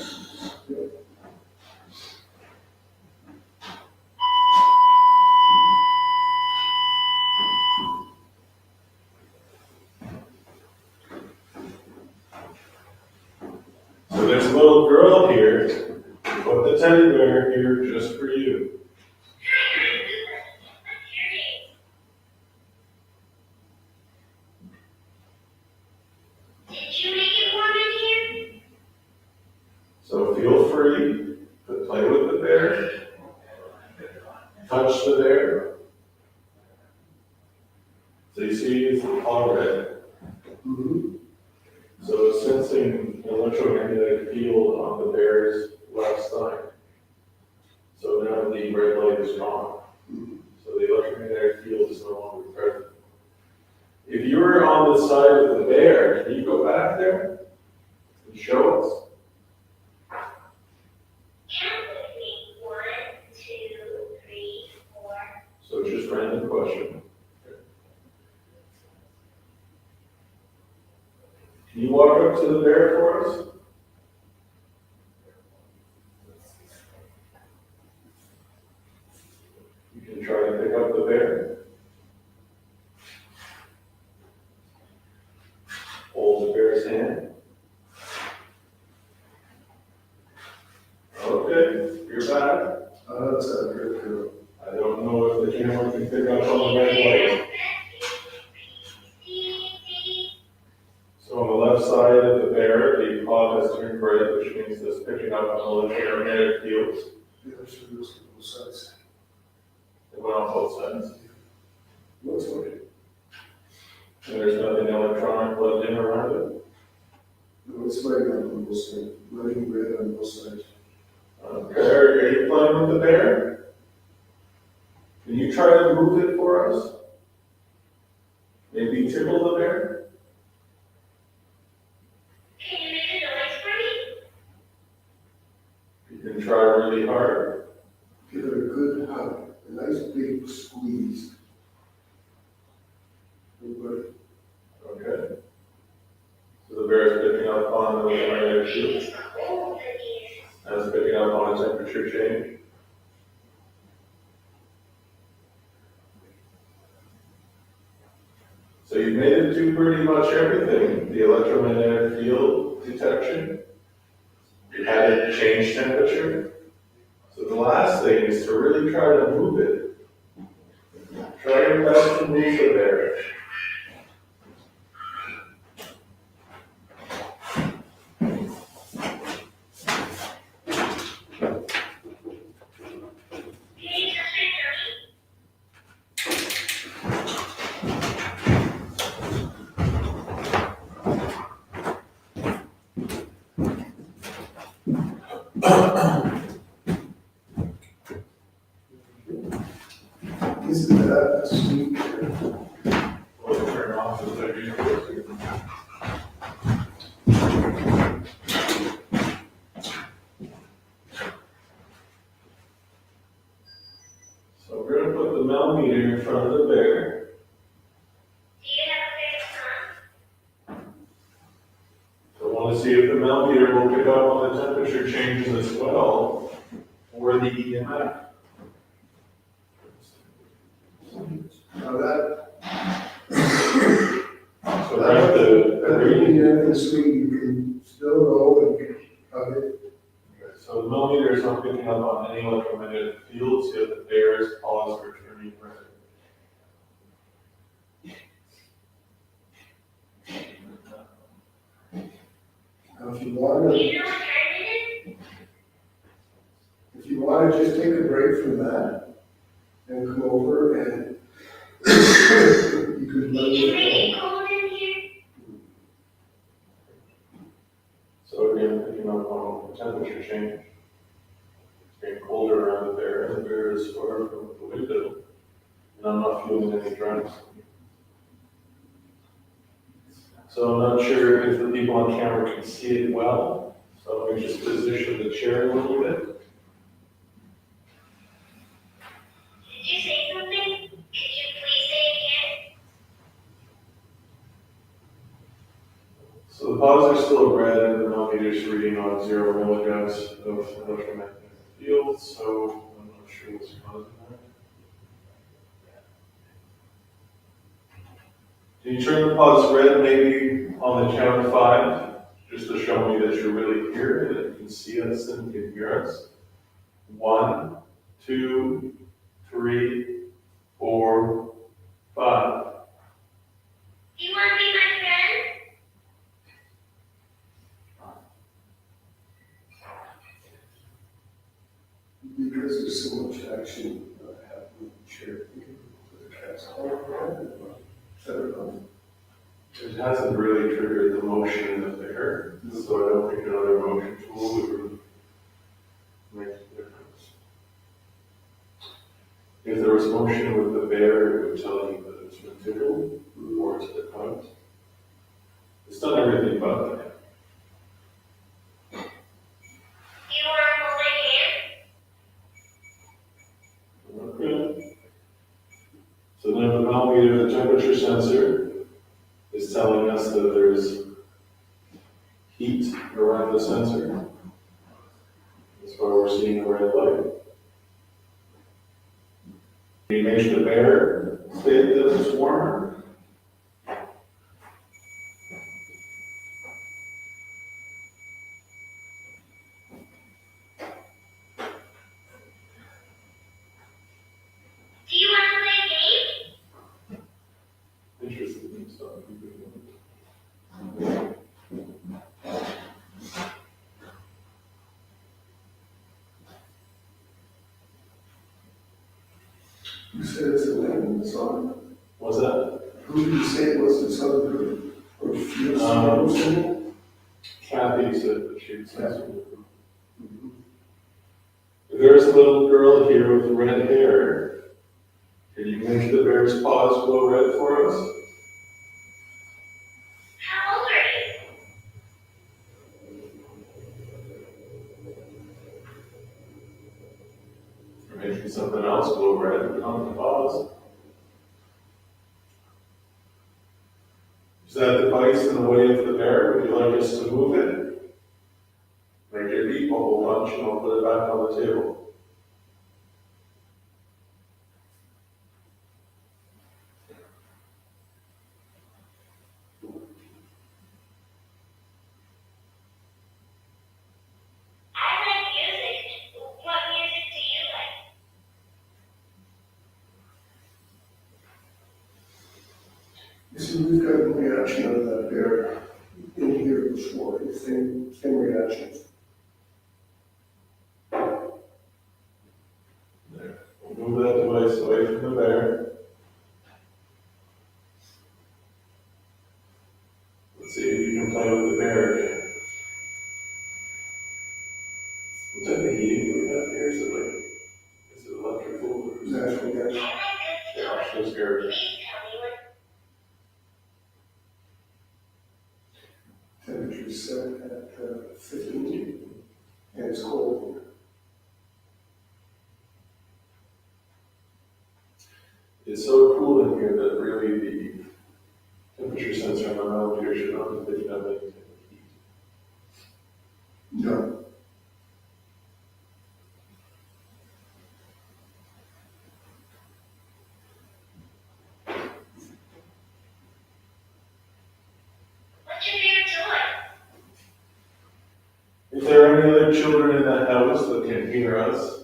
So there's a little girl here. Put the teddy bear here just for you. Did you make it warm in here? So feel free to play with the bear, touch the bear. So you see it's all red. So it's sensing an electromagnetic field on the bear's left side. So now the red light is gone. So the electromagnetic field is no longer present. If you were on the side of the bear, can you go back there and show us? Count with me. 1, 2, 3, 4. So it's just random question. Can you walk up to the bear for us? You can try to pick up the bear. Hold the bear's hand. Okay, you're back. That's a good girl. I don't know if the camera can pick up on the red light. So on the left side of the bear, the paw has turned red, which means it's picking up on electromagnetic fields. Yeah, sure, those are both sides. It went on both sides. Looks like it. And there's nothing electronic plugged in around it. No, it's lighting up on both sides, lighting red on both sides. Okay, are you playing with the bear? Can you try to move it for us? Maybe tickle the bear? Can you make a noise for me? You can try really hard. Give it a good hug, a nice big squeeze. Good. Okay. So the bear is picking up on the electromagnetic field. It's cold in here. And it's picking up on a temperature change. So you've made it do pretty much everything. The electromagnetic field detection. You had it change temperature. So the last thing is to really try to move it. Try your best to move the bear. Can you touch my tummy? Isn't that sweet? We'll turn off the video. So we're going to put the millimeter in front of the bear. Do you have a favorite song? So I want to see if the millimeter will pick up on the temperature changes as well, or the EMF. Now that, So right, the reading. in the screen, you can still know and hug it. So the millimeter is not picking up on any electromagnetic fields, yet the bear's paws are turning red. Now, if you want Do to, you know what time it is? if you want to just take a break from that and come over and you could let Did you make it it cold in here? So again, picking up on the temperature change. It's getting colder around the bear, and the bear is far from the window. And I'm not feeling any dryness. So I'm not sure if the people on camera can see it well. So let me just position the chair a little bit. Did you say something? Could you please say again? So the pods are still red and the millimeters reading on 0 milligrams of electromagnetic field, so I'm not sure what's causing that. Can you turn the pods red maybe on the count of 5, just to show me that you're really here and that you can see us and can hear us? 1, 2, 3, 4, 5. Do you want to be my friend? Because there's so much action happening in the chair. The cat's It hasn't really triggered the motion in the bear, so I don't think another motion tool would make a difference. If there was motion with the bear, it would tell you that it's been tickled or it's been hugged. It's done everything but that. Do you want to hold my hand? Okay. So now the millimeter, the temperature sensor, is telling us that there's heat around the sensor. That's why we're seeing the red light. Can you make the bear state that it's warmer? Do you want to play a game? Interesting stuff. You said it's a land song? What's that? Who did you say it was the southern group? Or few Kathy said that she'd seen some. There's a little girl here with red hair. Can you make the bear's paws glow red for us? How old are you? Or making something else glow red on the paws? Is that device in the way of the bear? Would you like us to move it? Make it beep a whole bunch and I'll put it back on the table. I like music. What music do you like? You see, we've got a reaction out of that bear in here before, the same reaction. There. We'll move that device away from the bear. Let's see if you can play with the bear again. What type of heating do we have here? Is it electrical or is it Natural gas. I like good Yeah, stories. so scared. Please tell me what. Temperature set at 15, and it's cold. It's so cool in here that really the temperature sensor on the millimeter should not be picking up any type of heat. No. What's your favorite toy? If there are any other children in that house that can hear us,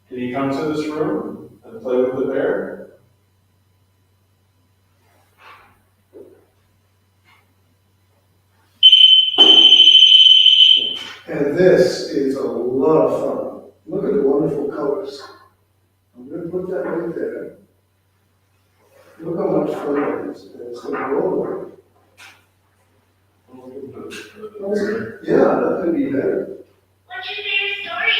can you come to this room and play with the bear? And this is a lot of fun. Look at the wonderful colors. I'm going to put that right there. Look how much fun that is. And it's going to roll. Yeah, that could be better. What's your favorite story?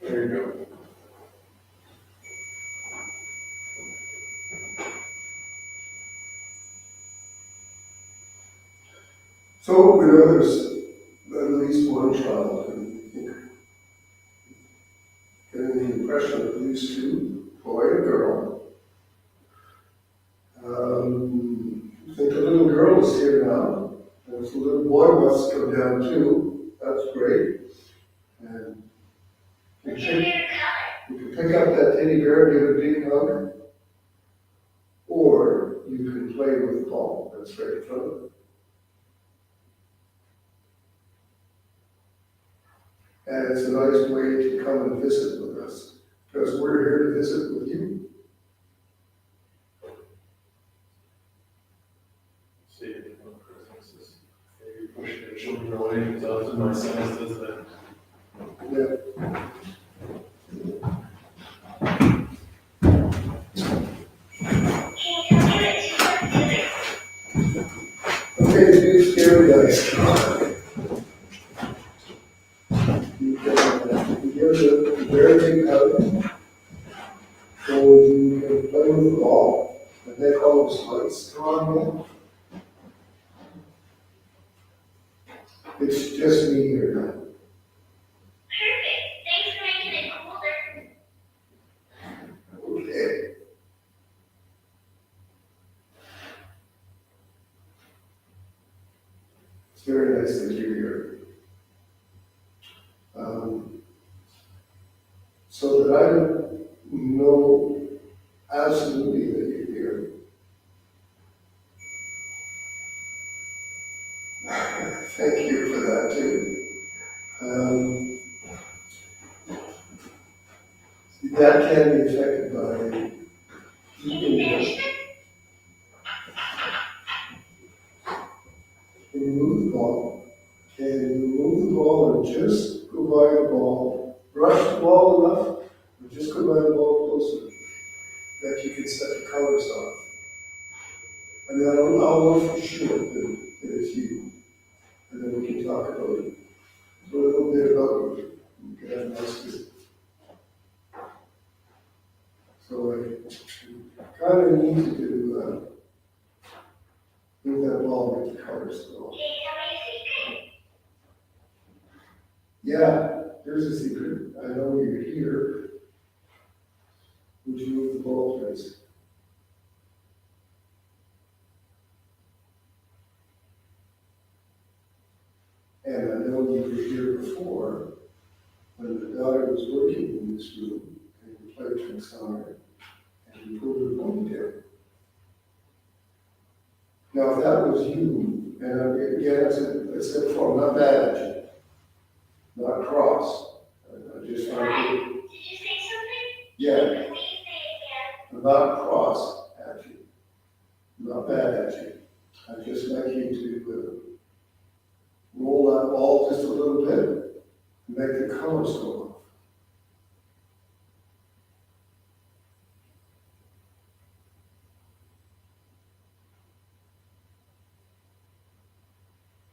There you go. So we know there's at least one child, and I think getting the impression of at least two, boy and girl. I think the little girl is here now. And if the little boy wants to come down too, that's great. And you can pick up that teddy bear and give it a big hug. Or you can play with the ball that's right in front of it. And it's a nice way to come and visit with us, because we're here to visit with you. See if you know Christmas. Maybe push your children away, because often my son does that. Yeah. Okay, big scary guys. You give the very big hug, so you can play with the ball, and they call it slice on it. It's just me here now. Perfect. Thanks for making it colder. Okay. It's very nice that you're here. So that I would know absolutely that you're here. Thank you for that too. That can be affected by heat. When you move the ball, can you move the ball or just go by the ball, brush the ball enough, or just go by the ball closer, that you can set the colors on. And then I'll know for sure that it's you. And then we can talk about it. A little bit about you. We can have a nice visit. So I kind of need to do move that ball with the colors. So. Can you tell me a secret? Yeah, here's a secret. I know you're here. Would you move the ball, please? And I know you were here before when the daughter was working in this room and you played trombone and you pulled her ponytail. Now, if that was you, and again, I said before, I'm not bad at you, not cross. I just want to. Did you say something? Yeah, Please say it again. I'm not cross at you, I'm not bad at you. I'd just like you to roll that ball just a little bit and make the colors go off.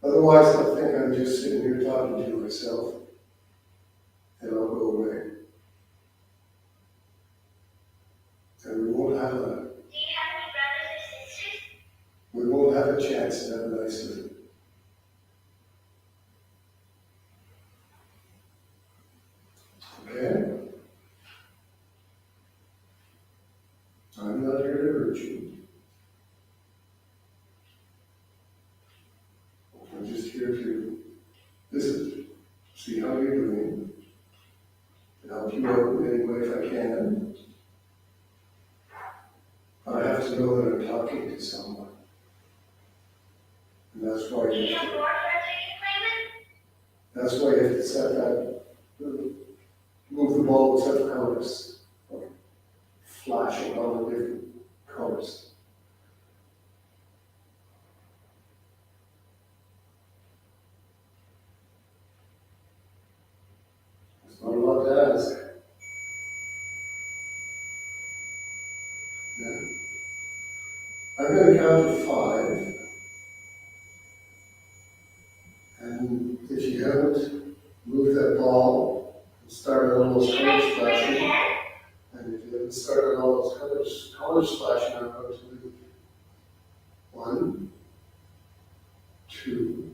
Otherwise, I think I'm just sitting here talking to myself, and I'll go away. And we won't have Do you have any brothers or sisters? we won't have a chance to have a nice visit. Okay? I'm not here to hurt you. I'm just here to visit, see how you're doing, and help you out in any way if I can. I have to know that I'm talking to someone. And that's why Do you you have have to, more friends we can play with? that's why you have to set that, move the ball, set the colors, flashing all the different colors. It's not a lot to ask. Yeah. I'm going to count to 5. And if you haven't moved that ball and started all those Do you colors like to play your flashing, head? and if you haven't started all those colors flashing, I'm going to leave. 1, 2,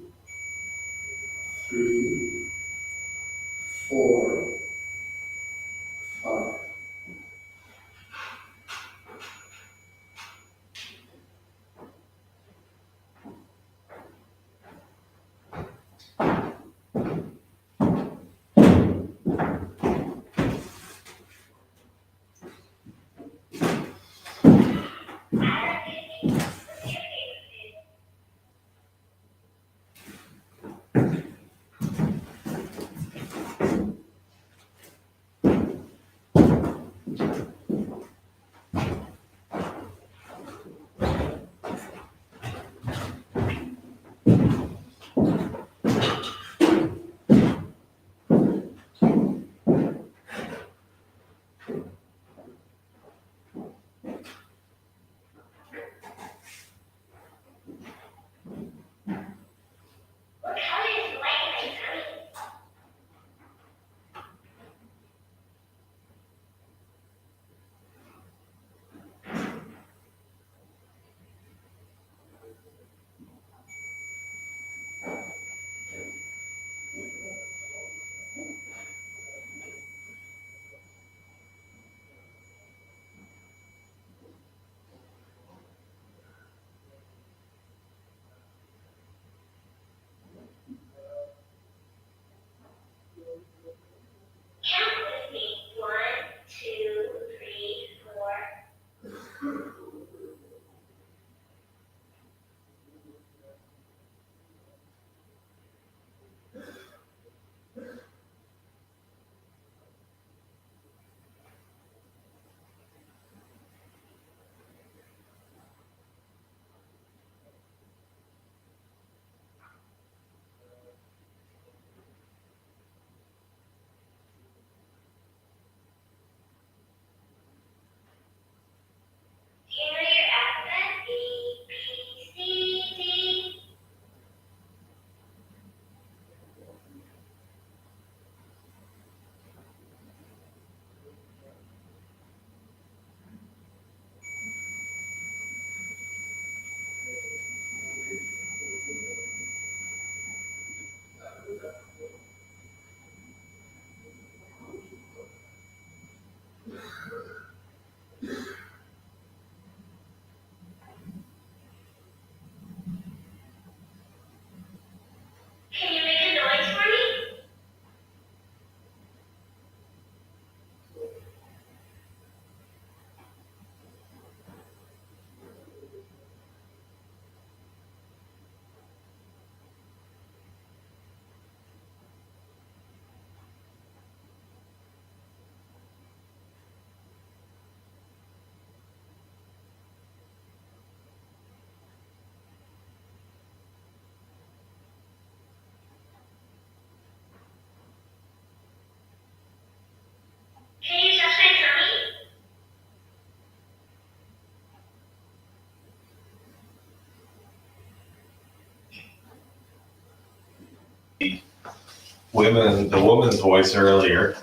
the woman's voice earlier.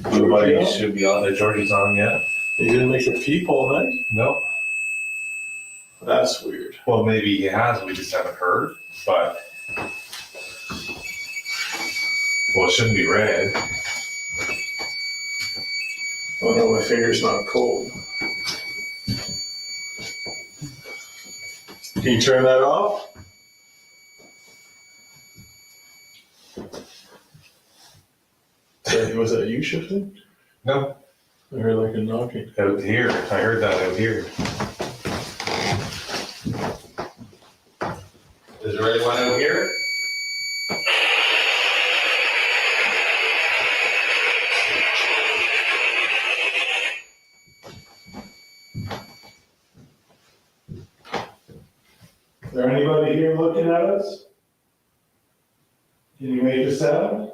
Everybody should be on. Georgie's on yet? You didn't make a peep all night? No. That's weird. Well, maybe he has. We just haven't heard. But well, it shouldn't be red. Oh no, my finger's not cold. Can you turn that off? Was that you shifting? No. I heard like a knocking. Out here. I heard that out here. Is there anyone out here? Is there anybody here looking at us? Can you make a sound?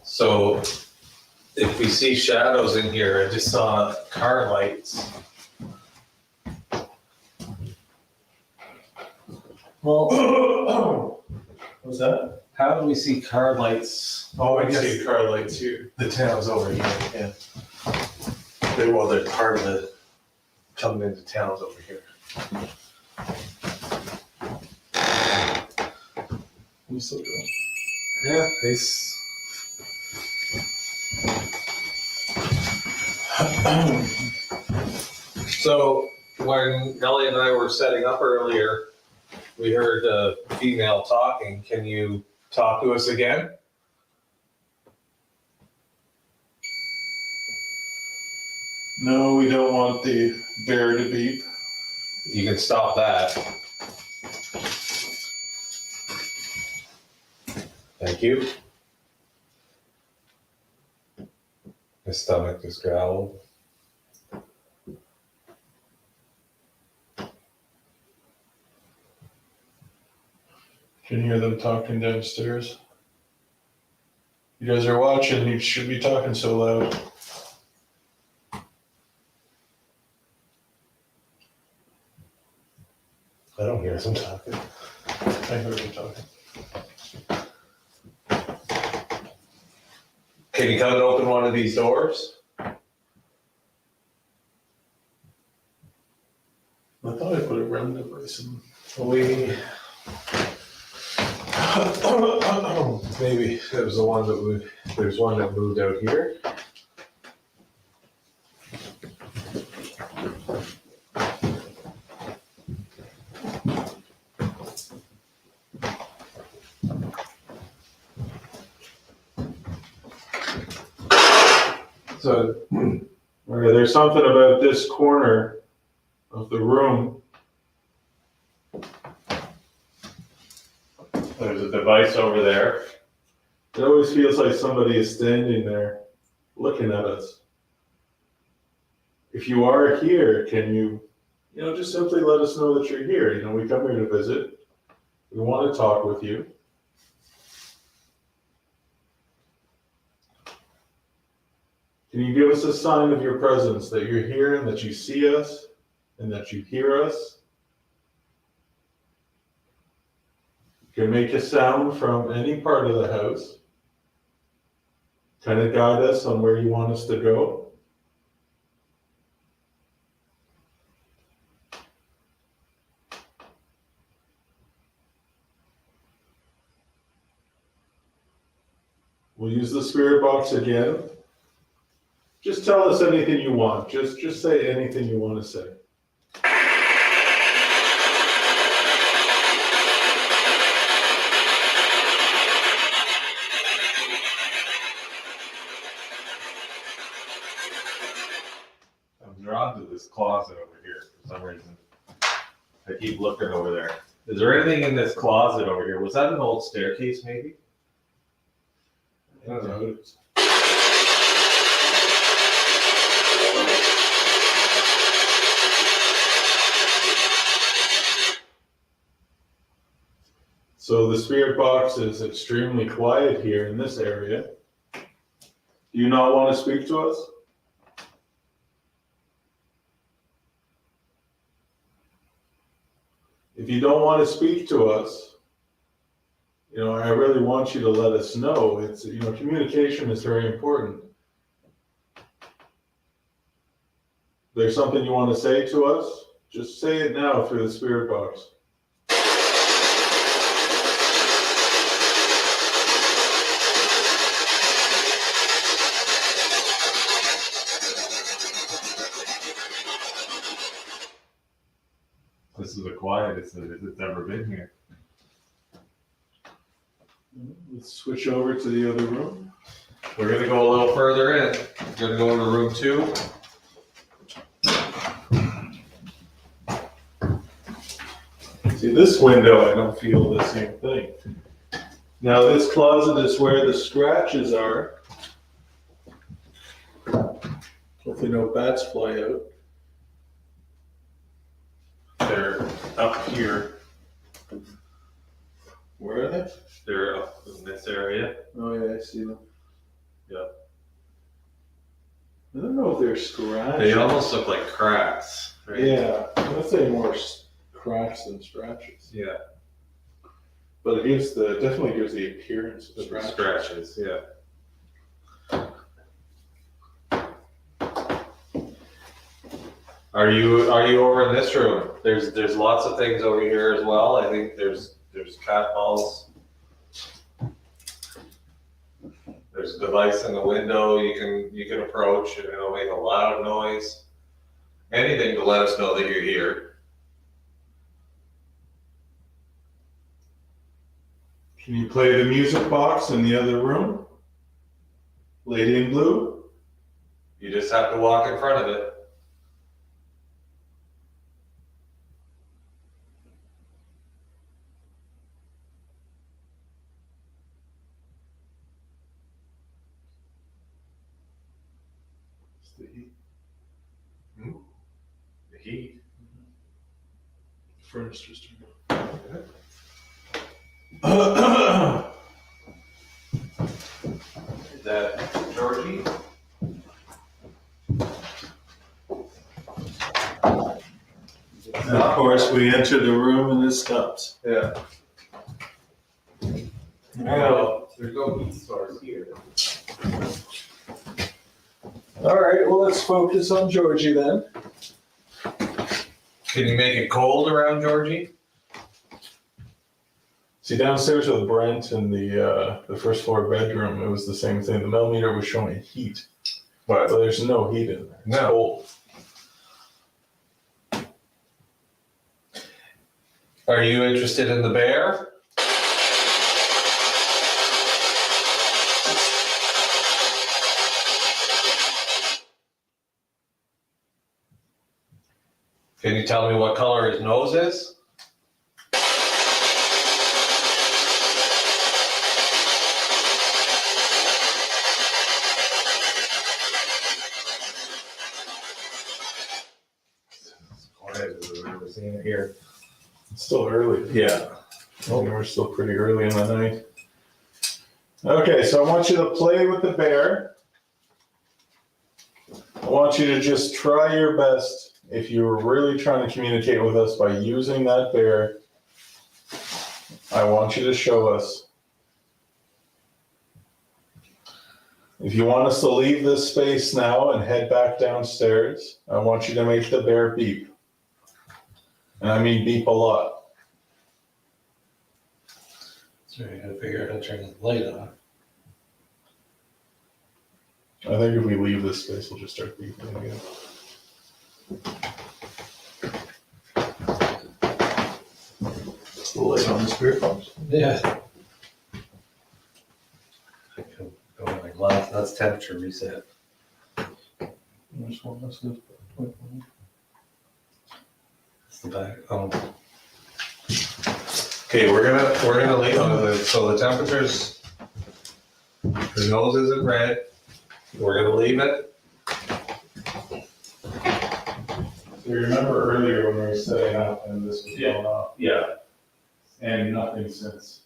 So if we see shadows in here, I just saw car lights. Well, what's that? How do we see car lights? Oh, I see car lights here. The town's over here, yeah. They're part of the coming into town's over here. I'm still doing. Yeah, So when Ellie and I were setting up earlier, we heard a female talking. Can you talk to us again? No, we don't want the bear to beep. You can stop that. Thank you. My stomach just growled. Can you hear them talking downstairs? You guys are watching, you should be talking so loud. I don't hear them talking. I heard them talking. Can you come and open one of these doors? I thought I put a REM device in. Maybe it was the one that moved. There's one that moved out here. So, okay, there's something about this corner of the room. There's a device over there. It always feels like somebody is standing there looking at us. If you are here, can you just simply let us know that you're here? We come here to visit. We want to talk with you. Can you give us a sign of your presence, that you're here and that you see us and that you hear us? You can make a sound from any part of the house. Kind of guide us on where you want us to go. We'll use the spirit box again. Just tell us anything you want. Just say anything you want to say. I'm drawn to this closet over here for some reason. I keep looking over there. Is there anything in this closet over here? Was that an old staircase, maybe? I don't know. So the spirit box is extremely quiet here in this area. Do you not want to speak to us? If you don't want to speak to us, you know, I really want you to let us know. It's, you know, communication is very important. There's something you want to say to us? Just say it now through the spirit box. This is the quietest it's ever been here. Let's switch over to the other room. We're gonna go a little further in. We're gonna go into room 2. See, this window, I don't feel the same thing. Now, this closet is where the scratches are. Hopefully no bats fly out. They're up here. Where are they? They're up in this area. Oh yeah, I see them. Yeah. I don't know if they're scratches. They almost look like cracks, right? Yeah, I'd say more cracks than scratches. Yeah. But it gives definitely gives the appearance of scratches. Scratches, yeah. Are you over in this room? There's lots of things over here as well. I think there's cat balls. There's a device in the window you can approach, and it'll make a loud noise. Anything to let us know that you're here. Can you play the music box in the other room? Lady in Blue? You just have to walk in front of it. It's the heat. The heat. The furnace just turned Is that Georgie? And of course, we enter the room and it stops. Yeah. Well, there's no heat source here. All right, well, let's focus on Georgie then. Can you make it cold around Georgie? See, downstairs with Brent in the first floor bedroom, it was the same thing. The millimeter was showing heat, but there's no heat in there. It's No. cold. Are you interested in the bear? Can you tell me what color his nose is? As quiet as I've ever seen it here. It's still early. Yeah. Oh, we're still pretty early in the night. Okay, so I want you to play with the bear. I want you to just try your best. If you were really trying to communicate with us by using that bear, I want you to show us. If you want us to leave this space now and head back downstairs, I want you to make the bear beep. And I mean beep a lot. So you gotta figure out how to turn the light on. I think if we leave this space, we'll just start beeping again. The light on the spirit box. Yeah. Go like last, that's temperature reset. Which one is this? It's the back. Okay, we're gonna leave. So the temperature's, the nose isn't red. We're gonna leave it. So you remember earlier when we were setting up and this was going off? Yeah. And nothing since.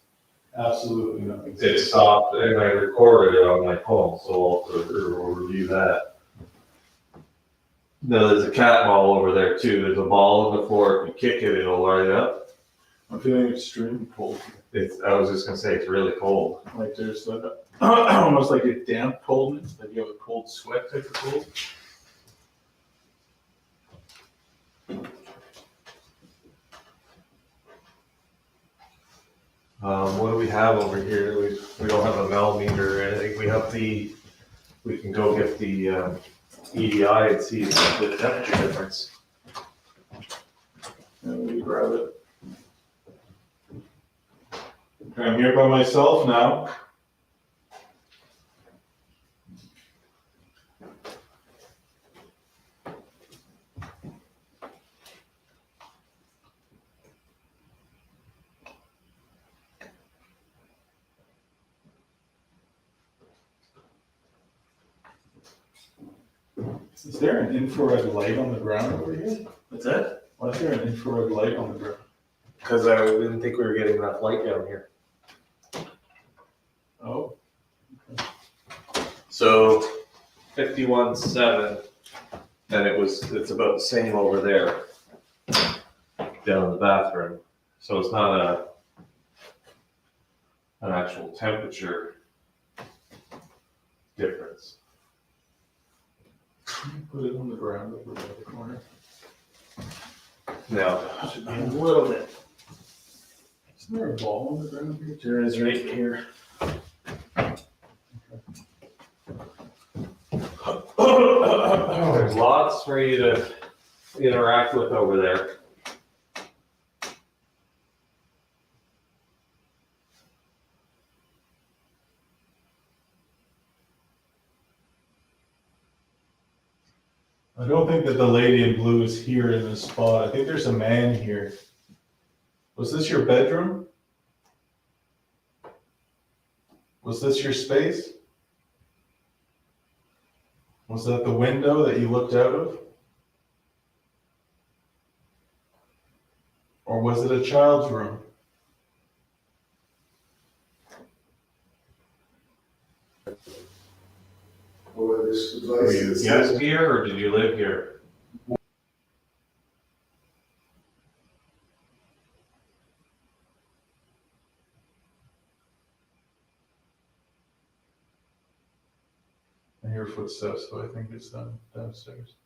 Absolutely nothing It since. stopped and I recorded it on my phone, so we'll review that. No, there's a cat ball over there too. There's a ball on the floor. If you kick it, it'll light up. I'm feeling extremely cold. I was just gonna say, it's really cold. Like there's like almost like a damp coldness, like you have a cold sweat type of cold. What do we have over here? We don't have a mel meter or anything. We can go get the EDI and see the temperature difference. And we grab it. Okay, I'm here by myself now. Is there an infrared light on the ground over here? What's that? Why is there an infrared light on the ground? Because I didn't think we were getting enough light down here. Oh, So 51.7, and it's about the same over there, down in the bathroom. So it's not an actual temperature difference. put it on the ground over by the corner. No, Should be a little bit. Isn't there a ball on the ground here? there is right here. There's lots for you to interact with over there. I don't think that the lady in blue is here in this spot. I think there's a man here. Was this your bedroom? Was this your space? Was that the window that you looked out of? Or was it a child's room? Or this device. Were you a guest here or did you live here? I hear footsteps, so I think it's downstairs.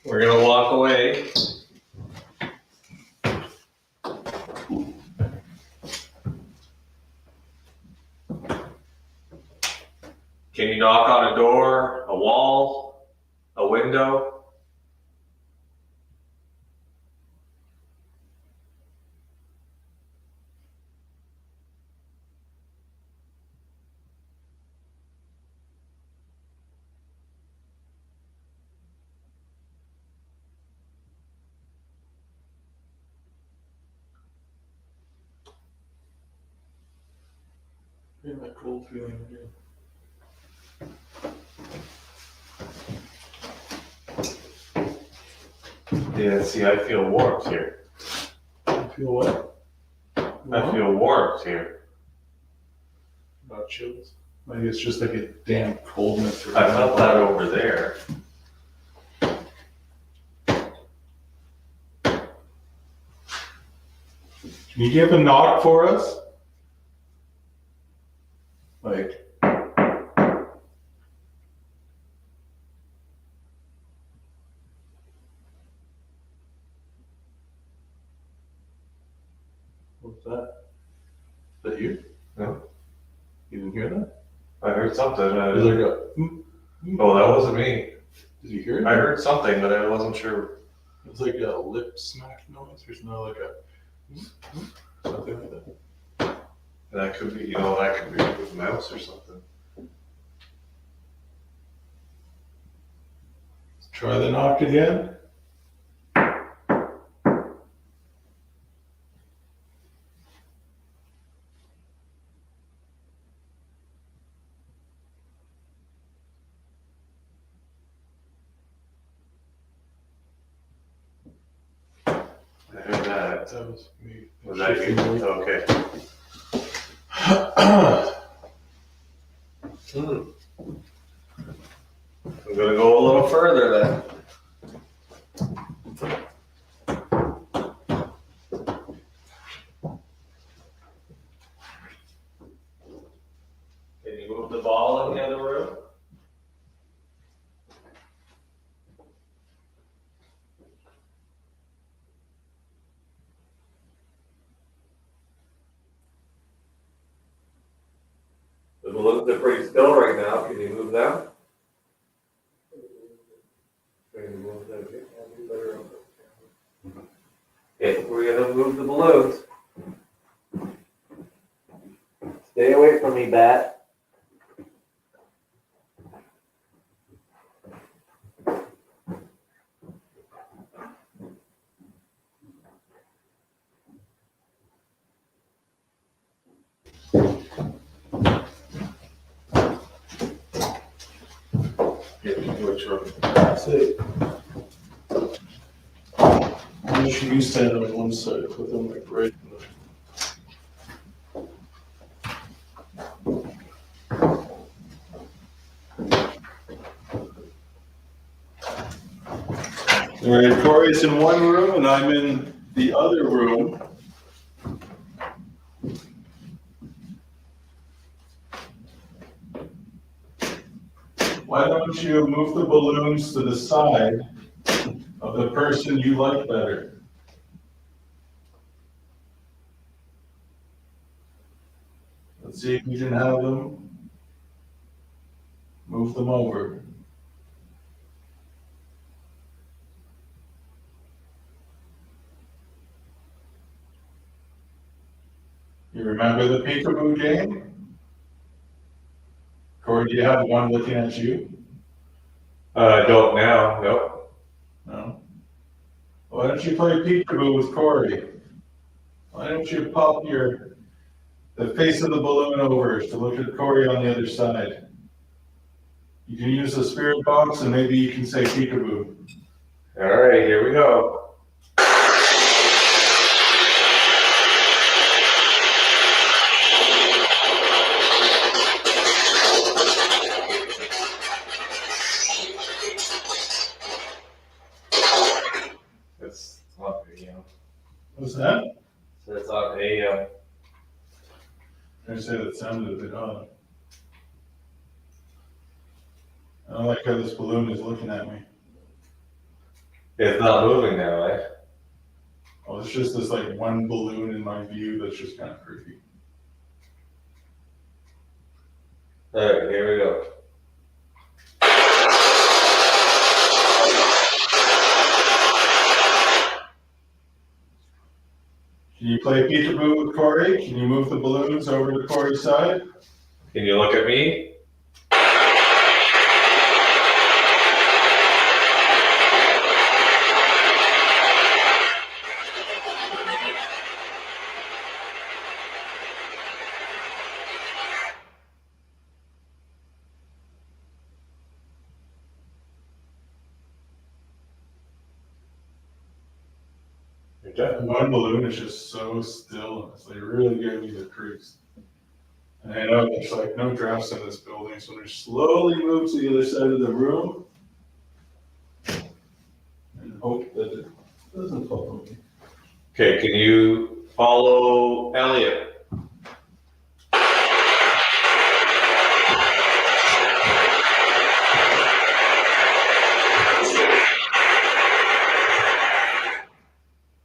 We're gonna walk away. Can you knock on a door, a wall, a window? Getting that cold feeling again. Yeah, see, I feel warmth here. You feel what? I feel warmth here. Not chills. Maybe it's just like a damp coldness. I felt that over there. Can you give a knock for us? Like, what's that? Is that you? No. You didn't hear that? I heard something. It was like a, Oh, that wasn't me. did you hear it? I heard something, but I wasn't sure. It was like a lip smack noise. There's no like a something like that. That could be, that could be a mouse or something. Try the knock again. that? That was me. Was that you? Okay. I'm gonna go a little further then. Can you move the ball in the other room? The balloons are pretty still right now. Can you move them? Okay, we're gonna move the balloons. Stay away from me, bat. Which one? That's it. You should stand on one side, put them like right in the. All right, Corey's in one room and I'm in the other room. Why don't you move the balloons to the side of the person you like better? Let's see if we can have them move them over. You remember the peekaboo game? Corey, do you have one looking at you? Don't now, nope. No? Why don't you play peekaboo with Corey? Why don't you pop the face of the balloon over to look at Corey on the other side? You can use the spirit box and maybe you can say peekaboo. All right, here we go. It's on video. What's that? So it's on AM. I say that sounded a bit odd. I don't like how this balloon is looking at me. It's not moving now, eh? Oh, it's just this like one balloon in my view that's just kind of creepy. All right, here we go. Can you play peekaboo with Corey? Can you move the balloons over to Corey's side? Can you look at me? That one balloon is just so still. It's like really giving me the creeps. And I know there's like no drafts in this building, so they slowly move to the other side of the room and hope that it doesn't follow me. Okay, can you follow Elliot?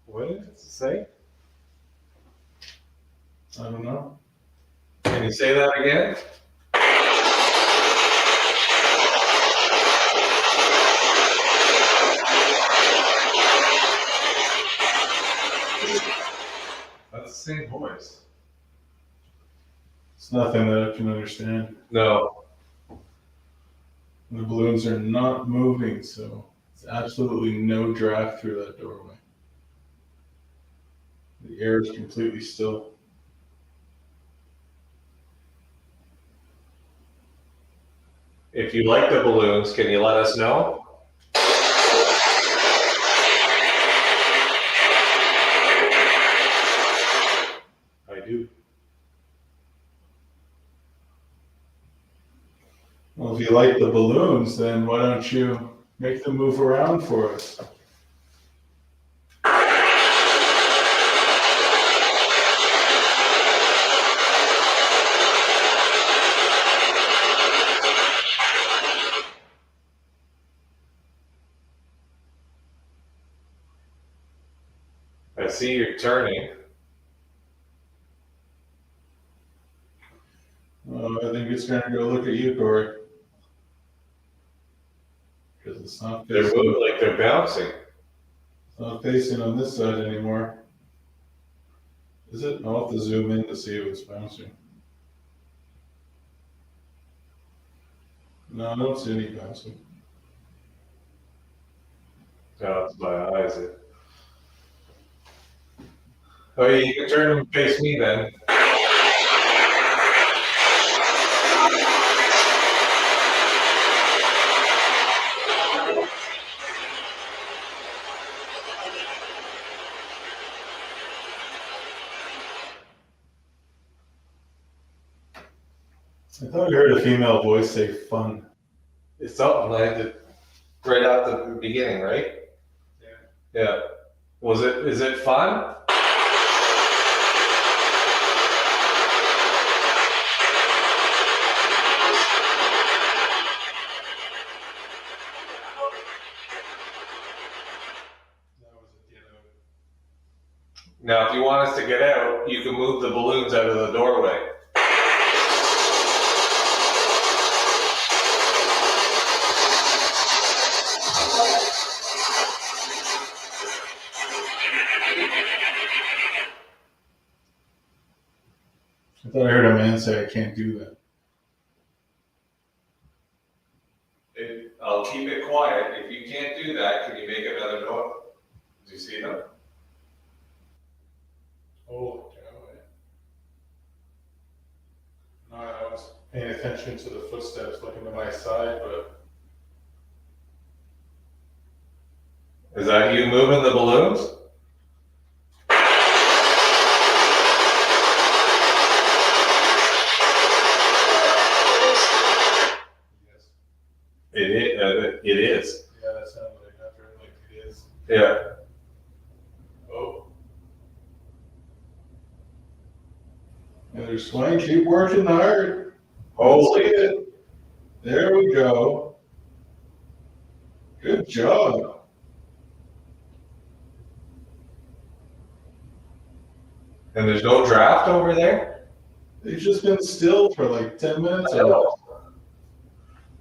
What did it say? I don't know. Can you say that again? That's the same voice. It's nothing that I can understand. No. The balloons are not moving, so it's absolutely no draft through that doorway. The air is completely still. If you like the balloons, can you let us know? do. Well, if you like the balloons, then why don't you make them move around for us? I see you're turning. Oh, I think it's gonna go look at you, Corey. Because it's not They're facing, moving like they're bouncing. it's not facing on this side anymore. Is it? I'll have to zoom in to see if it's bouncing. No, I don't see any bouncing. Oh, it's my eyes. Oh, yeah, you can turn them and face me then. I thought I heard a female voice say fun. It's something like it right out the beginning, right? Yeah. Yeah. Is it fun? Now, if you want us to get out, you can move the balloons out of the doorway. I thought I heard a man say I can't do that. I'll keep it quiet. If you can't do that, can you make another noise? Do you see them? Oh, no, I was paying attention to the footsteps looking to my side, but Is that you moving the balloons? yes. It is. Yeah, that sounded like it is. Yeah. Oh. And they're swaying, keep working hard. Holy. That's it. There we go. Good job. And there's no draft over there? They've just been still for like 10 minutes.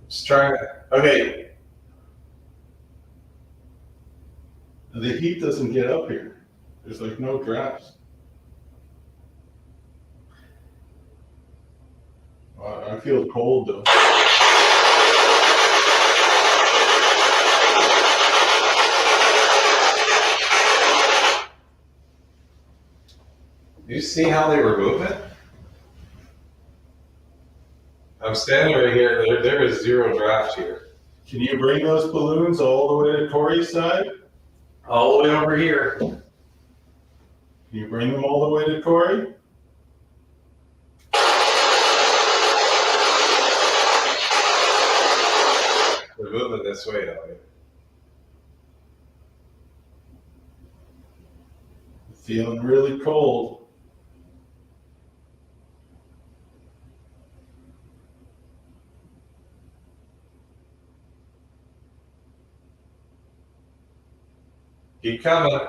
Just trying to. Okay. The heat doesn't get up here. There's like no drafts. I feel cold though. You see how they were moving? I'm standing right here. There is zero draft here. Can you bring those balloons all the way to Corey's side? All the way over here. Can you bring them all the way to Corey? They're moving this way now. Feeling really cold. Keep coming.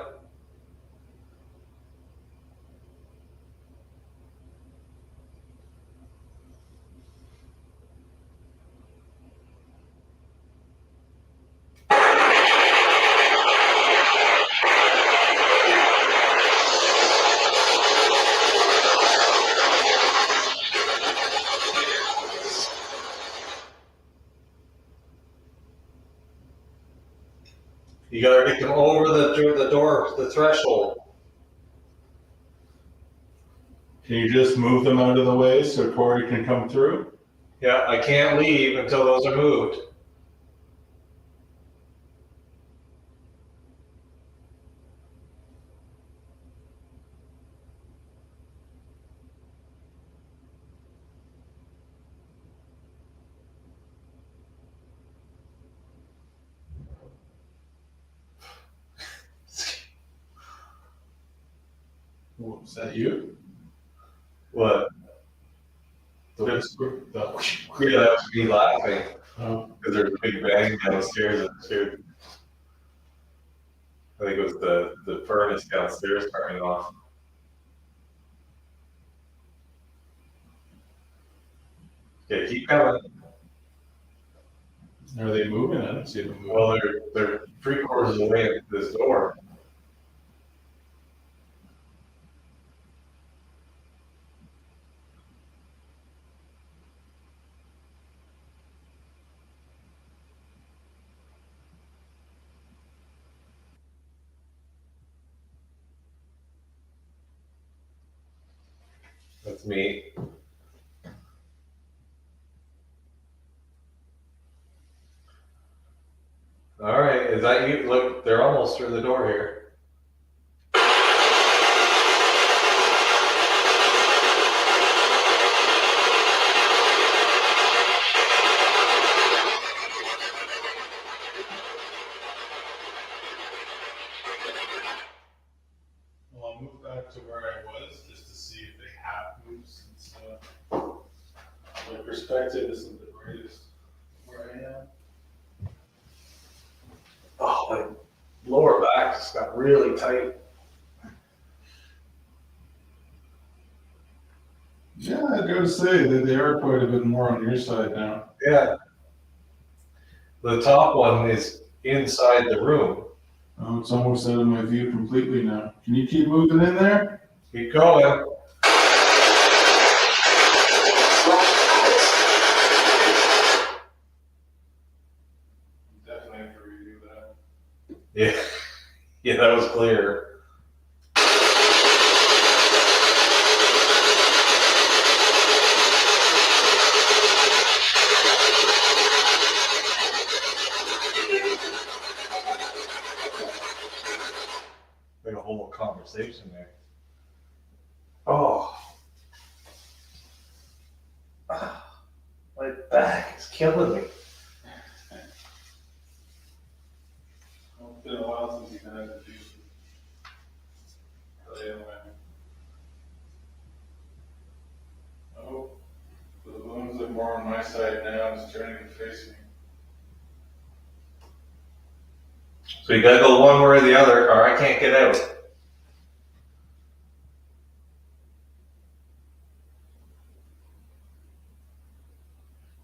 You gotta get them over the door, the threshold. Can you just move them out of the way so Corey can come through? Yeah, I can't leave until those are moved. Was that you? What? That's Yeah, that was me laughing oh, because there's a big bang downstairs and scared. I think it was the furnace downstairs turning off. Okay, keep coming. are they moving? I don't see them moving. Well, they're 3/4 away at this door. That's me. All right, is that you? Look, they're almost through the door here. Well, I'll move back to where I was just to see if they have moved since my perspective isn't the greatest where I am. Oh, my lower back just got really tight. Yeah, I gotta say that they are quite a bit more on your side now. Yeah. The top one is inside the room. Oh, it's almost out of my view completely now. Can you keep moving in there? Keep going. Definitely have to review that. Yeah. Yeah, that was clear. Like a whole conversation there. Oh. My back is killing me. Well, it's been a while since you've had to do oh, the balloons are more on my side now. It's turning to face me. So you gotta go one way or the other, or I can't get out.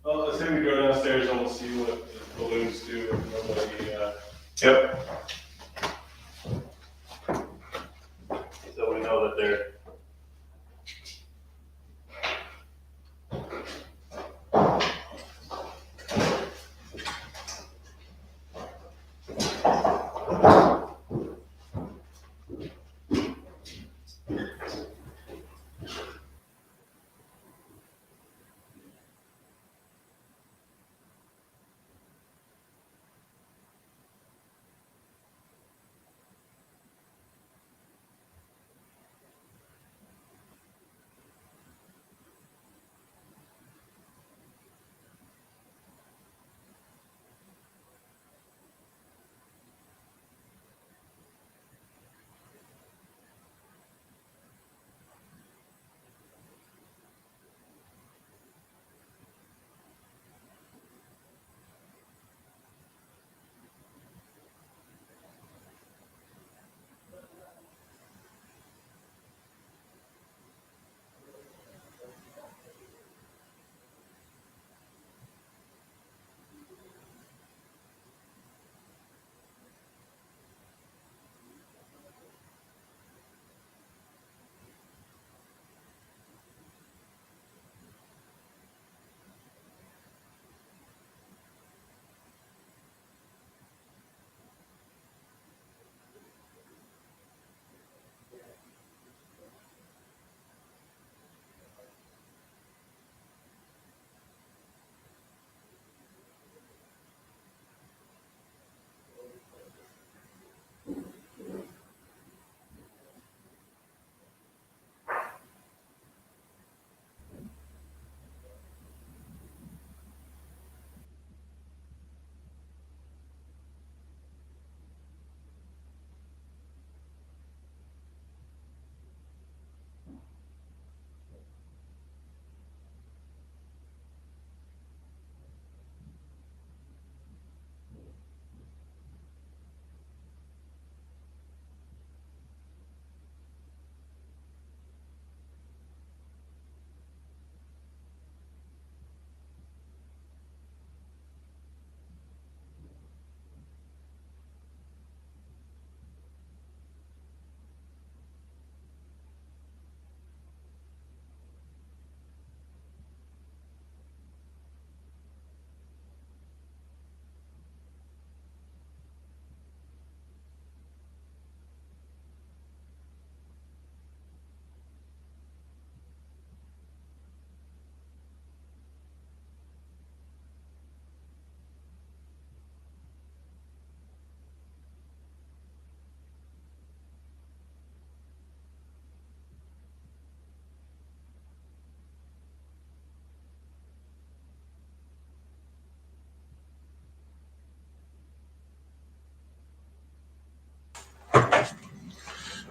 Well, let's say we go downstairs and we'll see what the balloons do if nobody. Yep. So we know that they're.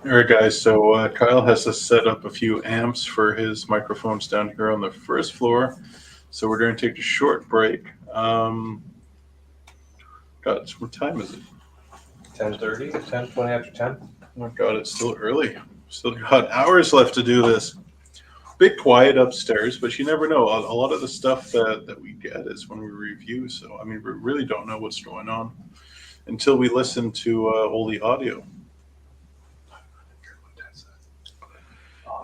All right, guys. So Kyle has to set up a few amps for his microphones down here on the first floor. So we're going to take a short break. God, what time is it? 10:30, 10, 20 after 10. Oh my God, it's still early. Still got hours left to do this. Bit quiet upstairs, but you never know. A lot of the stuff that we get is when we review. So, I mean, we really don't know what's going on until we listen to all the audio.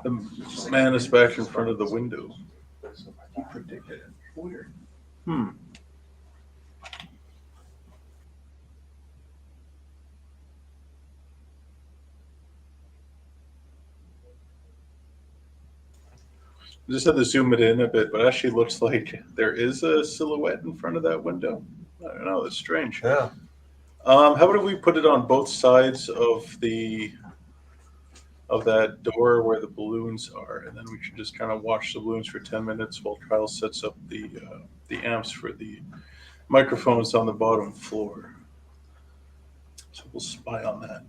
The man is back in front of the window. He predicted it. Weird. I just had to zoom it in a bit, but it actually looks like there is a silhouette in front of that window. I don't know. It's strange. Yeah. How about we put it on both sides of that door where the balloons are, and then we can just kind of watch the balloons for 10 minutes while Kyle sets up the amps for the microphones on the bottom floor. So we'll spy on that.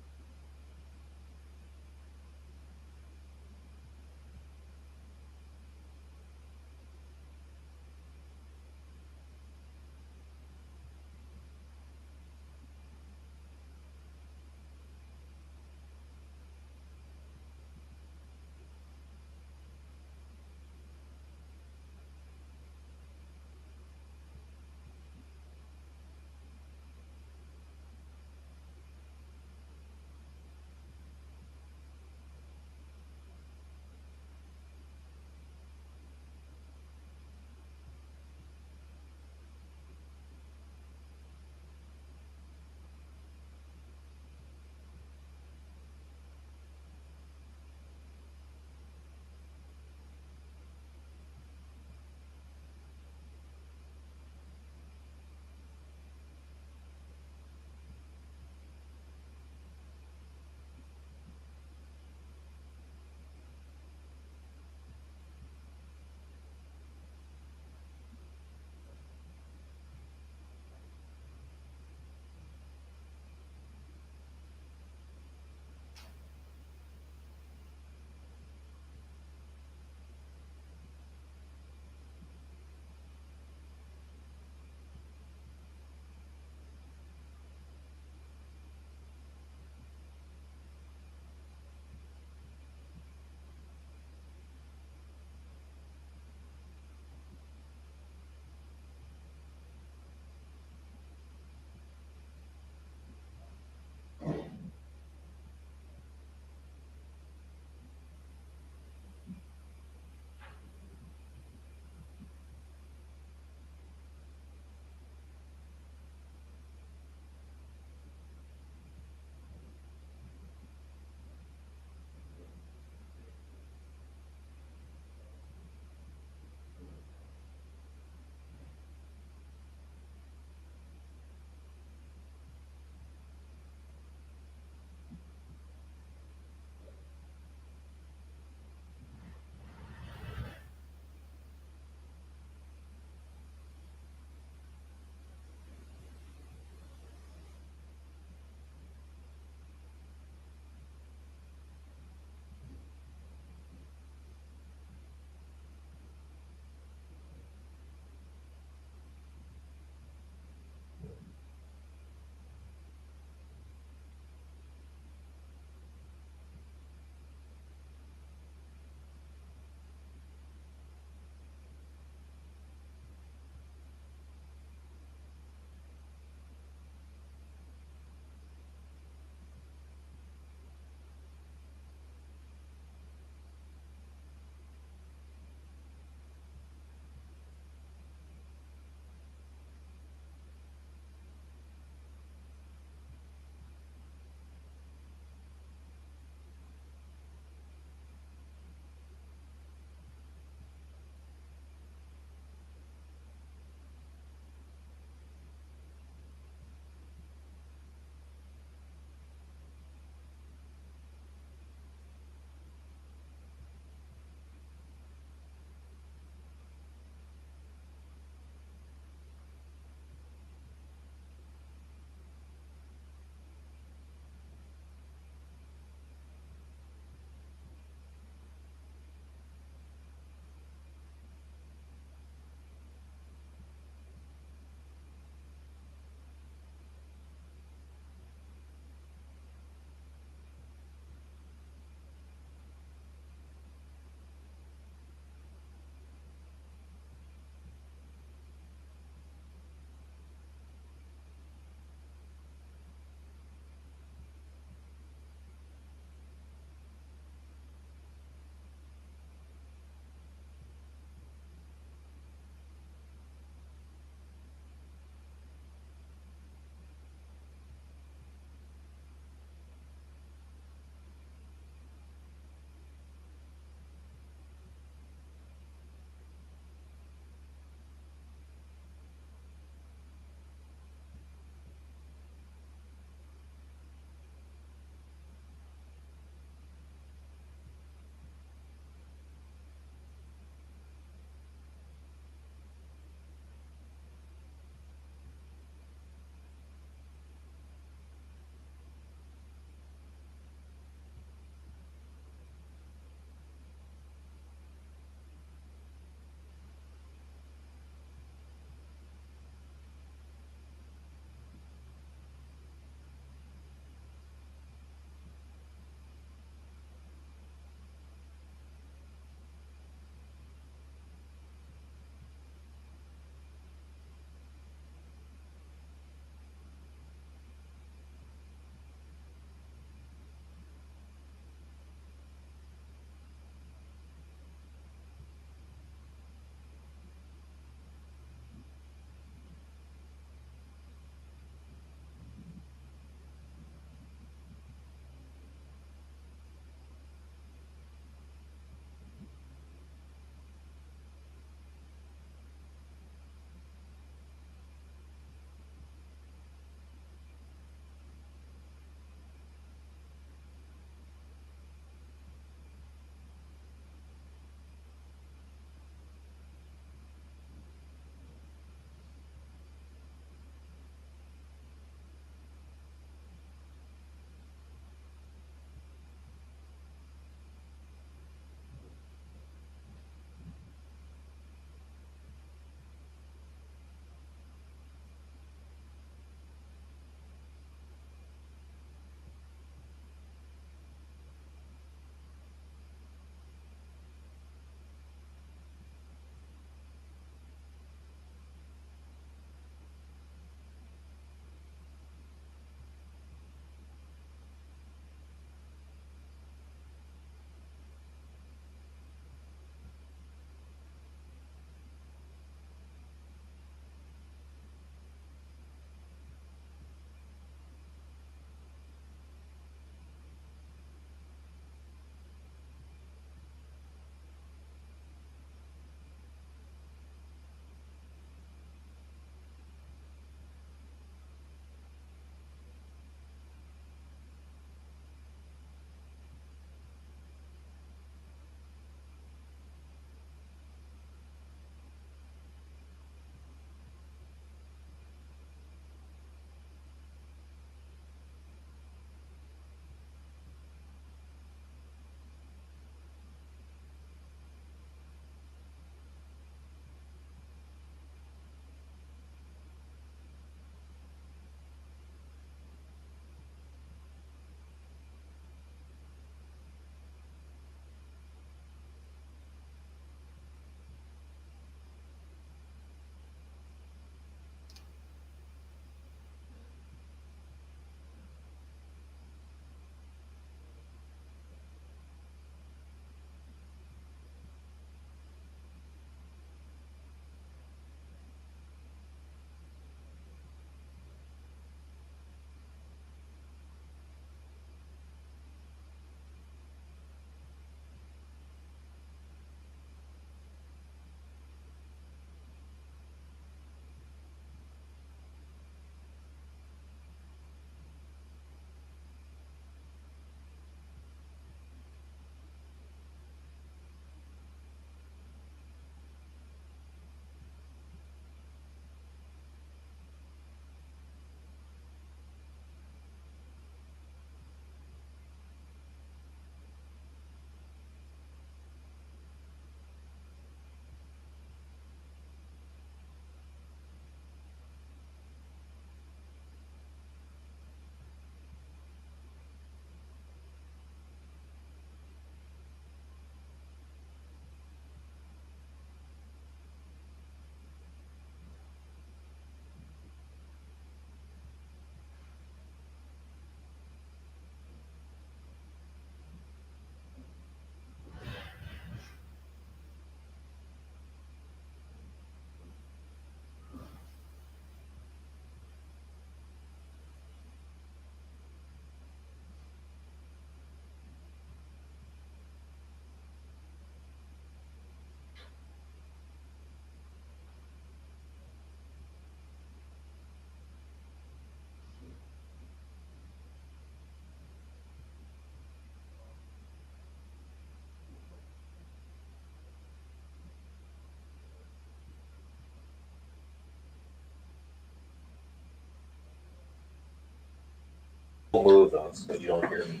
won't move though, so you don't hear me.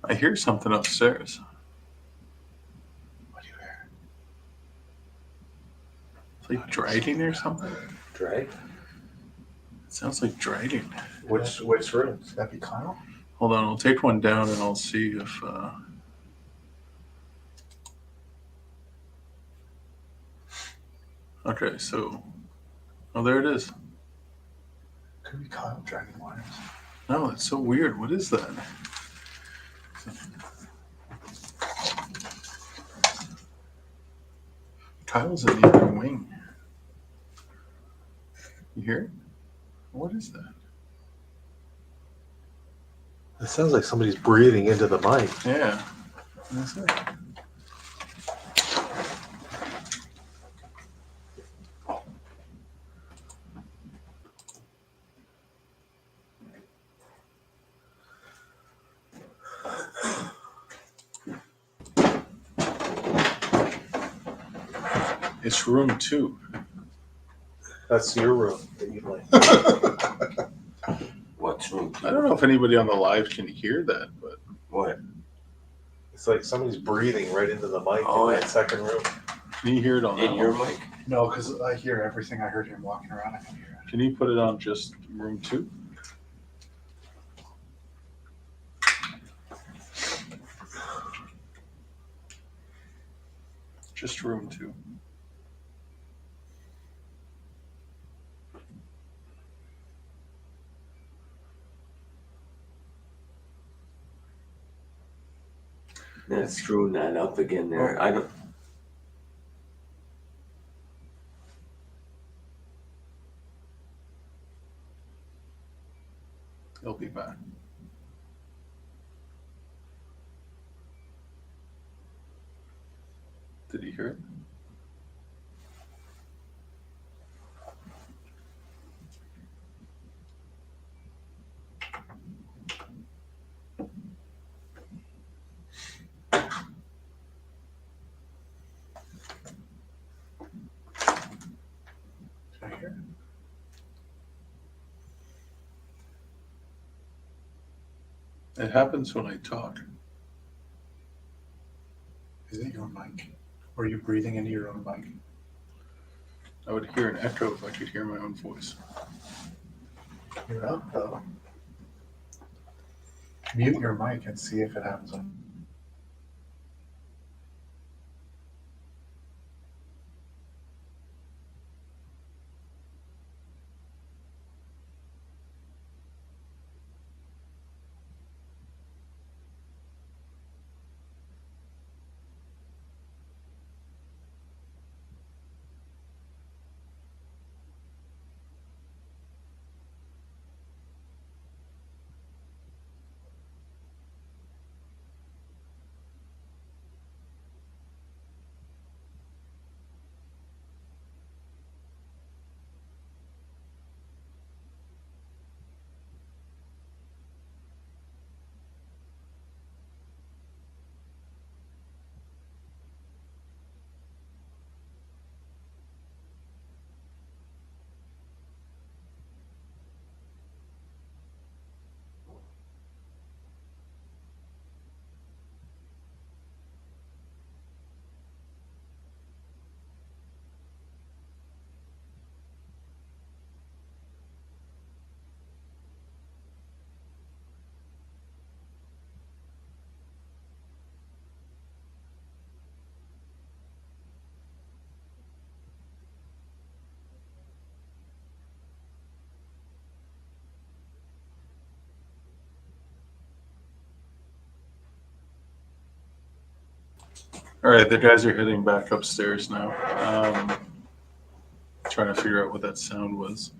I hear something upstairs. What do you hear? It's like dragging or something. Drag? It sounds like dragging. Which room? Does that be Kyle? Hold on, I'll take one down and I'll see if. Okay, so. Oh, there it is. Could be Kyle dragging wires. No, it's so weird. What is that? Kyle's in the other wing. You hear it? What is that? It sounds like somebody's breathing into the mic. Yeah. What is that? It's room 2. That's your room that you like. What's room I don't know if anybody on the live can hear that, but What? It's like somebody's breathing right into the mic Oh, in yeah. that second room. can you hear it on In that your one? mic? No, because I hear everything. I heard him walking around. I can hear it. Can you put it on just room 2? Just room 2. That's screwing that up again there. I don't. He'll be back. Did he hear it? Did I hear it? It happens when I talk. Is it your mic? Or are you breathing into your own mic? I would hear an echo if I could hear my own voice. You're up though. Mute your mic and see if it happens. All right, the guys are heading back upstairs now. Trying to figure out what that sound was.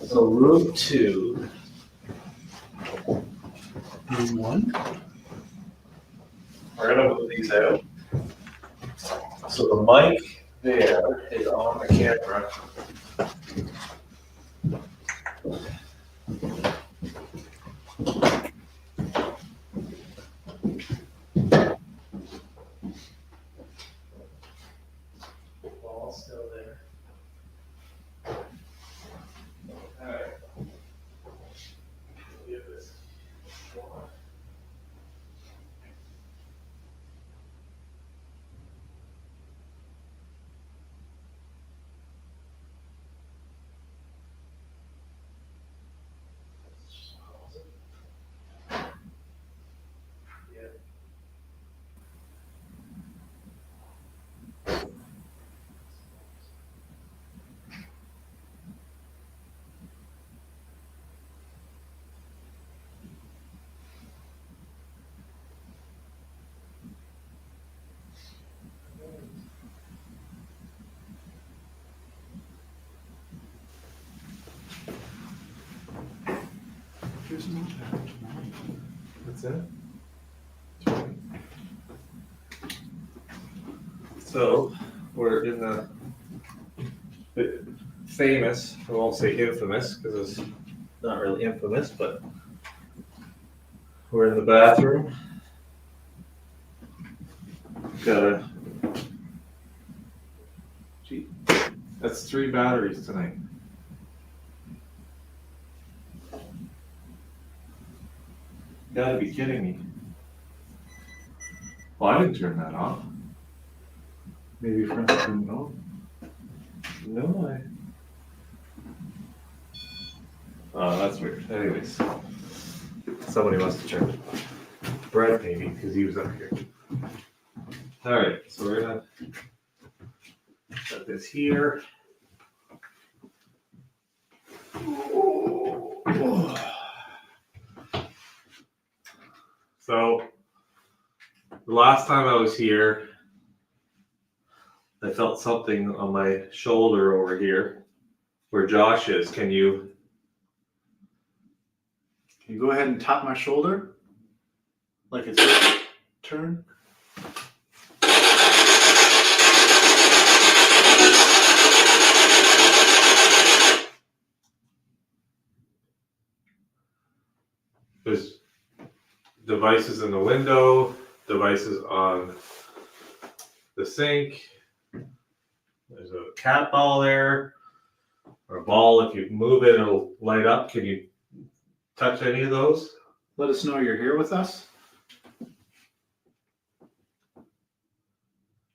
So room 2. Room 1? We're gonna move these out. So the mic there is on the camera. Ball still there. All right. Give this one. That's it. So we're in the famous, I won't say infamous because it's not really infamous, but we're in the bathroom. Got a, gee, that's 3 batteries tonight. Gotta be kidding me. Well, I didn't turn that off. Maybe friends didn't know. No, oh, that's weird. Anyways, somebody must have turned it off. Brett maybe, because he was up here. All right, so we're gonna set this here. So the last time I was here, I felt something on my shoulder over here where Josh is. Can you go ahead and tap my shoulder? Like it's your turn? There's devices in the window, devices on the sink. There's a cat ball there, or a ball. If you move it, it'll light up. Can you touch any of those? Let us know you're here with us. You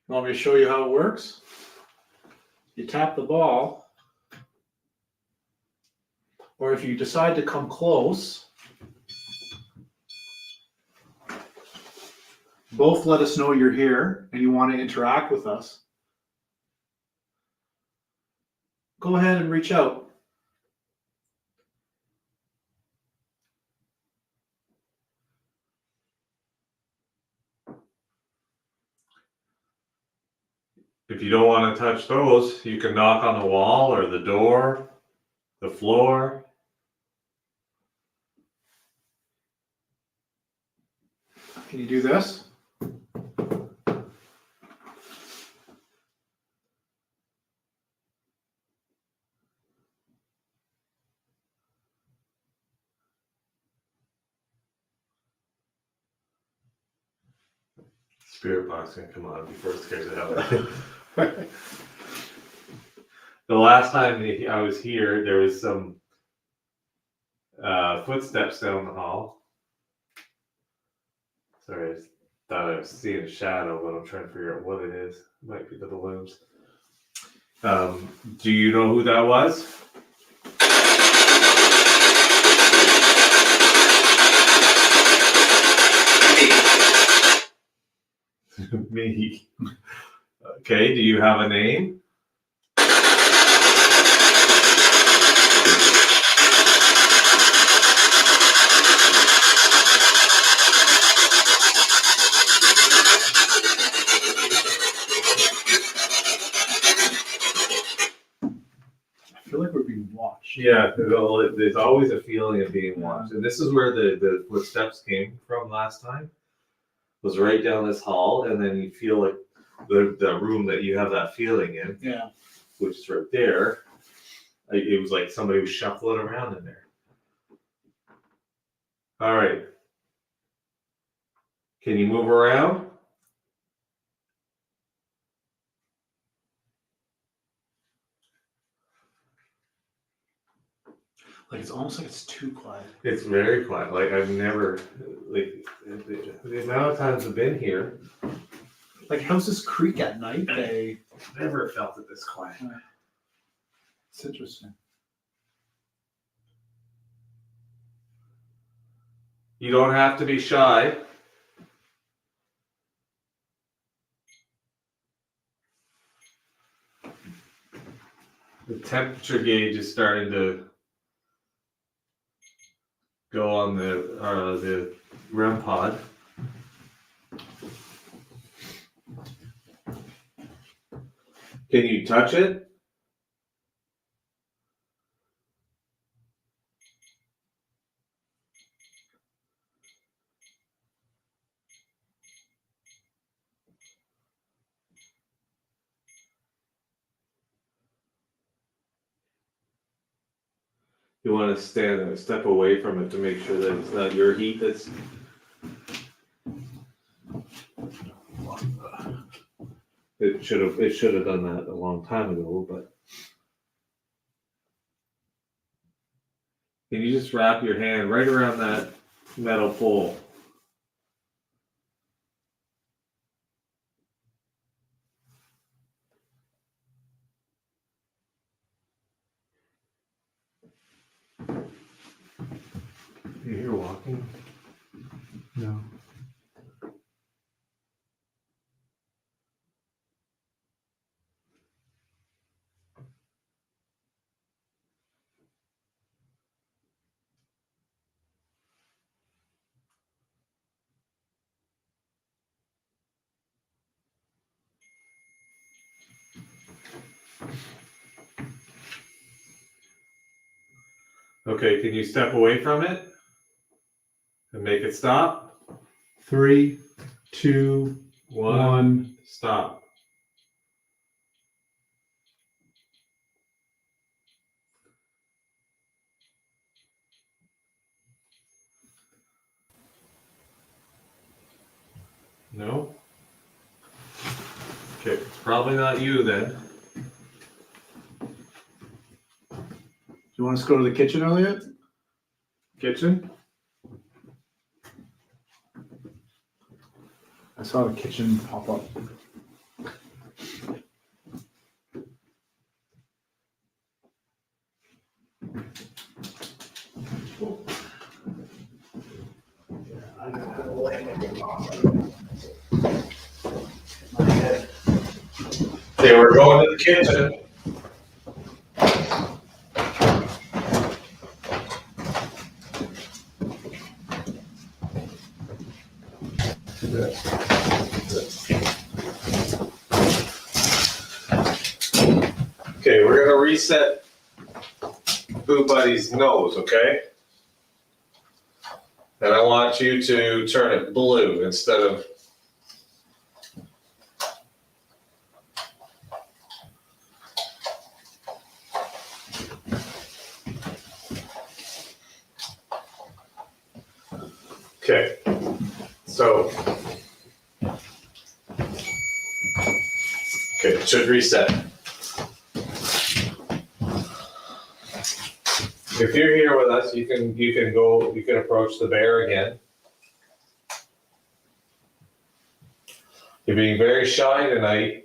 want me to show you how it works? You tap the ball, or if you decide to come close, both let us know you're here and you want to interact with us. Go ahead and reach out. If you don't want to touch those, you can knock on the wall or the door, the floor. Can you do this? Spirit box gonna come on before it scares it out. The last time I was here, there was some footsteps down the hall. Sorry, I thought I was seeing a shadow, but I'm trying to figure out what it is. It might be the balloons. Do you know who that was? Me. Okay, do you have a name? I feel like we're being watched. Yeah, there's always a feeling of being watched. And this is where the footsteps came from last time. Was right down this hall, and then you feel like the room that you have that feeling in, Yeah. which is right there. It was like somebody was shuffling around in there. All right. Can you move around? Like it's almost like it's too quiet. It's very quiet. Like I've never, like the amount of times I've been here, Like houses creak at night. They. never felt it this quiet. It's interesting. You don't have to be shy. The temperature gauge is starting to go on the REM pod. Can you touch it? You want to stand a step away from it to make sure that it's not your heat that's. It should have done that a long time ago, but. Can you just wrap your hand right around that metal pole? You hear walking? No. Okay, can you step away from it and make it stop? 3, 2, 1. Stop. No? Okay, it's probably not you then. Do you want us to go to the kitchen, Elliot? Kitchen? I saw the kitchen pop up. Okay, we're going to the kitchen. Okay, we're gonna reset Boo Buddy's nose, okay? And I want you to turn it blue instead of. Okay, so. Okay, it should reset. If you're here with us, you can approach the bear again. You're being very shy tonight.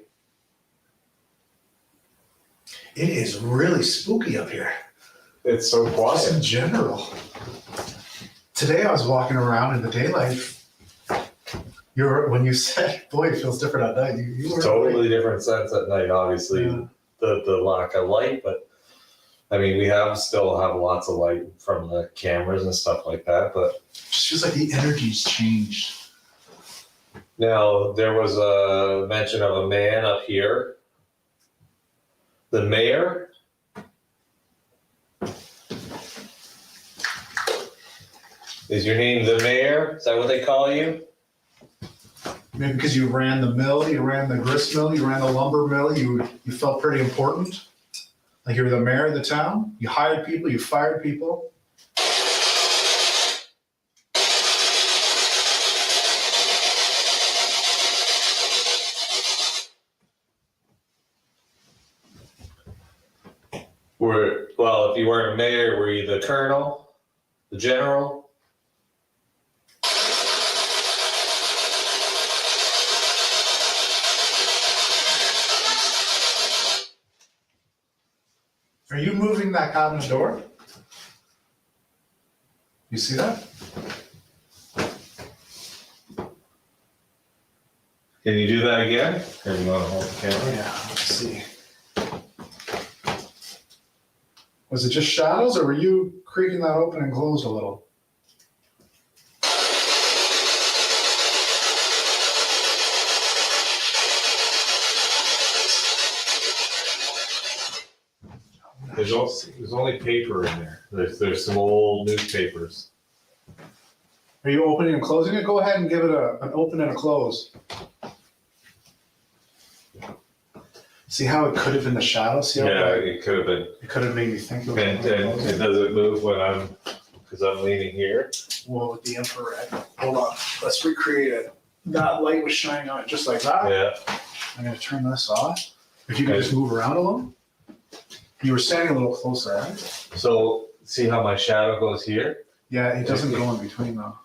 It is really spooky up here. It's so Just quiet. in general. Today I was walking around in the daylight. When you said, boy, it feels different at night. You were Totally different sense at night, obviously, Yeah. the lack of light, but I mean, we still have lots of light from the cameras and stuff like that, but It just feels like the energy's changed. now there was a mention of a man up here. The mayor? Is your name the mayor? Is that what they call you? Maybe because you ran the mill, you ran the grist mill, you ran the lumber mill, you felt pretty important. Like you were the mayor of the town. You hired people, you fired people. Well, if you weren't a mayor, were you the colonel, the general? Are you moving that cabinet door? You see that? Can you do that again? Or do you want to hold the camera? Yeah, let's see. Was it just shadows, or were you creaking that open and closed a little? There's only paper in there. There's some old newspapers. Are you opening and closing it? Go ahead and give it an open and a close. See how it could have been the shadow? See how It could have been. it could have made me think of And it doesn't move when because I'm leaning here. Well, with the infrared. Hold on. Let's recreate it. That light was shining on it just like that. Yeah. I'm going to turn this off. If you could just move around a little. You were standing a little closer, right? So see how my shadow goes here? Yeah, it doesn't go in between though.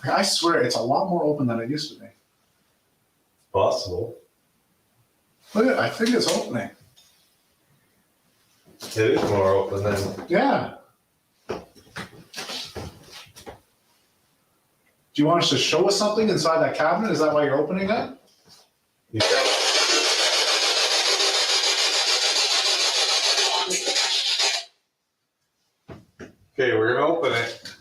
I swear, it's a lot more open than it used to be. Possible. Look at it. I think it's opening. It is more open than. Yeah. Do you want us to show us something inside that cabinet? Is that why you're opening it? You Okay, we're gonna open it.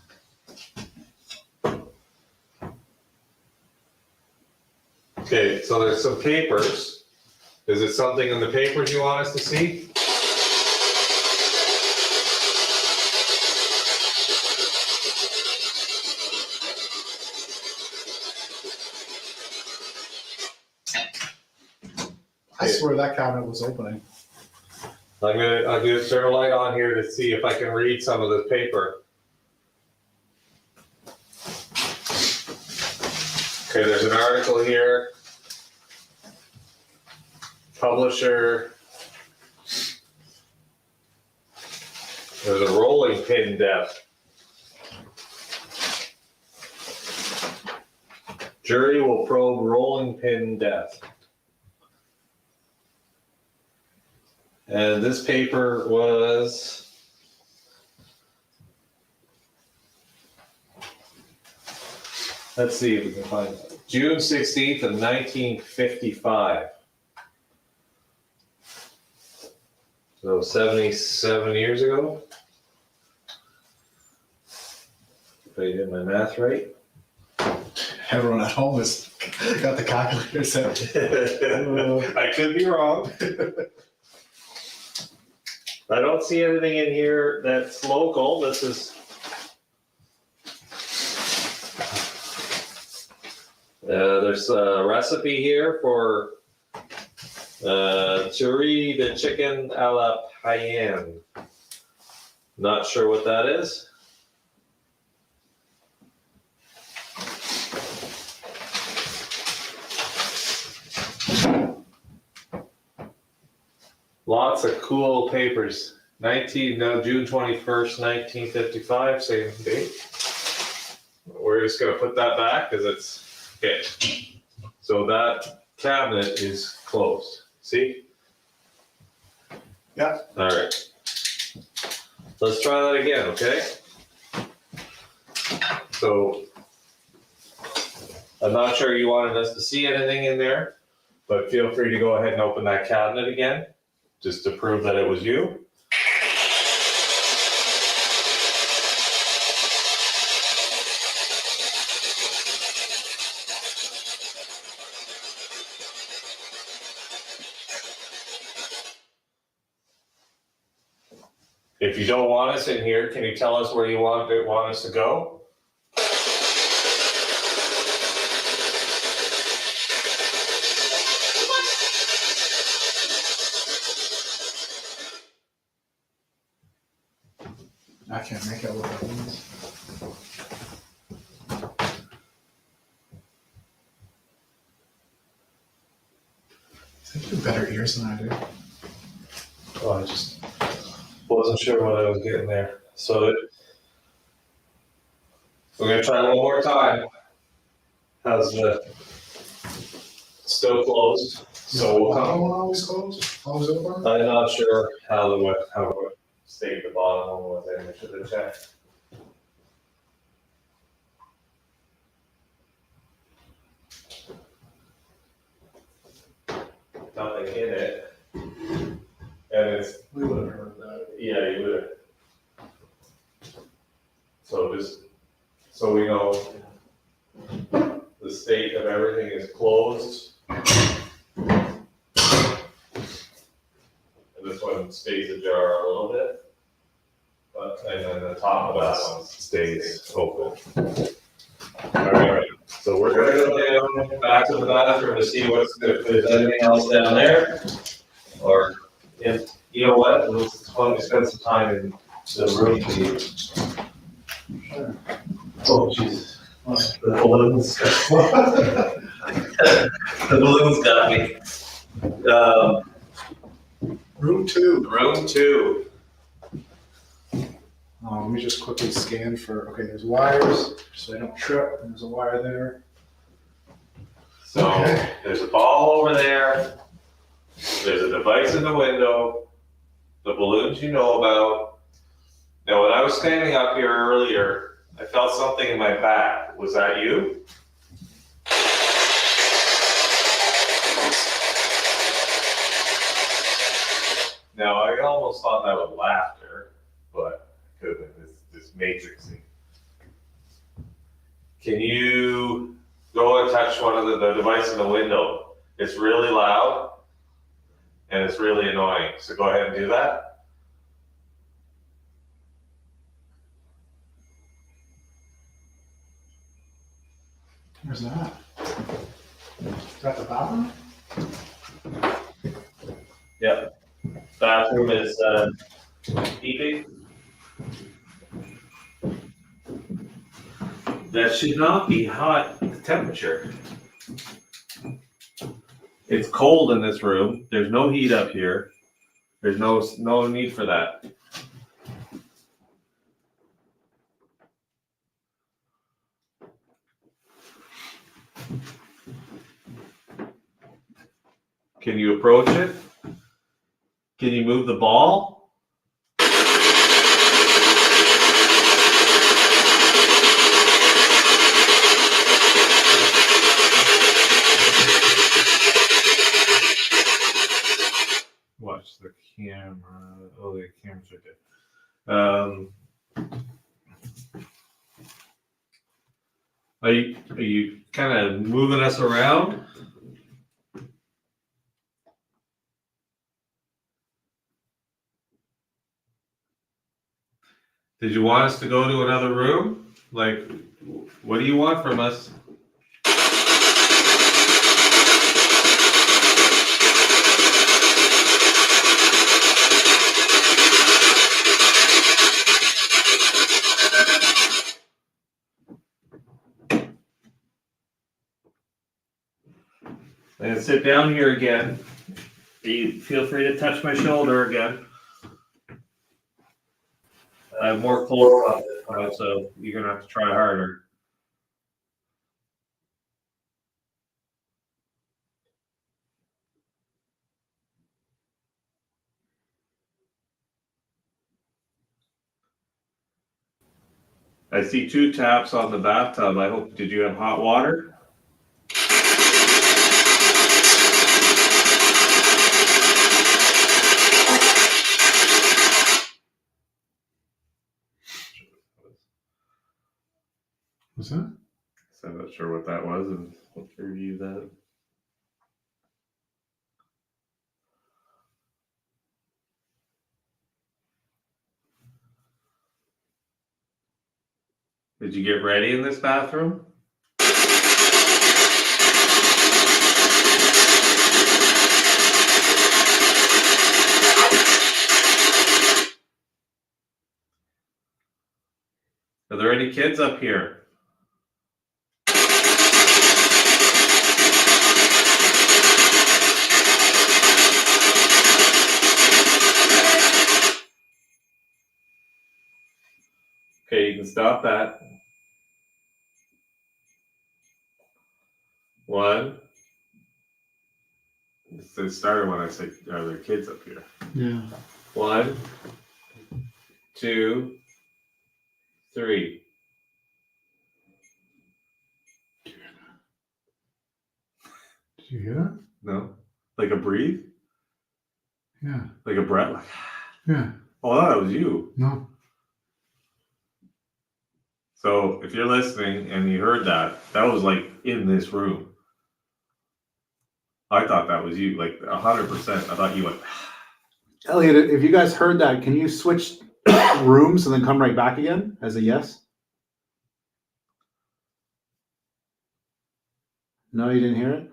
Okay, so there's some papers. Is it something in the papers you want us to see? I swear that cabinet was opening. I'm gonna turn a light on here to see if I can read some of this paper. Okay, there's an article here. Publisher. There's a rolling pin death. Jury will probe rolling pin death. And this paper was let's see if we can find it. June 16th of 1955. So 77 years ago. If I did my math right. Everyone at home has got the calculator set. I could be wrong. I don't see anything in here that's local. This is there's a recipe here for churi de chicken a la paella. Not sure what that is. Lots of cool papers. June 21st, 1955, same date. We're just gonna put that back because it's okay. So that cabinet is closed. See? Yeah. All right. Let's try that again, okay? So I'm not sure you wanted us to see anything in there, but feel free to go ahead and open that cabinet again, just to prove that it was you. If you don't want us in here, can you tell us where you want us to go? can't make out what that means. I think you have better ears than I do. Oh, I just wasn't sure what I was getting there. So We're gonna try one more time. how's the still closed? So we'll Bottom come. one always closed? Always open? I'm not sure how the state the bottom one was in. I should have checked. Nothing in it, and it's We would have heard that. yeah, you would. So just so we know, the state of everything is closed. And this one stays ajar a little bit, but and then the top of that one stays open. All right, so we're gonna go down back to the bathroom to see if there's anything else down there, or if you know what, let's spend some time in the room to use. Oh Jesus, the balloons. The balloons got me. Room 2. Room 2. Let me just quickly scan for, okay, there's wires, so I don't trip, and there's a wire there. So Okay. there's a ball over there. There's a device in the window. The balloons you know about. Now, when I was standing up here earlier, I felt something in my back. Was that you? Now, I almost thought that was laughter, but it could have been this matrixing. Can you go and touch one of the device in the window? It's really loud and it's really annoying. So go ahead and do that. Where's that? Is that the bathroom? Yep. Bathroom is beeping. That should not be hot temperature. It's cold in this room. There's no heat up here. There's no need for that. Can you approach it? Can you move the ball? Watch the camera. Oh, the camera's right there. Are you kind of moving us around? Did you want us to go to another room? Like, what do you want from us? And sit down here again. You feel free to touch my shoulder again. I have more chloro on this time, so you're gonna have to try harder. I see 2 taps on the bathtub. I hope, did you have hot water? What's that? So I'm not sure what that was, and let's review that. Did you get ready in this bathroom? kids up here? Okay, you can stop that. 1. It started when I said, "Are there kids up here?" Yeah. 1, 2, 3. Did you hear that? No, like a breathe, Yeah. like a breath. Like, Yeah. oh, that was you. No. So if you're listening and you heard that, that was like in this room. I thought that was you, like 100%. I thought you went. Elliot, if you guys heard that, can you switch rooms and then come right back again as a yes? No, you didn't hear it?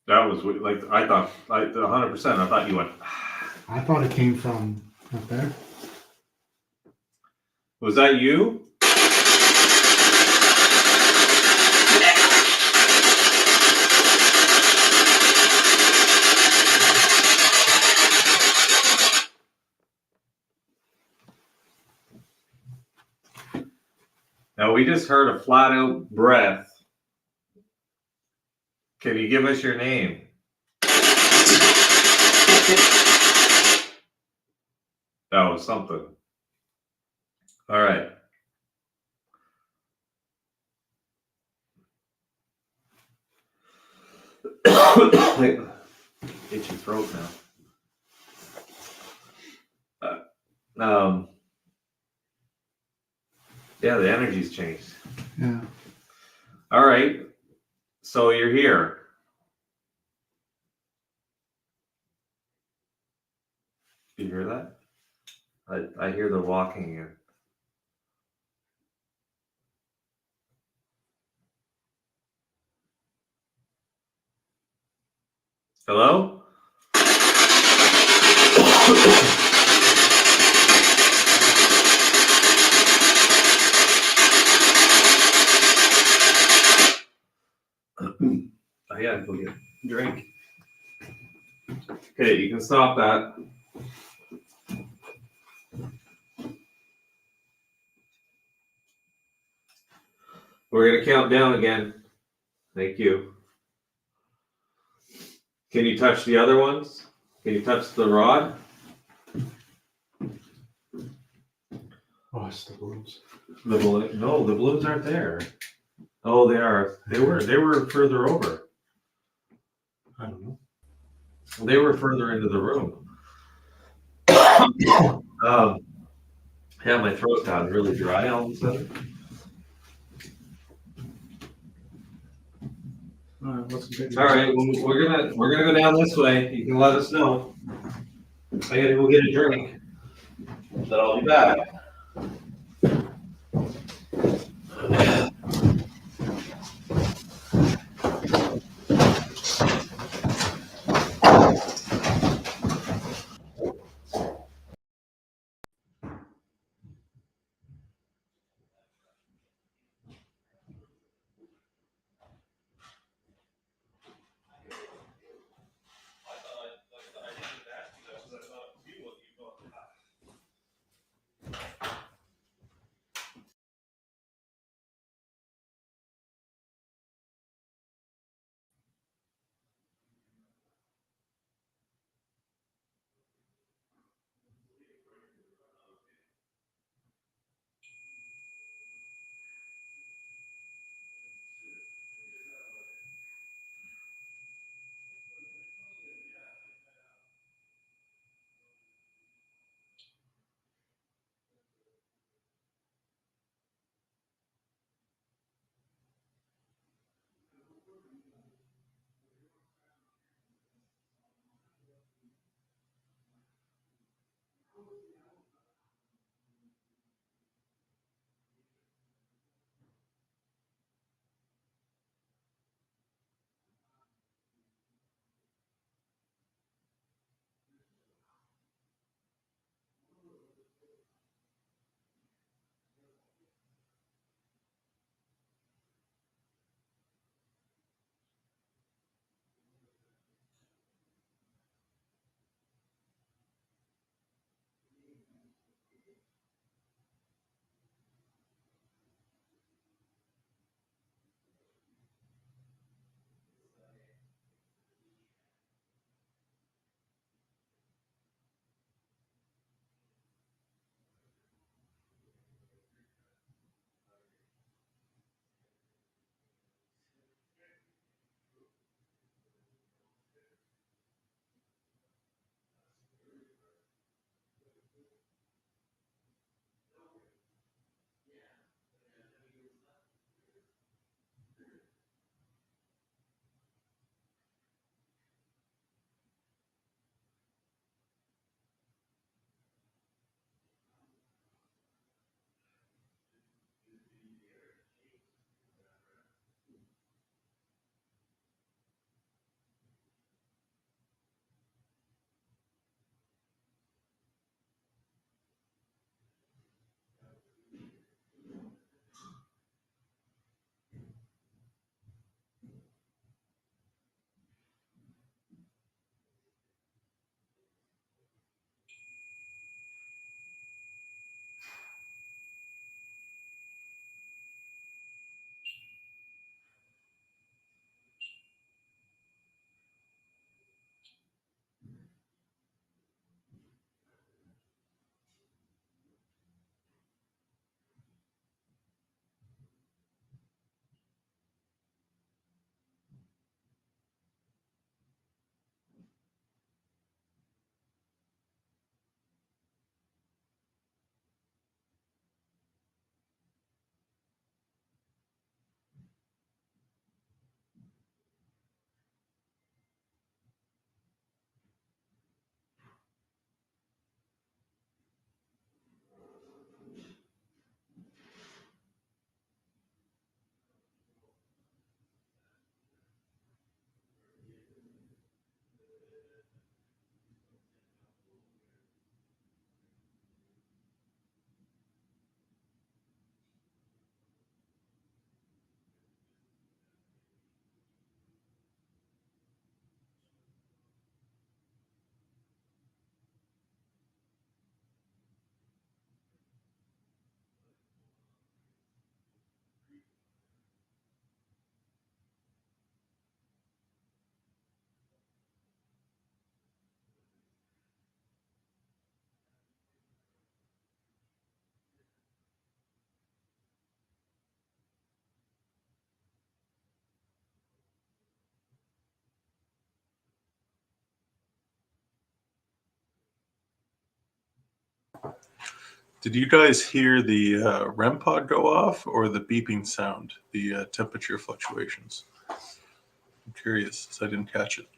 That was like I thought, like 100%. I thought you went. I thought it came from up there. Was that you? Now we just heard a flat out breath. Can you give us your name? That was something. All right. Itchy throat now. Yeah, the energy's changed. Yeah. All right. So you're here. Do you hear that? I hear the walking again. Hello? I gotta go get a drink. Okay, you can stop that. We're gonna count down again. Thank you. Can you touch the other ones? Can you touch the rod? Oh, it's the balloons. The balloon? No, the balloons aren't there. Oh, they are. They were further over. I don't know. They were further into the room. Yeah, my throat got really dry all of a sudden. All right, let's continue. All right, well, we're gonna go down this way. You can let us know. I gotta go get a drink. Then I'll be back. Did you guys hear the REM pod go off or the beeping sound, the temperature fluctuations? I'm curious, 'cause I didn't catch it.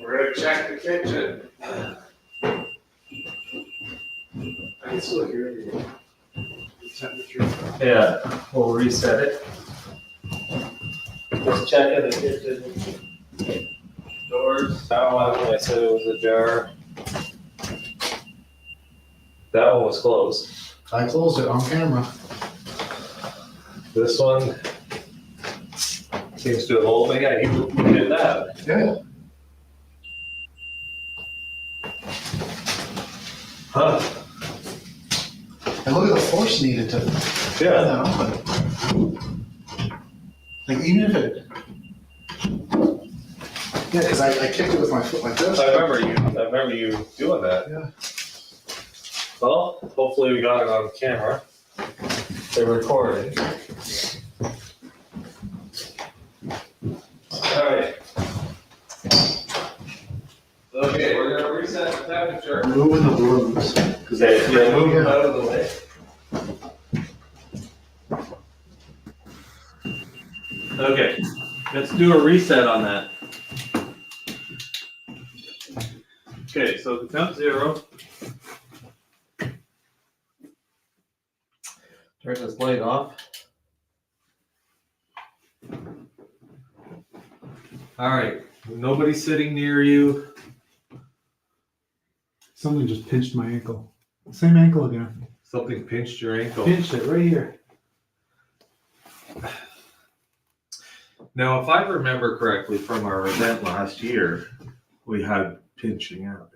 We're gonna check the kitchen. I can still hear the temperature. Yeah, we'll reset it. Just checking the kitchen doors. That one, I said it was ajar. That one was closed. I closed it on camera. This one seems to have opened. Yeah, you did that. Yeah. Huh? And look at the force needed to get Yeah. that open. Like even if it, yeah, because I kicked it with my foot like this. I remember you doing that. Yeah. Well, hopefully we got it on camera. They're recording. Alright. Okay, we're gonna reset the temperature. Moving the rooms. Okay, yeah, move them out of the way. Okay, let's do a reset on that. Okay, so the temp 0. Turn this light off. All right, nobody's sitting near you. Something just pinched my ankle. Same ankle again. Something pinched your ankle. Pinched it right here. Now, if I remember correctly from our event last year, we had pinching out.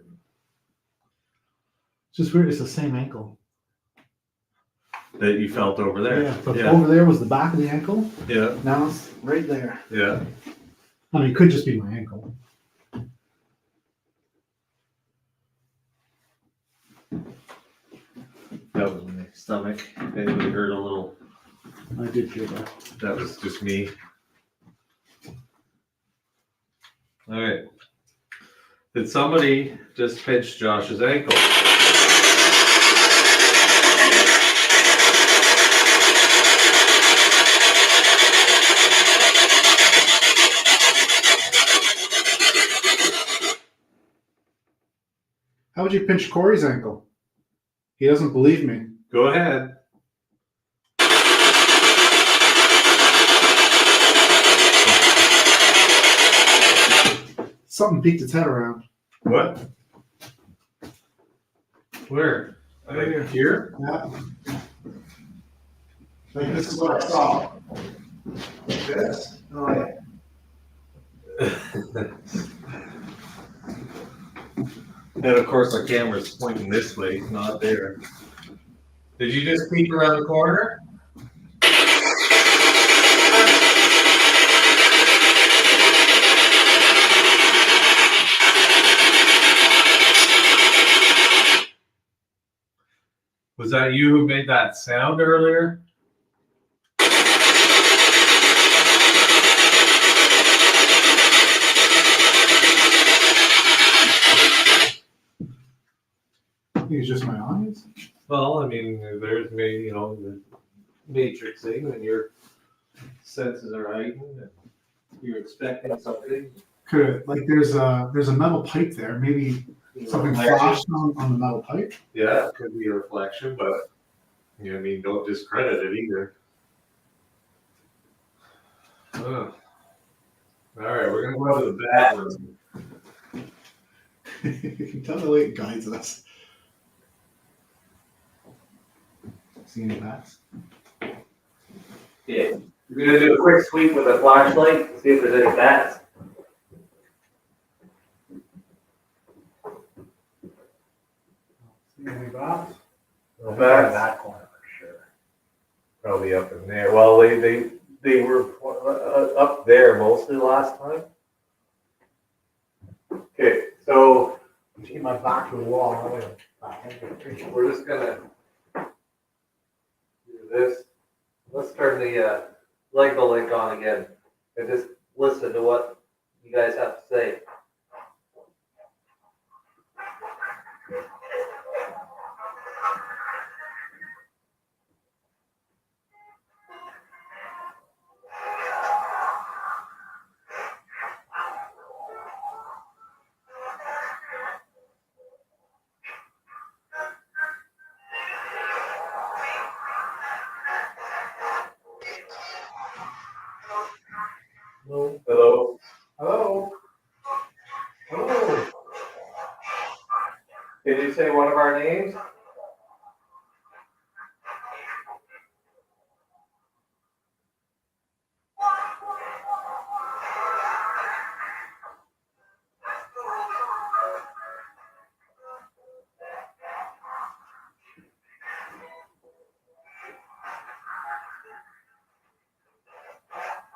It's just weird. It's the same ankle. That you felt over there. Yeah, but over there was the back of the ankle. Yeah. Now it's right there. Yeah. I mean, it could just be my ankle. That was my stomach. Anybody heard a little? I did feel that. That was just me. All right. Did somebody just pinch Josh's ankle? How would you pinch Corey's ankle? He doesn't believe me. Go ahead. Something peeked its head around. What? Where? Like here? Yeah. Like this is what I saw. Like this. Oh, yeah. And of course, our camera's pointing this way, not there. Did you just peek around the corner? Was that you who made that sound earlier? I think it's just my eyes. Well, I mean, there's maybe, the matrixing and your senses are heightened and you're expecting something. Could like there's a metal pipe there. Maybe something flashed on the metal pipe. Yeah, it could be a reflection, but don't discredit it either. Ugh. All right, we're gonna go to the bathroom. You can tell the way it guides us. See any bats? Yeah. We're gonna do a quick sweep with a flashlight, see if there's any bats. See any bats? No bats. In that corner for sure. Probably up in there. Well, they were up there mostly last time. Okay, so Keep my back to the wall. we're just gonna do this. Let's turn the Lego link on again and just listen to what you guys have to say. Hello. Hello? Hello? Can you say one of our names?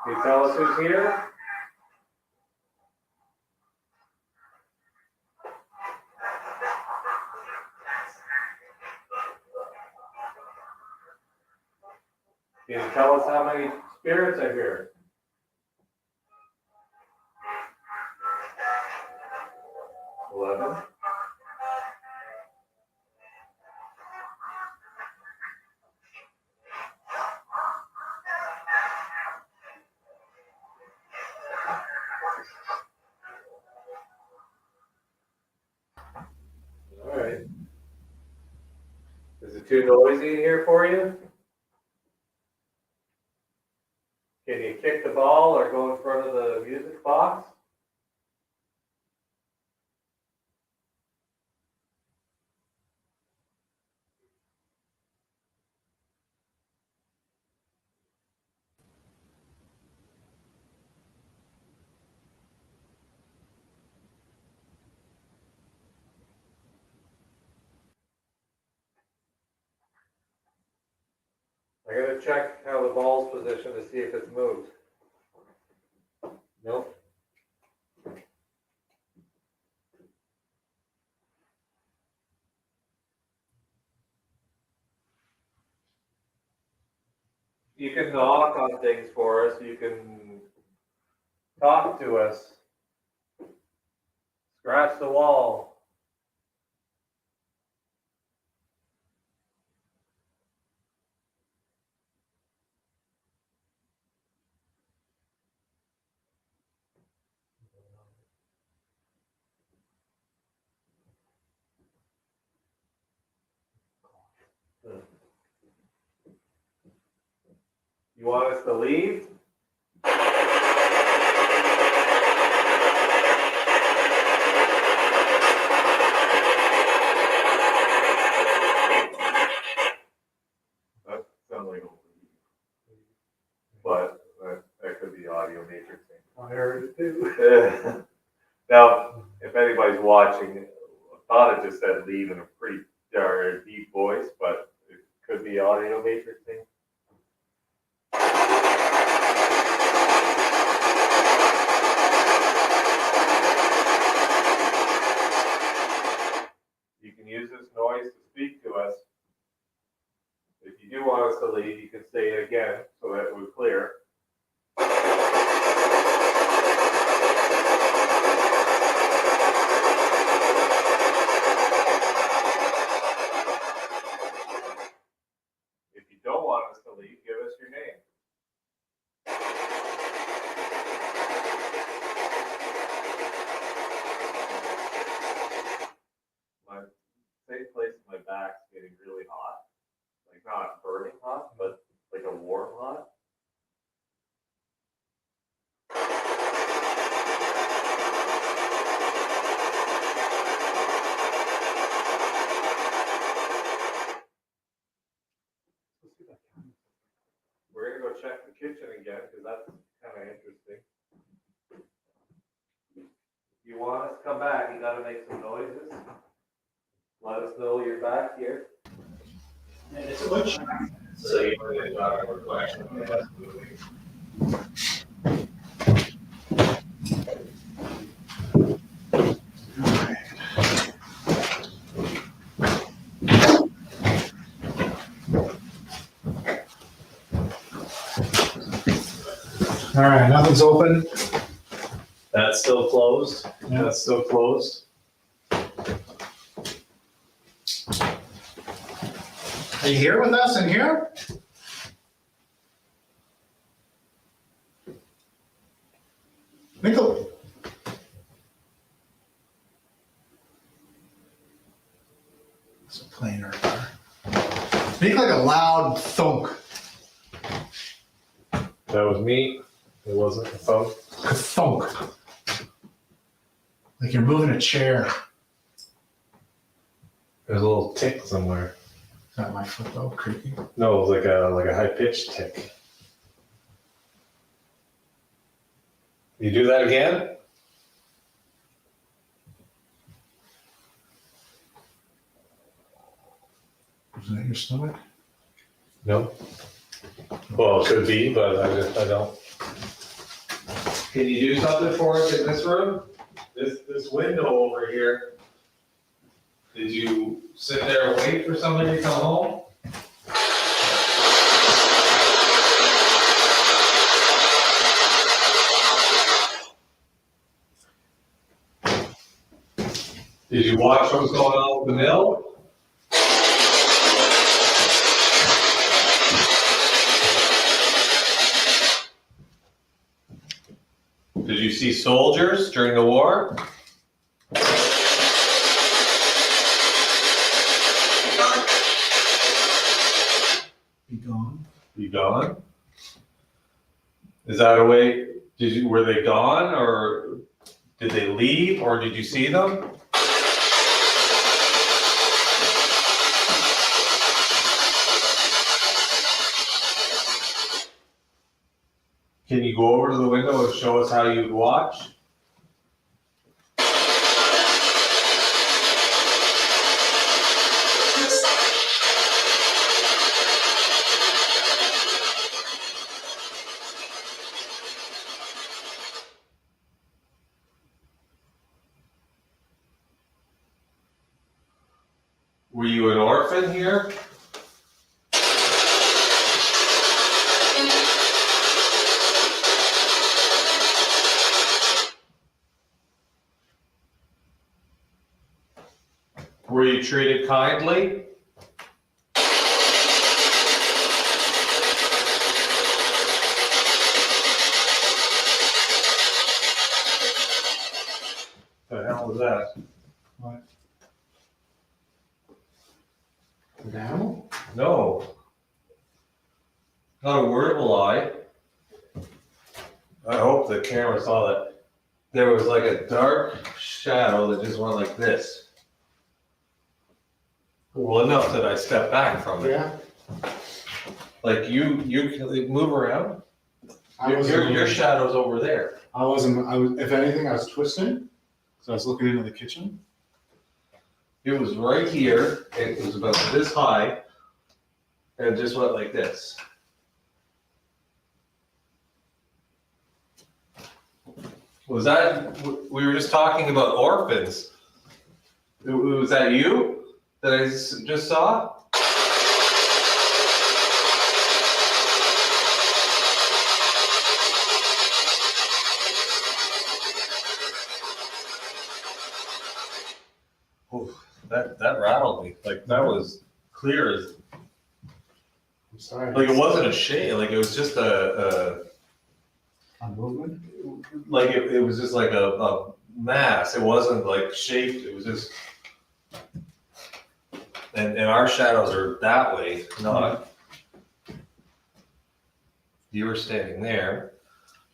Can you tell us who's here? Can you tell us how many spirits are here? $11. All right. Is it too noisy in here for you? Can you kick the ball or go in front of the music box? I gotta check how the ball's positioned to see if it's moved. Nope. You can knock on things for us. You can talk to us. Scratch the wall. You want us to leave? That sounds like a leave. But that could be audio matrixing. I heard it too. Now, if anybody's watching, I thought it just said leave in a pretty deep voice, but it could be audio matrixing. You can use this noise to speak to us. If you do want us to leave, you can say it again so that we're clear. If you don't want us to leave, give us your name. My same place in my back's getting really hot. Like not burning hot, but like a warm hot. We're gonna go check the kitchen again because that's kind of interesting. If you want us to come back, you gotta make some noises. Let us know you're back here. So you want to talk about reflection. All right, nothing's open. That's still closed? Yeah. That's still closed? Are you here with us in here? Nickel. It's a planer car. Make like a loud thunk. That was me. It wasn't the phone. Thunk. Like you're moving a chair. There's a little tick somewhere. Is that my foot though? Creaky? No, it was like a high pitched tick. You do that again? Is that your stomach? No. Well, it could be, but I don't. Can you do something for us in this room? This window over here. Did you sit there and wait for somebody to come home? Did you watch what was going on with the mill? Did you see soldiers during the war? Be gone. Be gone? Is that a way? Were they gone, or did they leave, or did you see them? Can you go over to the window and show us how you'd watch? Were you an orphan here? Were you treated kindly? The hell was that? What? An animal? No. Not a word of a lie. I hope the camera saw that. There was like a dark shadow that just went like this. Well, enough that I stepped back from it. Yeah. Like you can move around. I was Your shadow's over there. I was, if anything, I was twisting. So I was looking into the kitchen. It was right here. It was about this high, and it just went like this. Was that? We were just talking about orphans. Was that you that I just saw? Oof, that rattled me. Like that was clear as. I'm sorry. Like it wasn't a shade. Like it was just a movement. Like it was just like a mass. It wasn't like shaped. It was just. And our shadows are that way, not. You were standing there.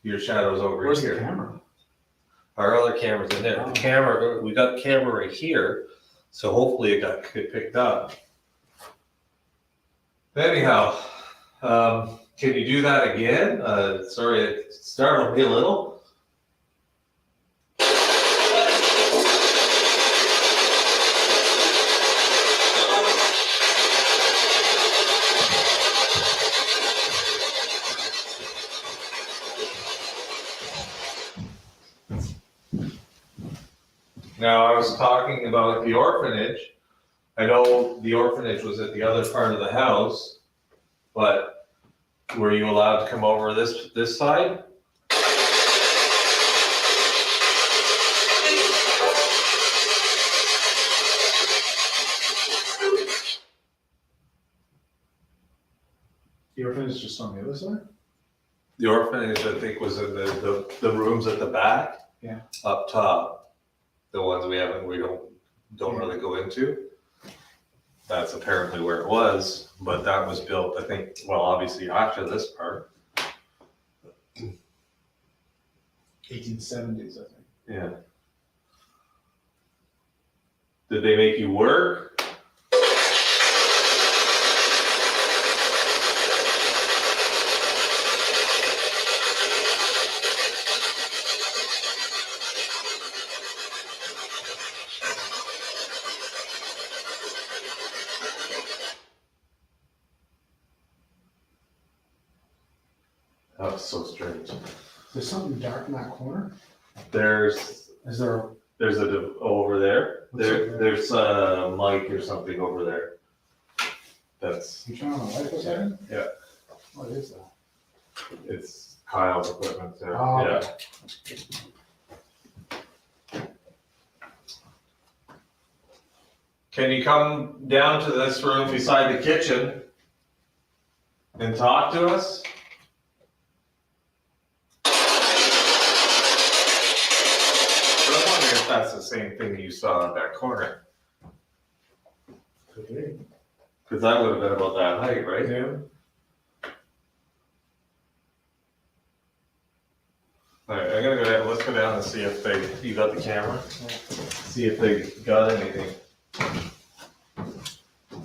Your shadow's over Where's here. the camera? Our other camera's in there. Oh. The camera, we got the camera right here, so hopefully it got picked up. Anyhow, can you do that again? Sorry, it startled me a little. Now, I was talking about the orphanage. I know the orphanage was at the other part of the house, but were you allowed to come over this side? The orphanage is just on the other side? The orphanage, I think, was in the rooms at the back. Yeah. Up top. The ones we don't really go into. That's apparently where it was, but that was built, I think, well, obviously after this part. 1870s, I think. Yeah. Did they make you work? That was so strange. There's something dark in that corner? There's Is there, over there. What's over there? There's a mic or something over there. That's you turn on the light for a second? Yeah. What is that? it's Kyle's equipment there. Oh, Yeah. Can you come down to this room beside the kitchen and talk to us? But I'm wondering if that's the same thing you saw in that corner. Okay. Because that would have been about that height, right? Yeah. Alright, I'm gonna go down, let's go down and see if you got the camera? See if they got anything. It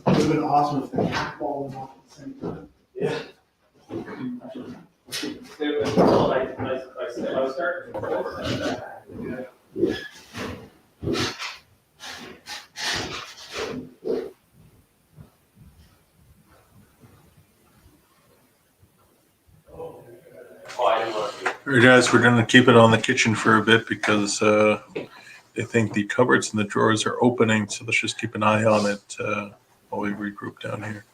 would have been awesome if the cat ball went off at the same time. Yeah. I was starting to record that. Yeah. All right, guys, we're going to keep it on the kitchen for a bit because they think the cupboards and the drawers are opening. So let's just keep an eye on it while we regroup down here.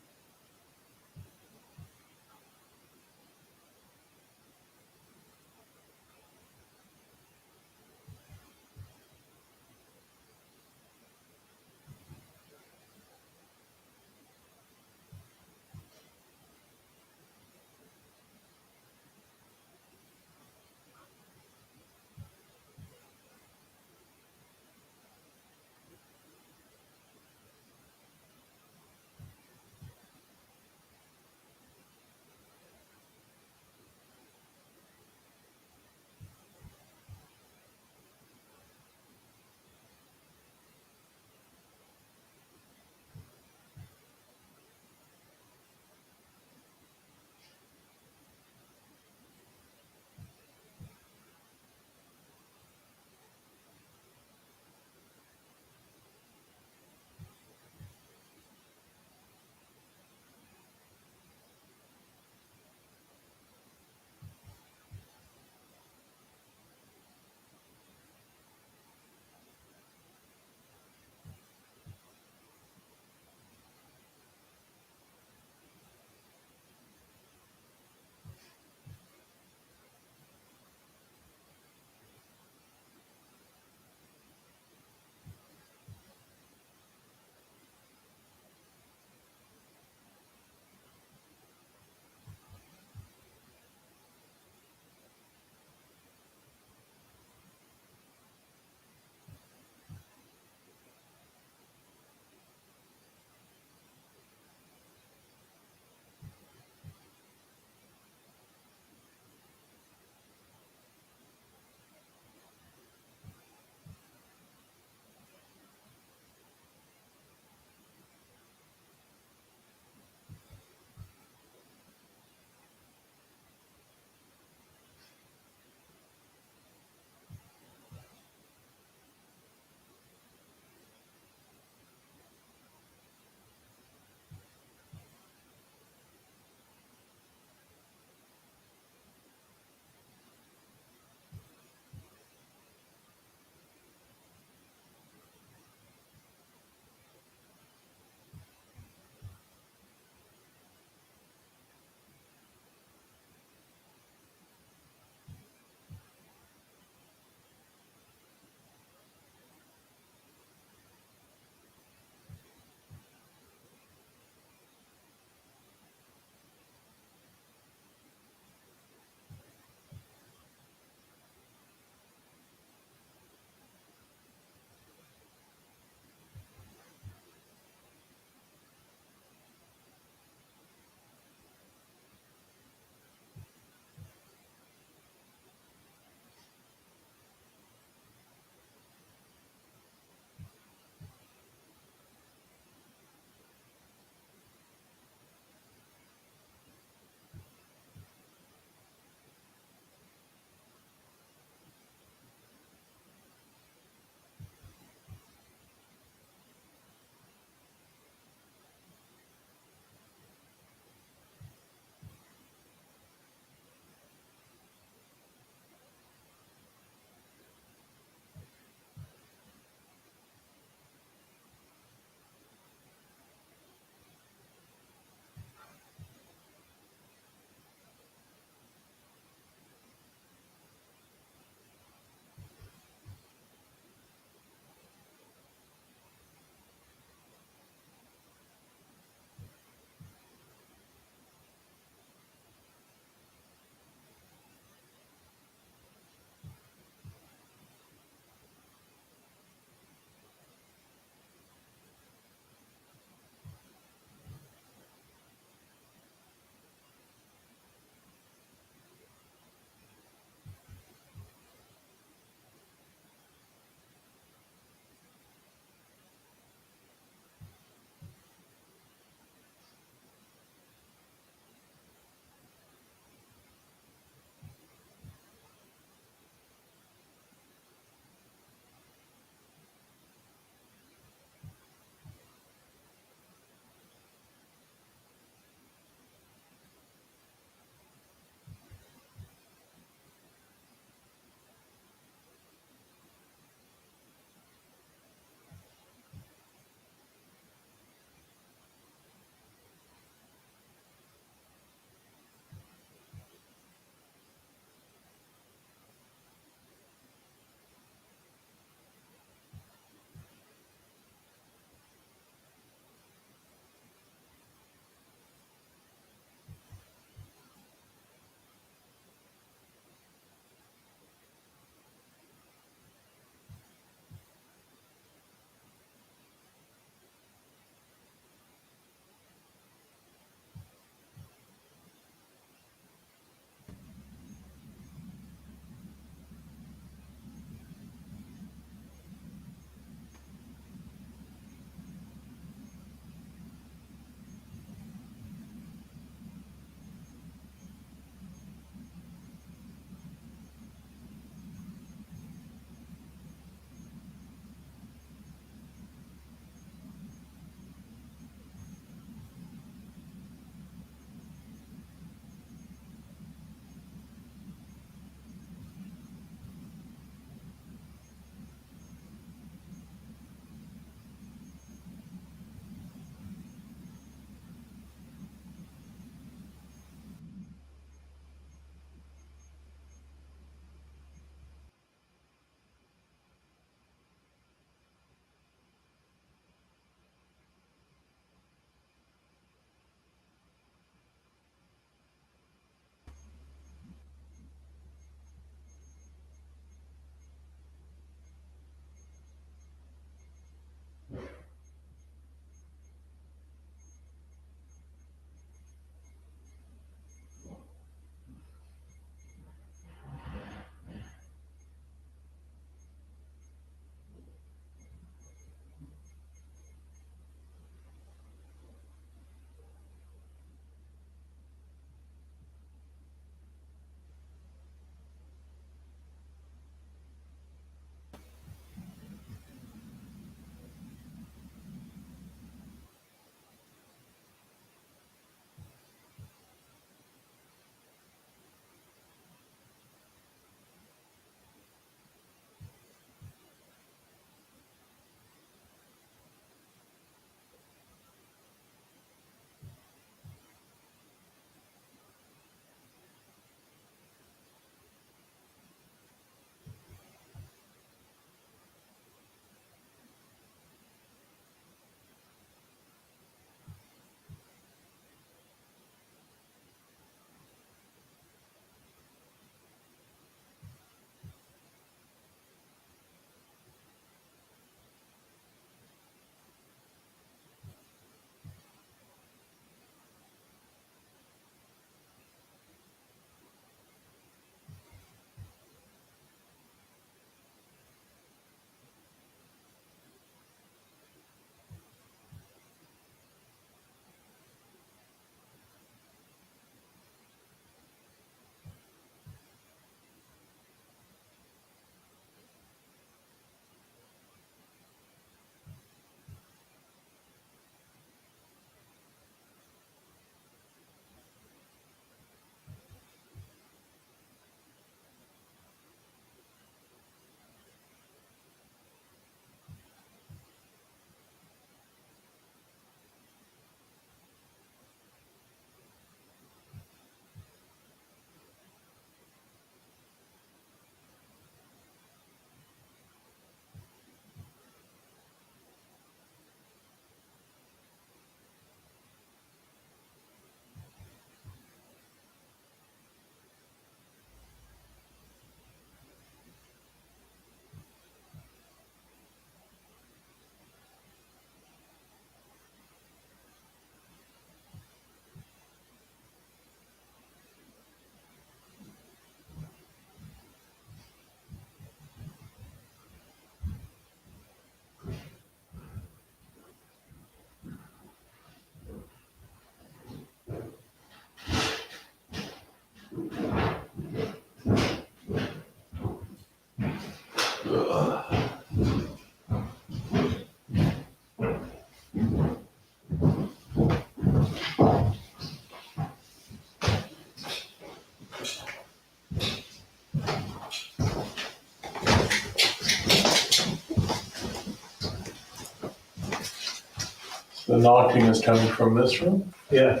The knocking is coming from this room? Yeah.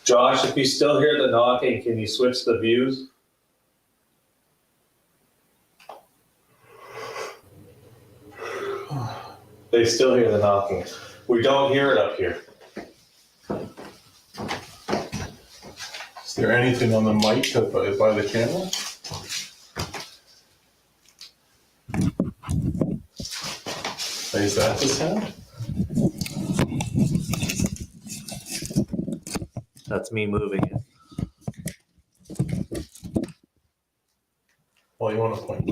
Josh, if you still hear the knocking, can you switch the views? They still hear the knocking. We don't hear it up here. Is there anything on the mic up by the camera? Is that the sound? That's me moving it. Well, you want to point.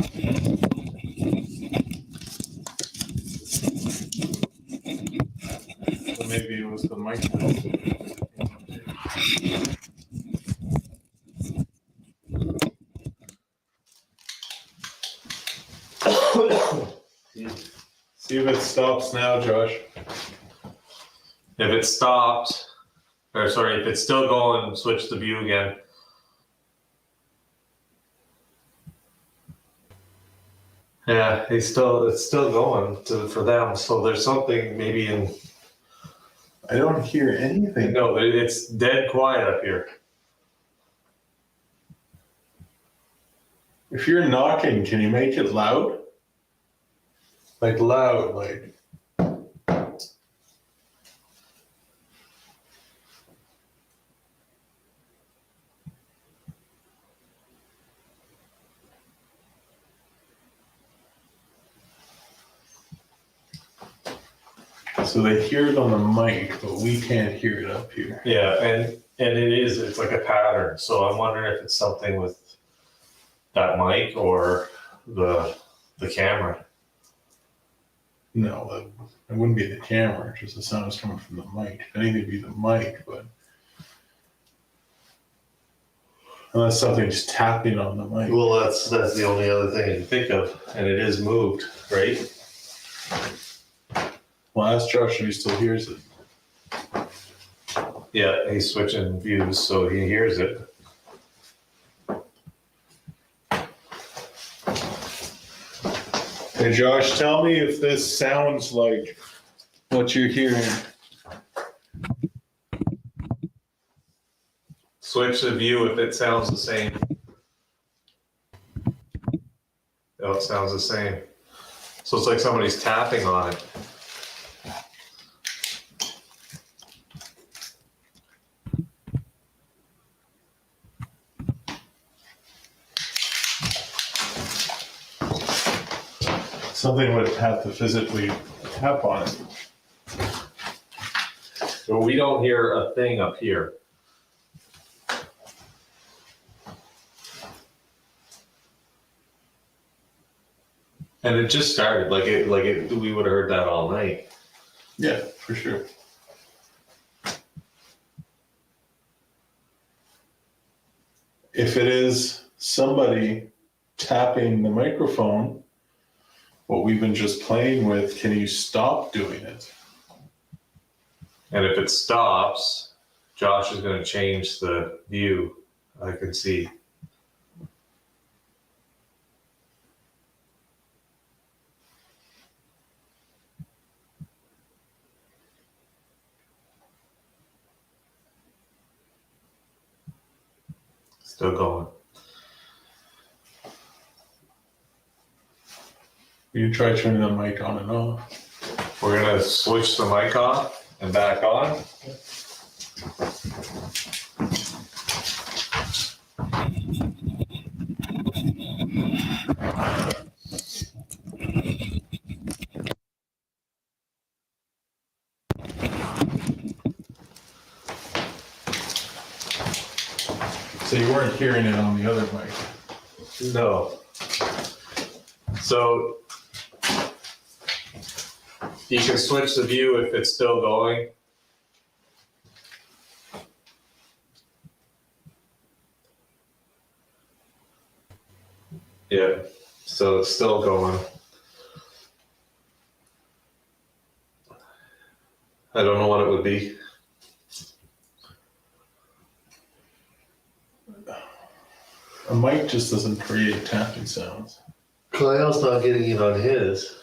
Or maybe it was the mic. See if it stops now, Josh. If it stopped, or sorry, if it's still going, switch the view again. Yeah, it's still going for them. So there's something maybe in. I don't hear anything. No, it's dead quiet up here. If you're knocking, can you make it loud? Like loud, like. So they hear it on the mic, but we can't hear it up here. Yeah, and it's like a pattern. So I'm wondering if it's something with that mic or the camera. No, it wouldn't be the camera, just the sound is coming from the mic. If anything, it'd be the mic, but unless something's tapping on the mic. Well, that's the only other thing I can think of, and it is moved, right? Well, ask Josh if he still hears it. Yeah, he's switching views, so he hears it. Hey, Josh, tell me if this sounds like what you're hearing. Switch the view if it sounds the same. Oh, it sounds the same. So it's like somebody's tapping on it. Something would have to physically tap on it. But we don't hear a thing up here. And it just started, we would have heard that all night. Yeah, for sure. If it is somebody tapping the microphone, what we've been just playing with, can you stop doing it? And if it stops, Josh is going to change the view. I can see. Still going. You try turning the mic on and off. We're going to switch the mic off and back on. So you weren't hearing it on the other mic? No. So you can switch the view if it's still going. Yeah, so it's still going. I don't know what it would be. A mic just doesn't create tapping sounds. Kyle's not getting it on his.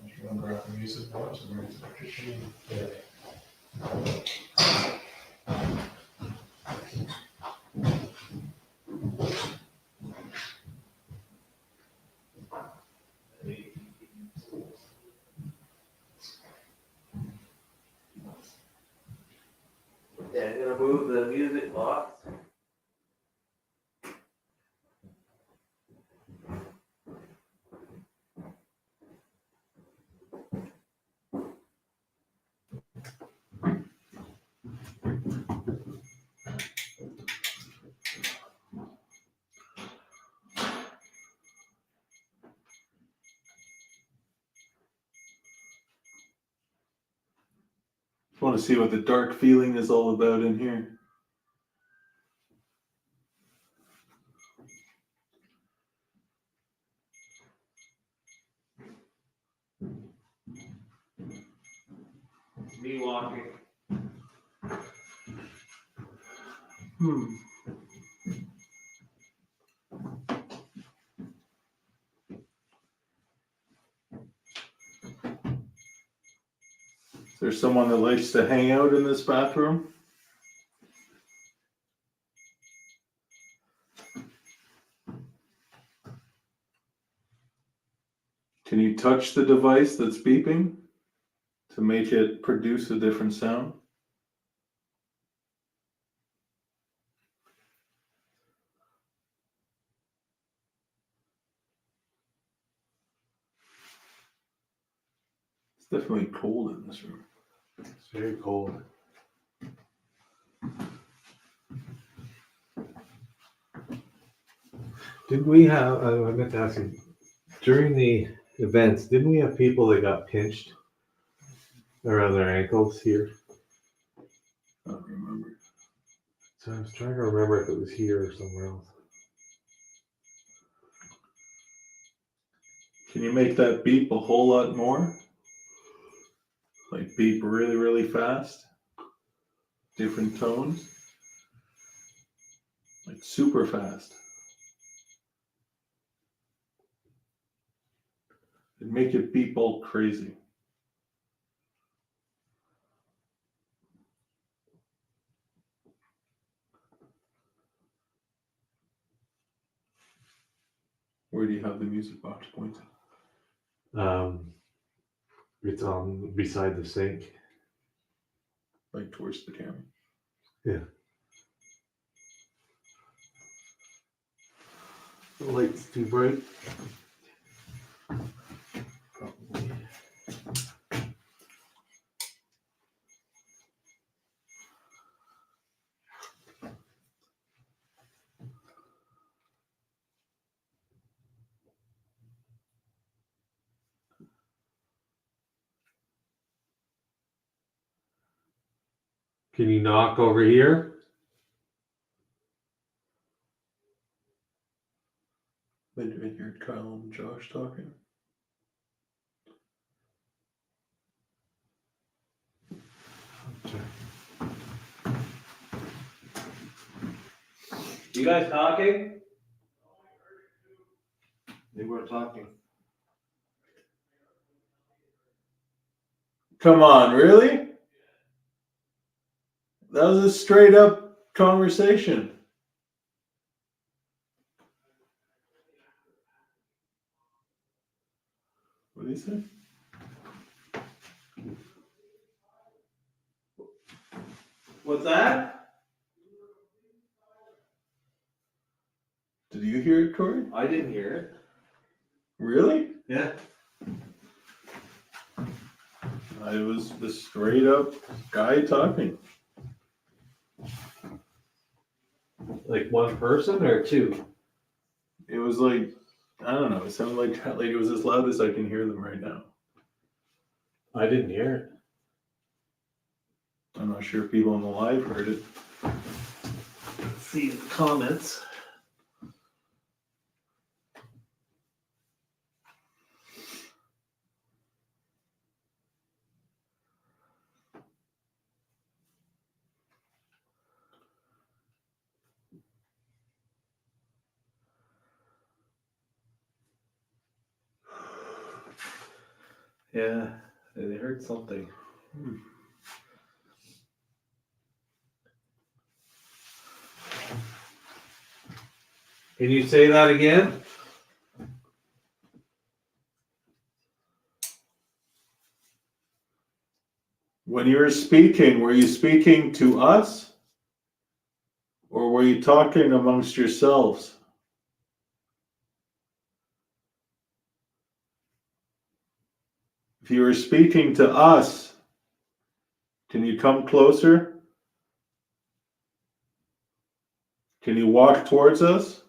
You want to grab the music box and bring it to the kitchen? Yeah. Yeah, I'm gonna move the music box. I want to see what the dark feeling is all about in here. Me walking. Is there someone that likes to hang out in this bathroom? Can you touch the device that's beeping to make it produce a different sound? It's definitely cold in this room. It's very cold. Did we have, I meant to ask you, during the events, didn't we have people that got pinched around their ankles here? I don't remember. So I was trying to remember if it was here or somewhere else. Can you make that beep a whole lot more? Like beep really, really fast? Different tones? Like super fast. And make it beep all crazy. Where do you have the music box pointed? It's on beside the sink. Like towards the camera. Yeah. The light's too bright. Probably. Can you knock over here? When you heard Kyle and Josh talking. You guys talking? They weren't talking. Come on, really? That was a straight up conversation. What did he say? What's that? Did you hear it, Corey? I didn't hear it. Really? Yeah. I was the straight up guy talking. Like one person or two? It was like, I don't know, it sounded like it was as loud as I can hear them right now. I didn't hear it. I'm not sure if people on the live heard it. Let's see the comments. Yeah, they heard something. Can you say that again? When you were speaking, were you speaking to us? Or were you talking amongst yourselves? If you were speaking to us, can you come closer? Can you walk towards us?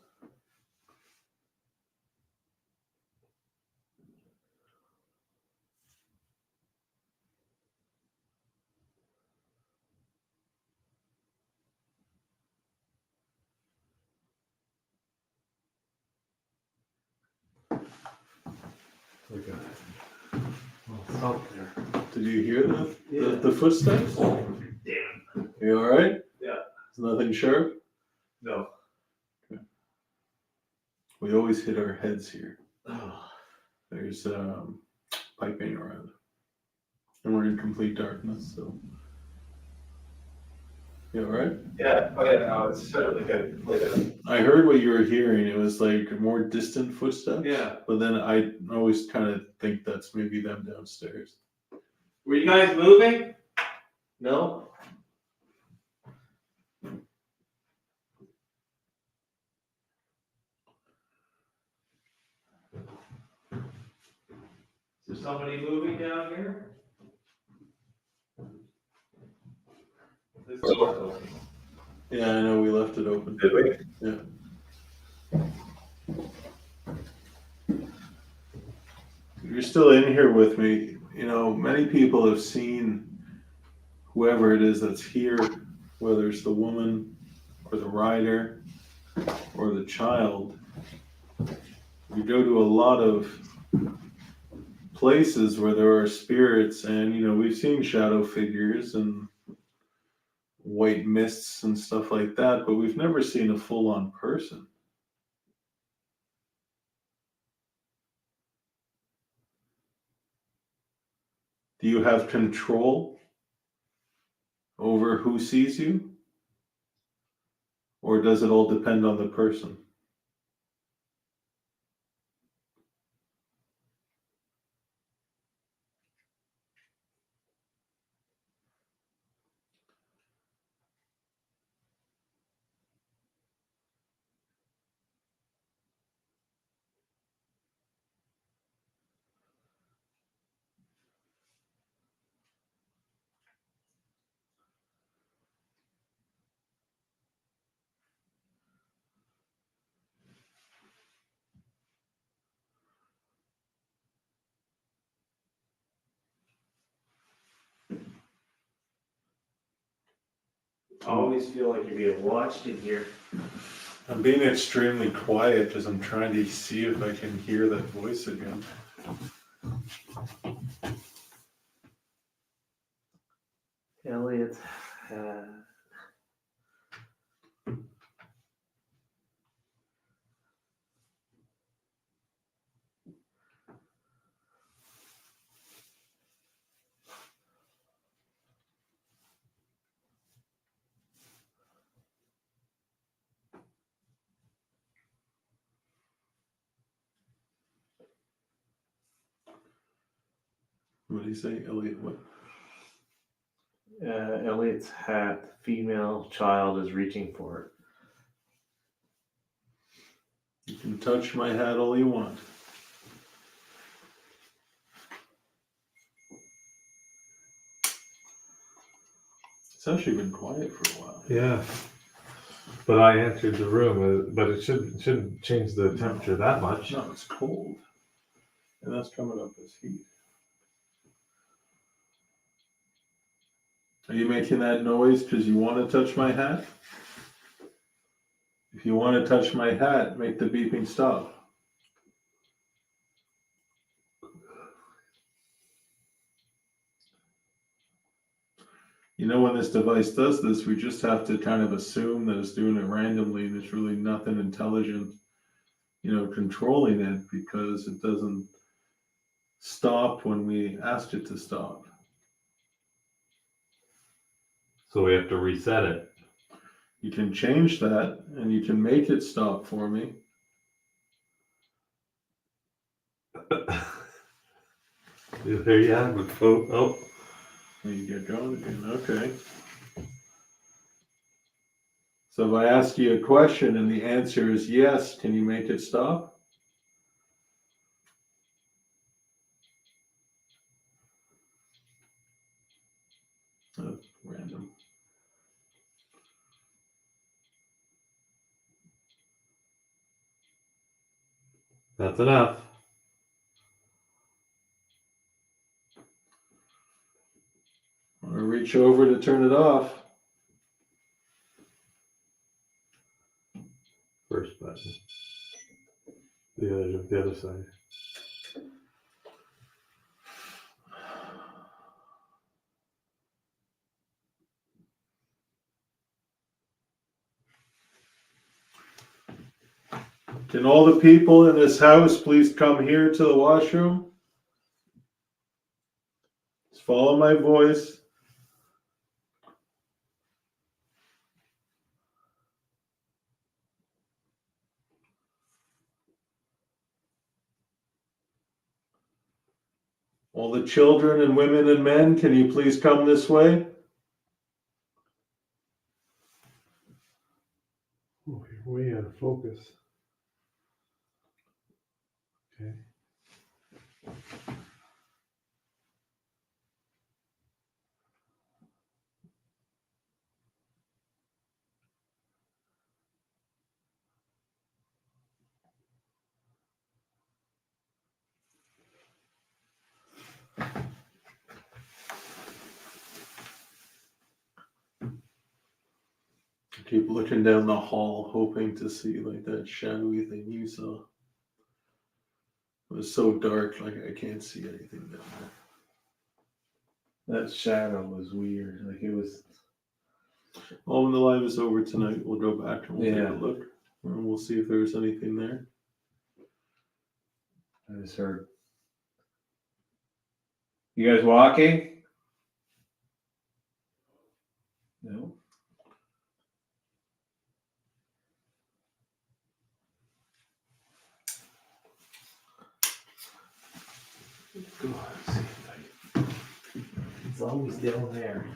Out there. Did you hear the footsteps? Damn. You all right? Yeah. Is nothing sharp? No. We always hit our heads here. Oh. There's piping around. And we're in complete darkness, so. You all right? Yeah. Oh yeah. No, it's sort of like a. I heard what you were hearing. It was like more distant footsteps. Yeah. But then I always kind of think that's maybe them downstairs. Were you guys moving? No. Is there somebody moving down here? This door's open. Yeah, I know we left it open. Did we? Yeah. You're still in here with me. You know, many people have seen whoever it is that's here, whether it's the woman or the rider or the child. We go to a lot of places where there are spirits, and you know, we've seen shadow figures and white mists and stuff like that, but we've never seen a full-on person. Do you have control over who sees you? Or does it all depend on the person? I always feel like you're being watched in here. I'm being extremely quiet because I'm trying to see if I can hear that voice again. Elliot. What do you say, Elliot? What? Elliot's hat, female child is reaching for it. You can touch my hat all you want. It's actually been quiet for a while. Yeah. But I entered the room, but it shouldn't change the temperature that much. No, it's cold. And that's coming up as heat. Are you making that noise because you want to touch my hat? If you want to touch my hat, make the beeping stop. You know, when this device does this, we just have to kind of assume that it's doing it randomly. There's really nothing intelligent, controlling it because it doesn't stop when we asked it to stop. So we have to reset it. You can change that and you can make it stop for me. There you have it, folks. Oh. You get going again. Okay. So if I ask you a question and the answer is yes, can you make it stop? That's random. That's enough. I'm gonna reach over to turn it off. First button. The other side. Can all the people in this house please come here to the washroom? Just follow my voice. All the children and women and men, can you please come this way? Oh, you're way out of focus. Okay. I keep looking down the hall, hoping to see like that shadowy thing you saw. It was so dark, like I can't see anything down there. That shadow was weird. Like it was. Oh, when the live is over tonight, we'll go back and we'll take Yeah. a look. And we'll see if there's anything there. I just heard. You guys walking? No. It's always down there.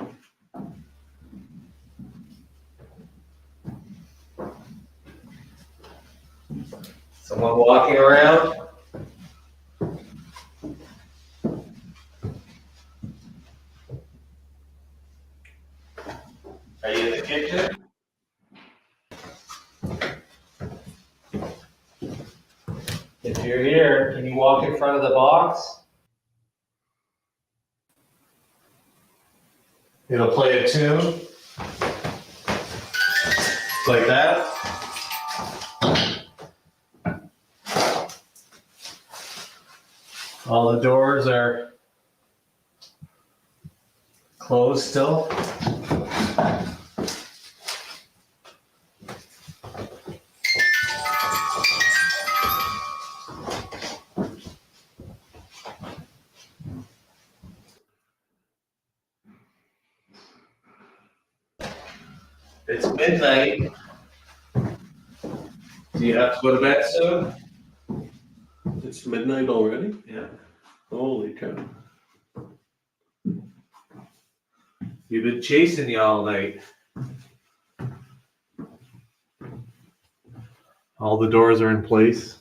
Someone walking around? Are you in the kitchen? If you're here, can you walk in front of the box? It'll play a tune. Like that. All the doors are closed still. It's midnight. Do you have to go to bed soon? It's midnight already? Yeah. Holy cow. You've been chasing you all night. All the doors are in place.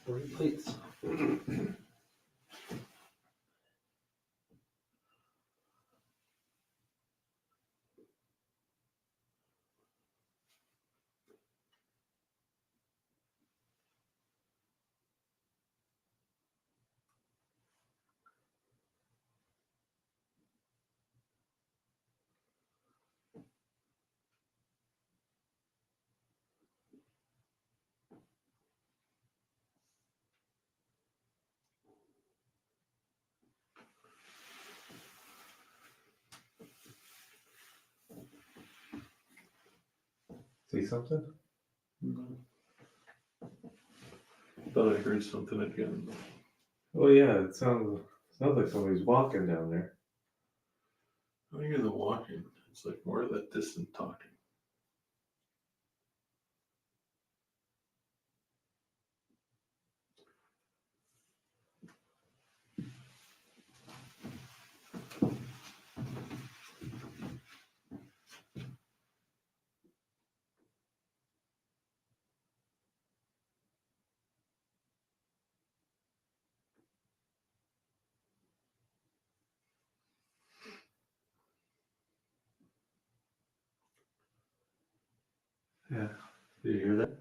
Please. See something? Thought I heard something again. Oh yeah, it sounds like somebody's walking down there. I hear the walking. It's like more of that distant talking. Yeah. Did you hear that?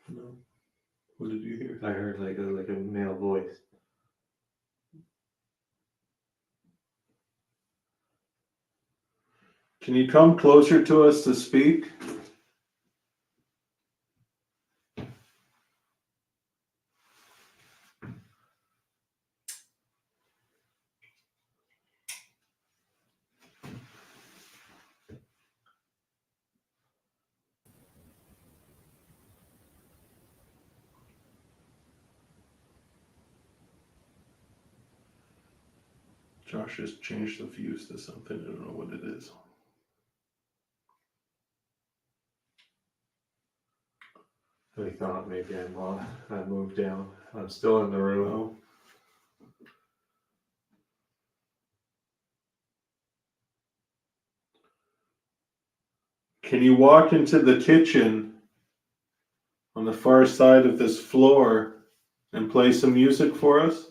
No. What did you hear? I heard like a male voice. Can you come closer to us to speak? Josh has changed the views to something. I don't know what it is. I thought maybe I moved down. I'm still in the room. Can you walk into the kitchen on the far side of this floor and play some music for us?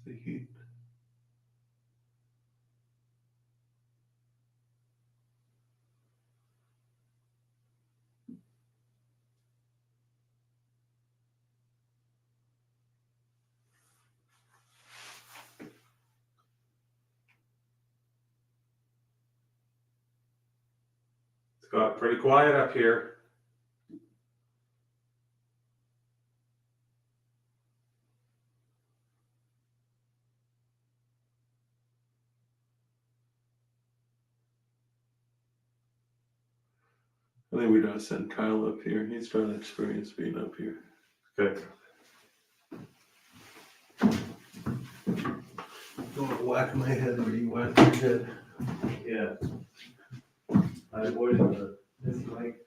It's the heat. It's got pretty quiet up here. I think we gotta send Kyle up here. He's got experience being up here. Good. Don't want to whack my head or you whack your head. Yeah. I avoided this mic.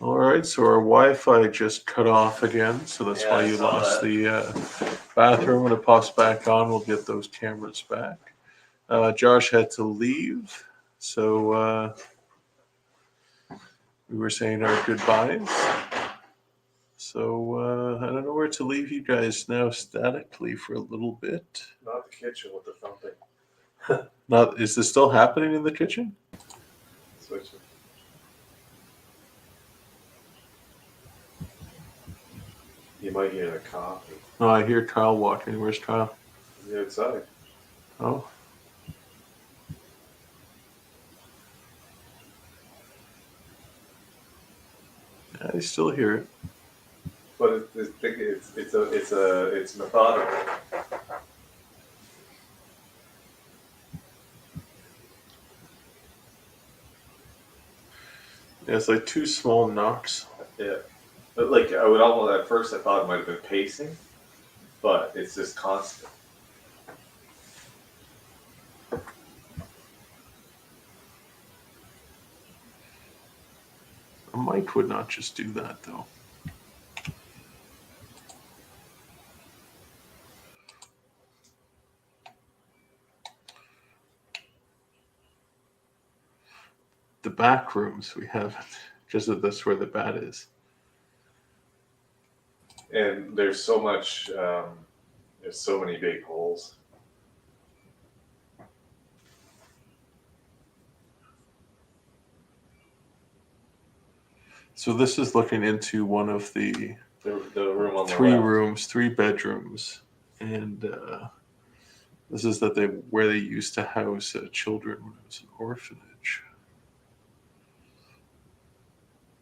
All right, so our Wi-Fi just cut off again, so that's Yeah, why I you saw lost that. the bathroom. When it pops back on, we'll get those cameras back. Josh had to leave, so we were saying our goodbyes. So I don't know where to leave you guys now statically for a little bit. Not the kitchen with the thumping. Not, is this still happening in the kitchen? Switch it. You might hear the coffee. No, I hear Kyle walking. Where's Kyle? He's outside. Oh. Yeah, I still hear it. But it's methodical. Yeah, it's like two small knocks. Yeah. But like I would almost at first I thought it might have been pacing, but it's just constant. A mic would not just do that, though. The back rooms we haven't, because that's where the bat is. And there's so much there's so many big holes. So this is looking into one of the The room on the three left. rooms, 3 bedrooms, and this is where they used to house children when it was an orphanage.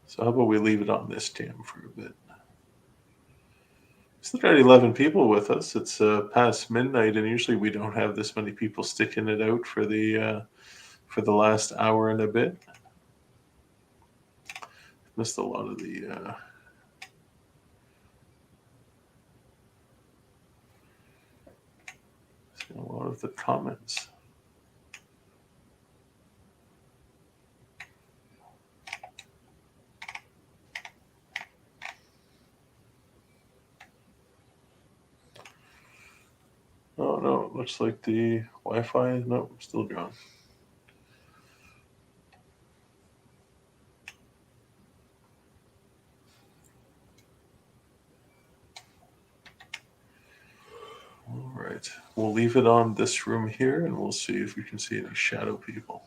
So how about we leave it on this cam for a bit? Still got 11 people with us. It's past midnight, and usually we don't have this many people sticking it out for the last hour and a bit. Missed a lot of the. A lot of the comments. Oh no, it looks like the Wi-Fi is still gone. All right, we'll leave it on this room here, and we'll see if we can see any shadow people.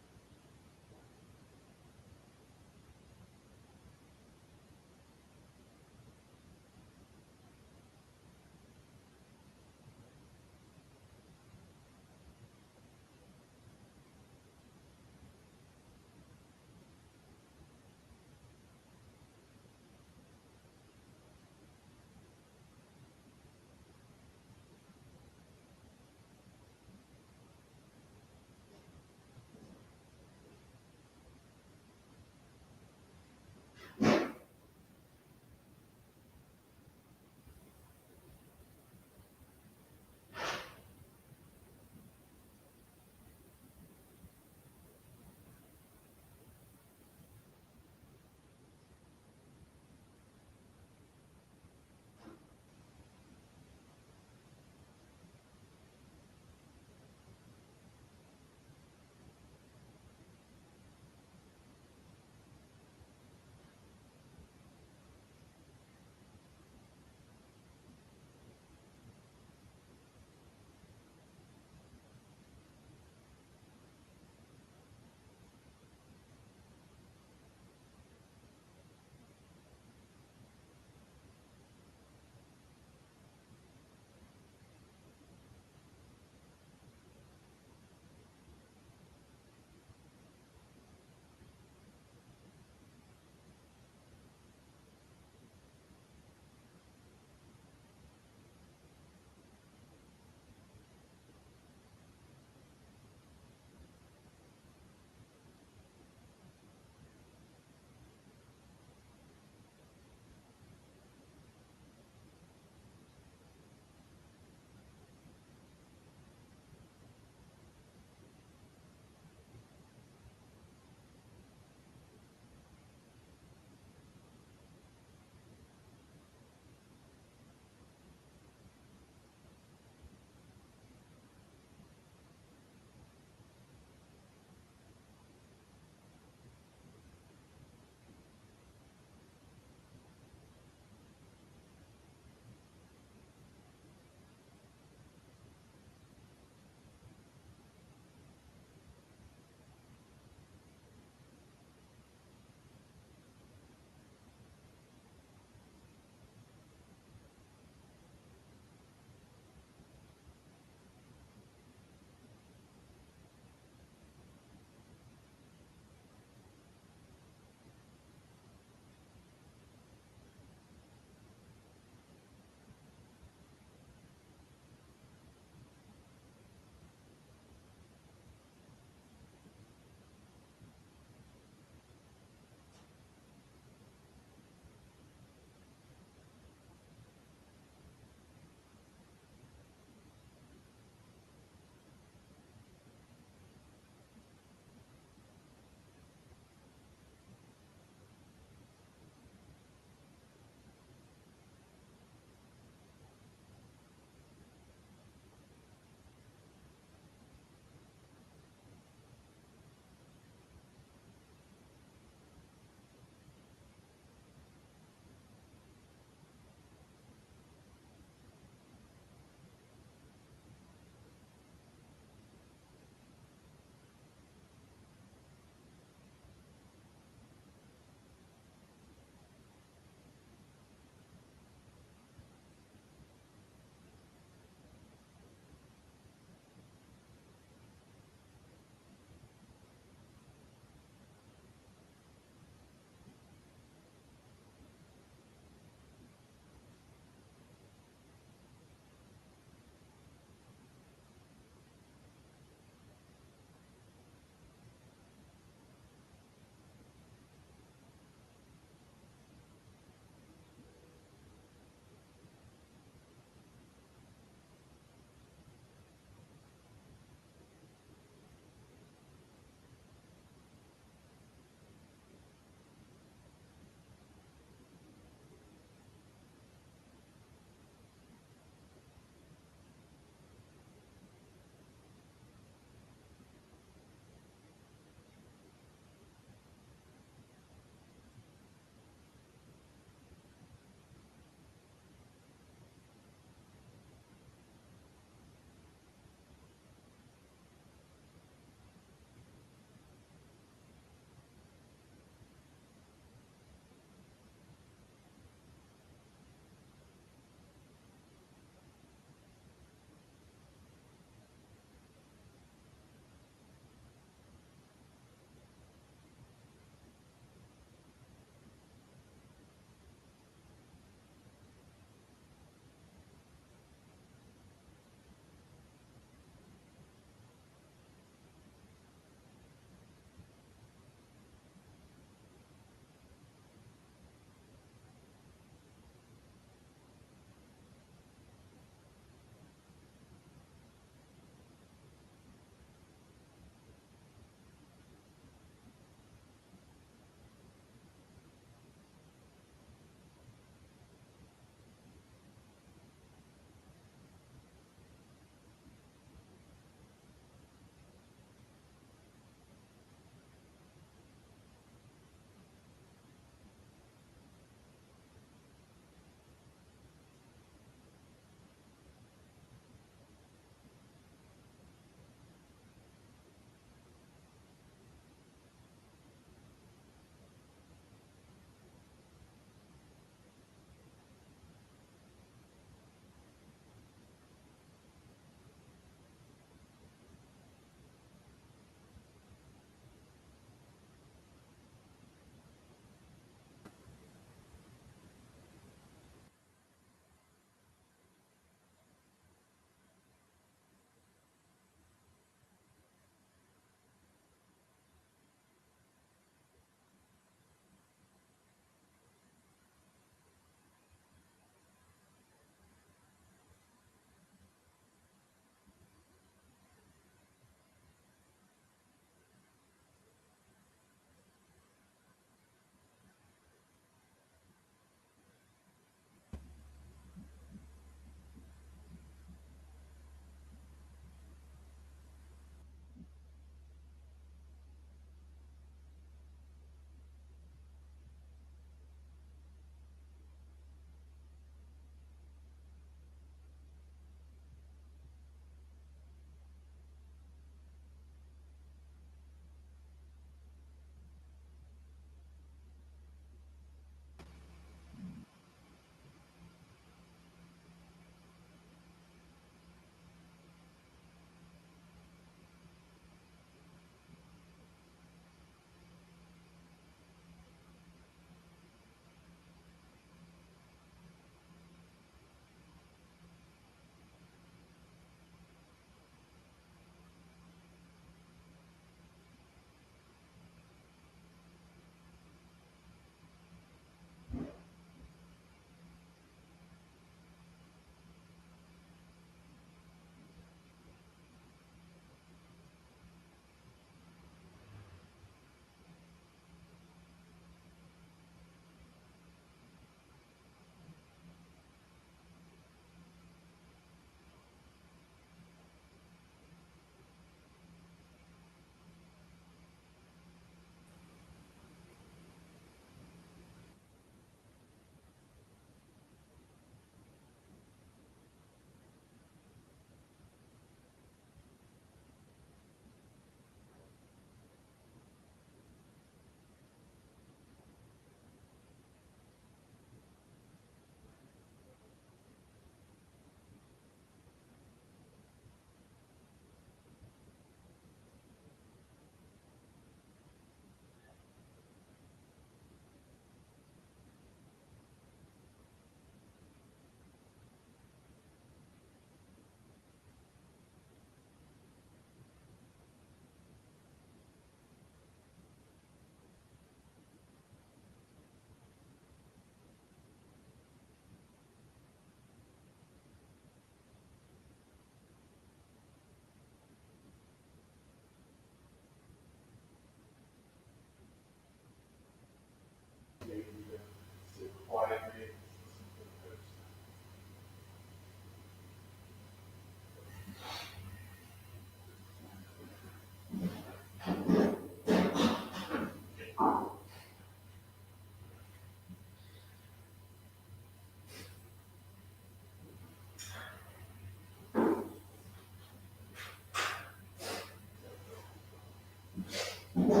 We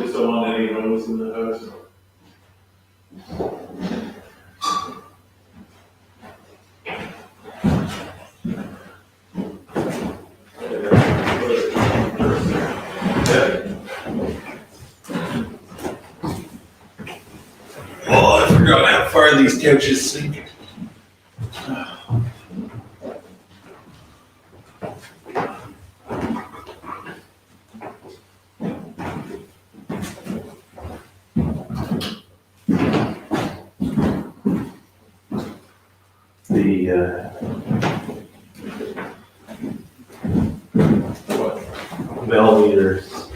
just don't want any noise in the house. Oh, I forgot how far these couches sink. Millimeters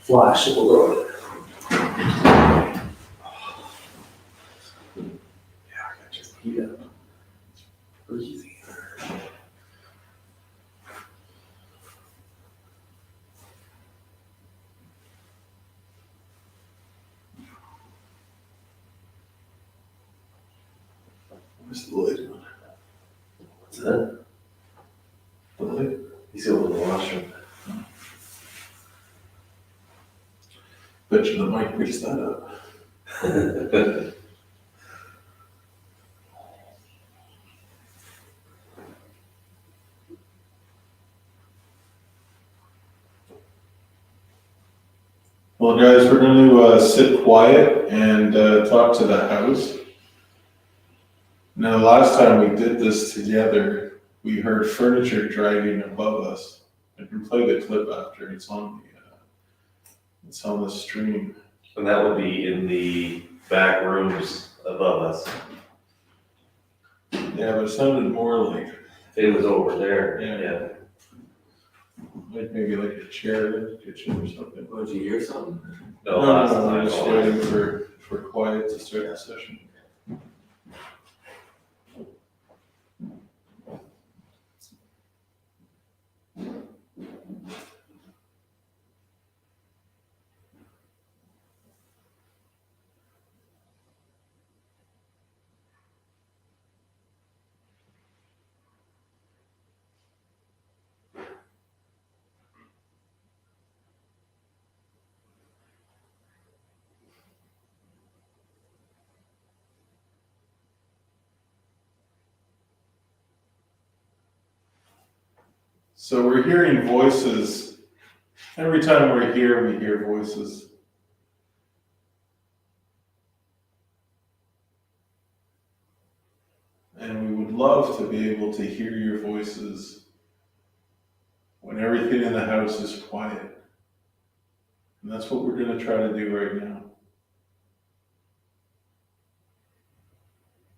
flash below it. Yeah, I got your feet up. Breezy. Where's the light on? What's that? The light? He's over the washroom. Bet you the mic picks that up. Well, guys, we're going to sit quiet and talk to the house. Now, the last time we did this together, we heard furniture dragging above us. I can play the clip after. It's on the stream. And that would be in the back rooms above us. Yeah, but it sounded more like It was over there. Yeah. Like maybe like a chair in the kitchen or something. Oh, did you hear something? No, last I'm time. just waiting for quiet to start the session. So we're hearing voices. Every time we're here, we hear voices. And we would love to be able to hear your voices when everything in the house is quiet. And that's what we're going to try to do right now.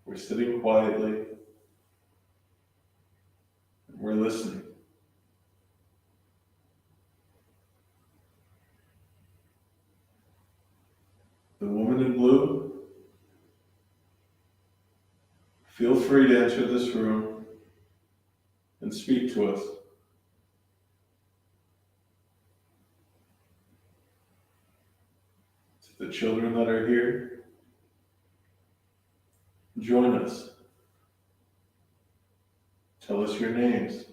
We're sitting quietly. And we're listening. The woman in blue, feel free to enter this room and speak to us. To the children that are here, join us. Tell us your names.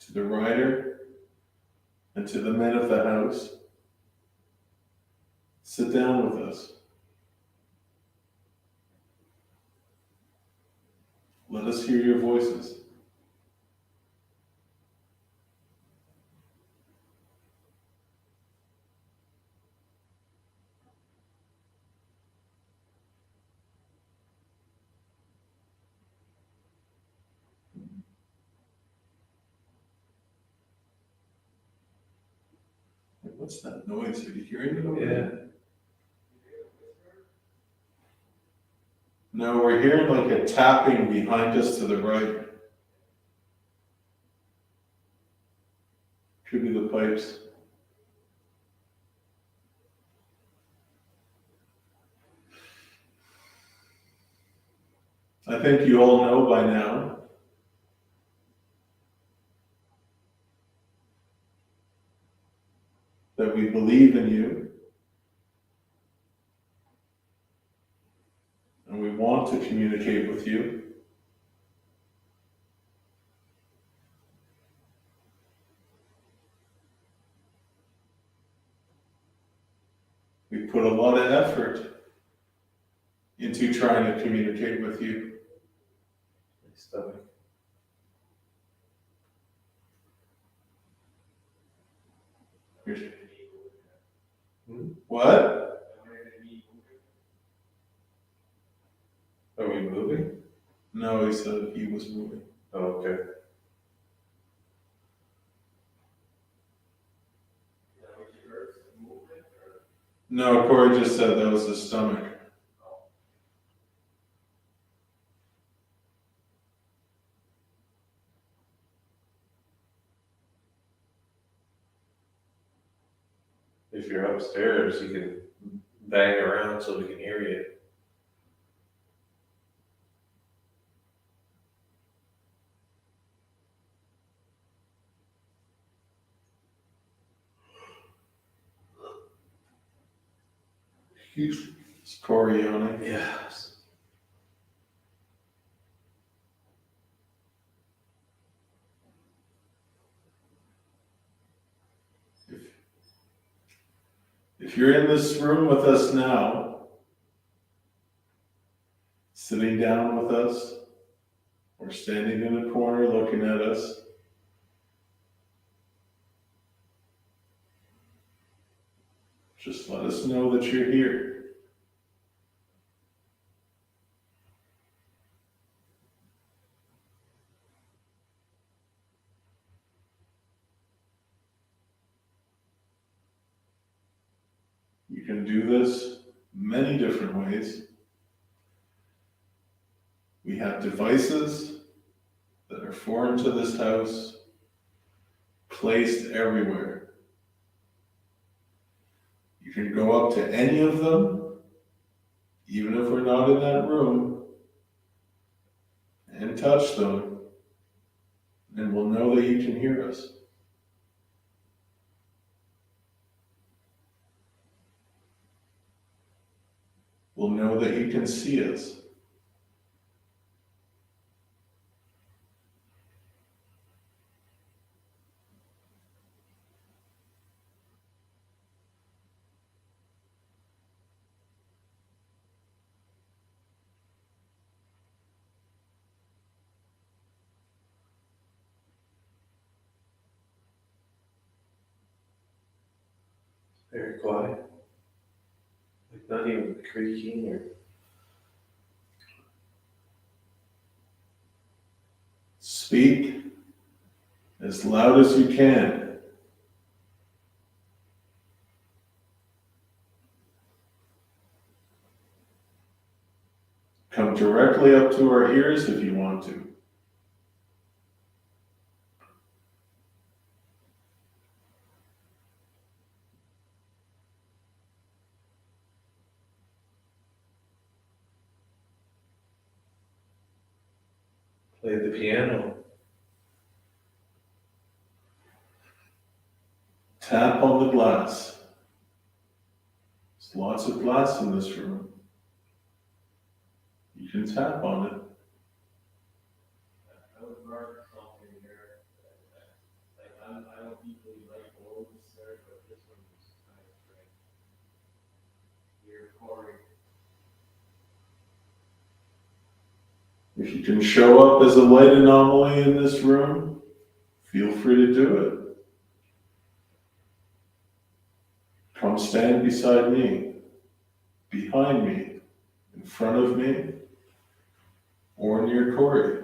To the writer and to the men of the house, sit down with us. Let us hear your voices. What's that noise? Are you hearing it over there? No, we're hearing like a tapping behind us to the right. Could be the pipes. I think you all know by now that we believe in you, and we want to communicate with you. We put a lot of effort into trying to communicate with you. My stomach. What? Are we moving? No, he said he was moving. Oh, okay. No, Corey just said that was his stomach. If you're upstairs, you can bang around so we can hear you. It's Corey yawning. Yes. If you're in this room with us now, sitting down with us, or standing in a corner looking at us, just let us know that you're here. You can do this many different ways. We have devices that are foreign to this house, placed everywhere. You can go up to any of them, even if we're not in that room, and touch them, and we'll know that you can hear us. We'll know that you can see us. Very quiet. Like not even creaking or. Speak as loud as you can. Come directly up to our ears if you want to. Play the piano. Tap on the glass. There's lots of glass in this room. You can tap on it. I would mark something here. Like, I don't usually like old stairs, but this one is kind of strange. Here, Corey. If you can show up as a light anomaly in this room, feel free to do it. Come stand beside me, behind me, in front of me, or near Corey.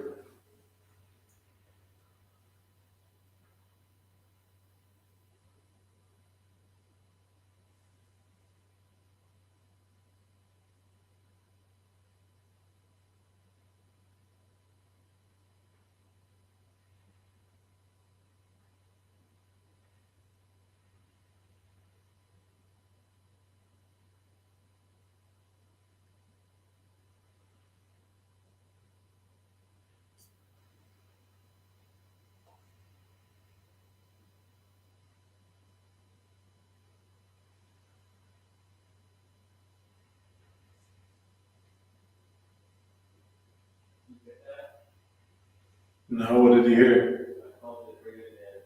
No, what did you hear? I called it right in there.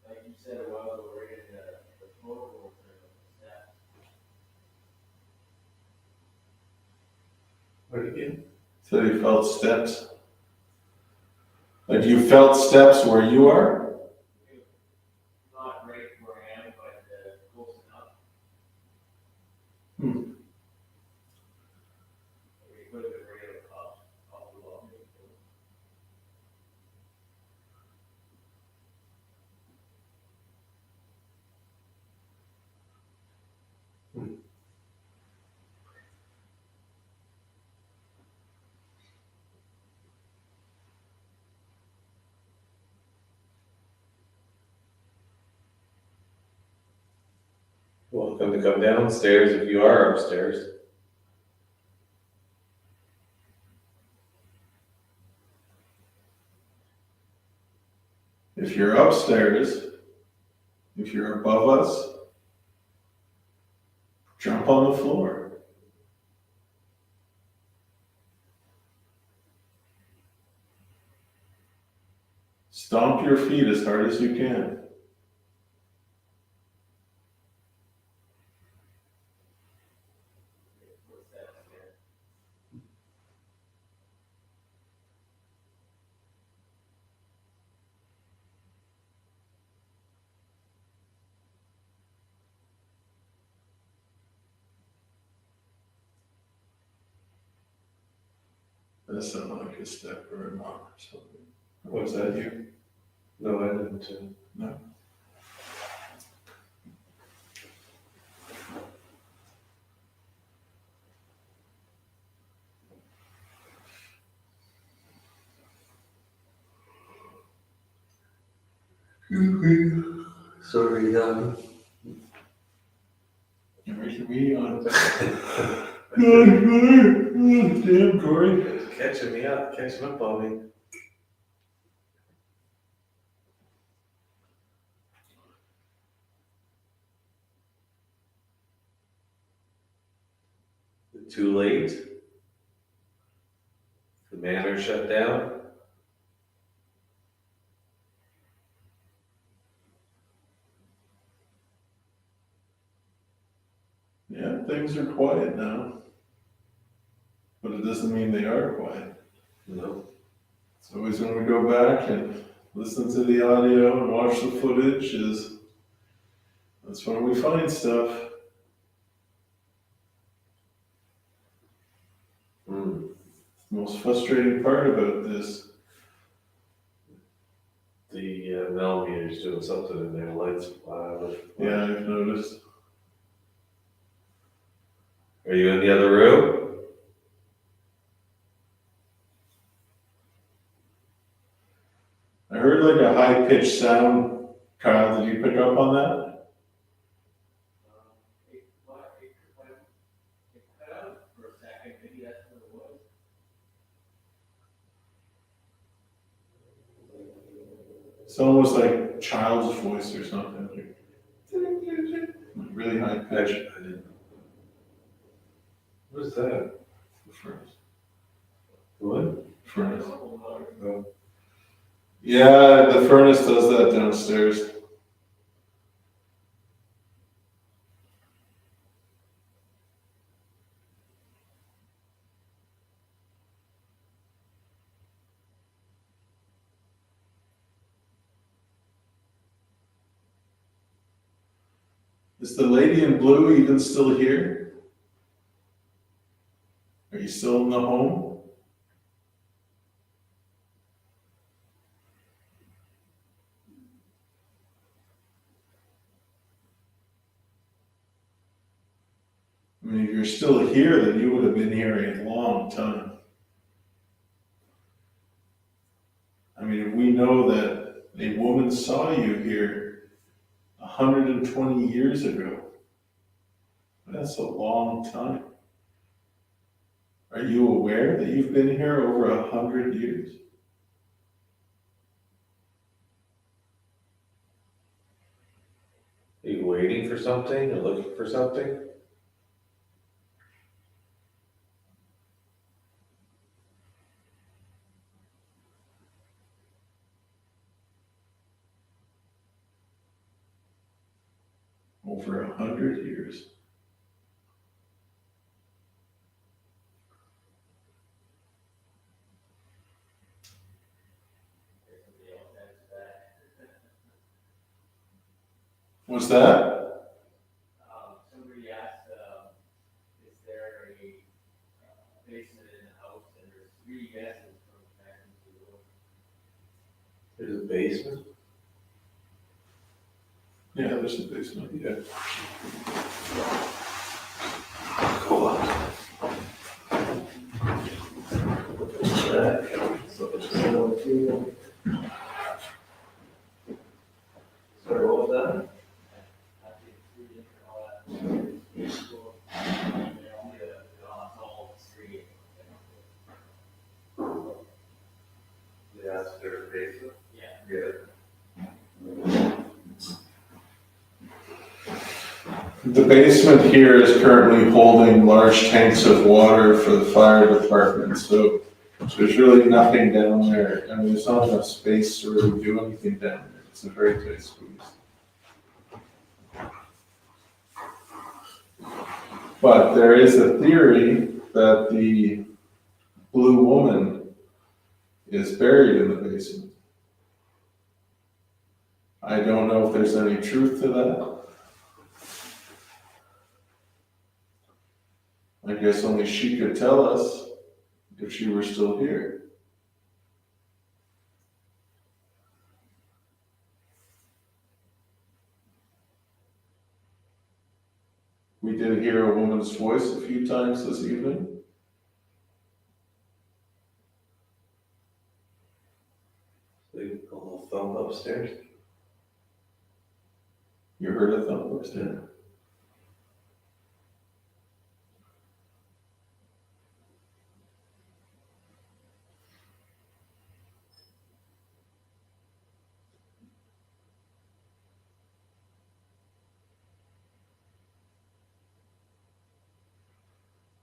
Like you said a while ago, right in the floorboard or the step. What again? So you felt steps. Like you felt steps where you are? Not right where I am, but close enough. Hmm. We could have been right up the wall. Welcome to come downstairs if you are upstairs. If you're upstairs, if you're above us, jump on the floor. Stomp your feet as hard as you can. That sounded like a step or a knock or something. Was that you? No, I didn't. No. Sorry, You're making me on. Damn, Corey. Catching me up, catching up on me. Too late. The manor shut down. Yeah, things are quiet now. But it doesn't mean they are quiet. No. It's always when we go back and listen to the audio and watch the footage that's when we find stuff. Hmm. The most frustrating part about this. The millimeter's doing something in there, lights. Yeah, I've noticed. Are you in the other room? I heard like a high-pitched sound. Kyle, did you pick up on that? It cut out for a second, maybe that's what it was. It's almost like child's voice or something. Really high pitch. I didn't. What is that? The furnace. What? Furnace. Oh. Yeah, the furnace does that downstairs. Is the lady in blue even still here? Are you still in the home? I mean, if you're still here, then you would have been here a long time. I mean, if we know that a woman saw you here 120 years ago, that's a long time. Are you aware that you've been here over 100 years? Are you waiting for something or looking for something? over 100 years. What's that? Somebody asked, is there a basement in the house, and there's 3 guesses from back into the room. There's a basement? Yeah, there's a basement, yeah. Sorry, what was that? Yeah, there's a basement? Yeah. Yeah. The basement here is currently holding large tanks of water for the fire department, so there's really nothing down there. I mean, there's not enough space to really do anything down there. It's a very tight squeeze. But there is a theory that the blue woman is buried in the basement. I don't know if there's any truth to that. I guess only she could tell us if she were still here. We did hear a woman's voice a few times this evening. So you a little thumb upstairs? You heard a thump upstairs?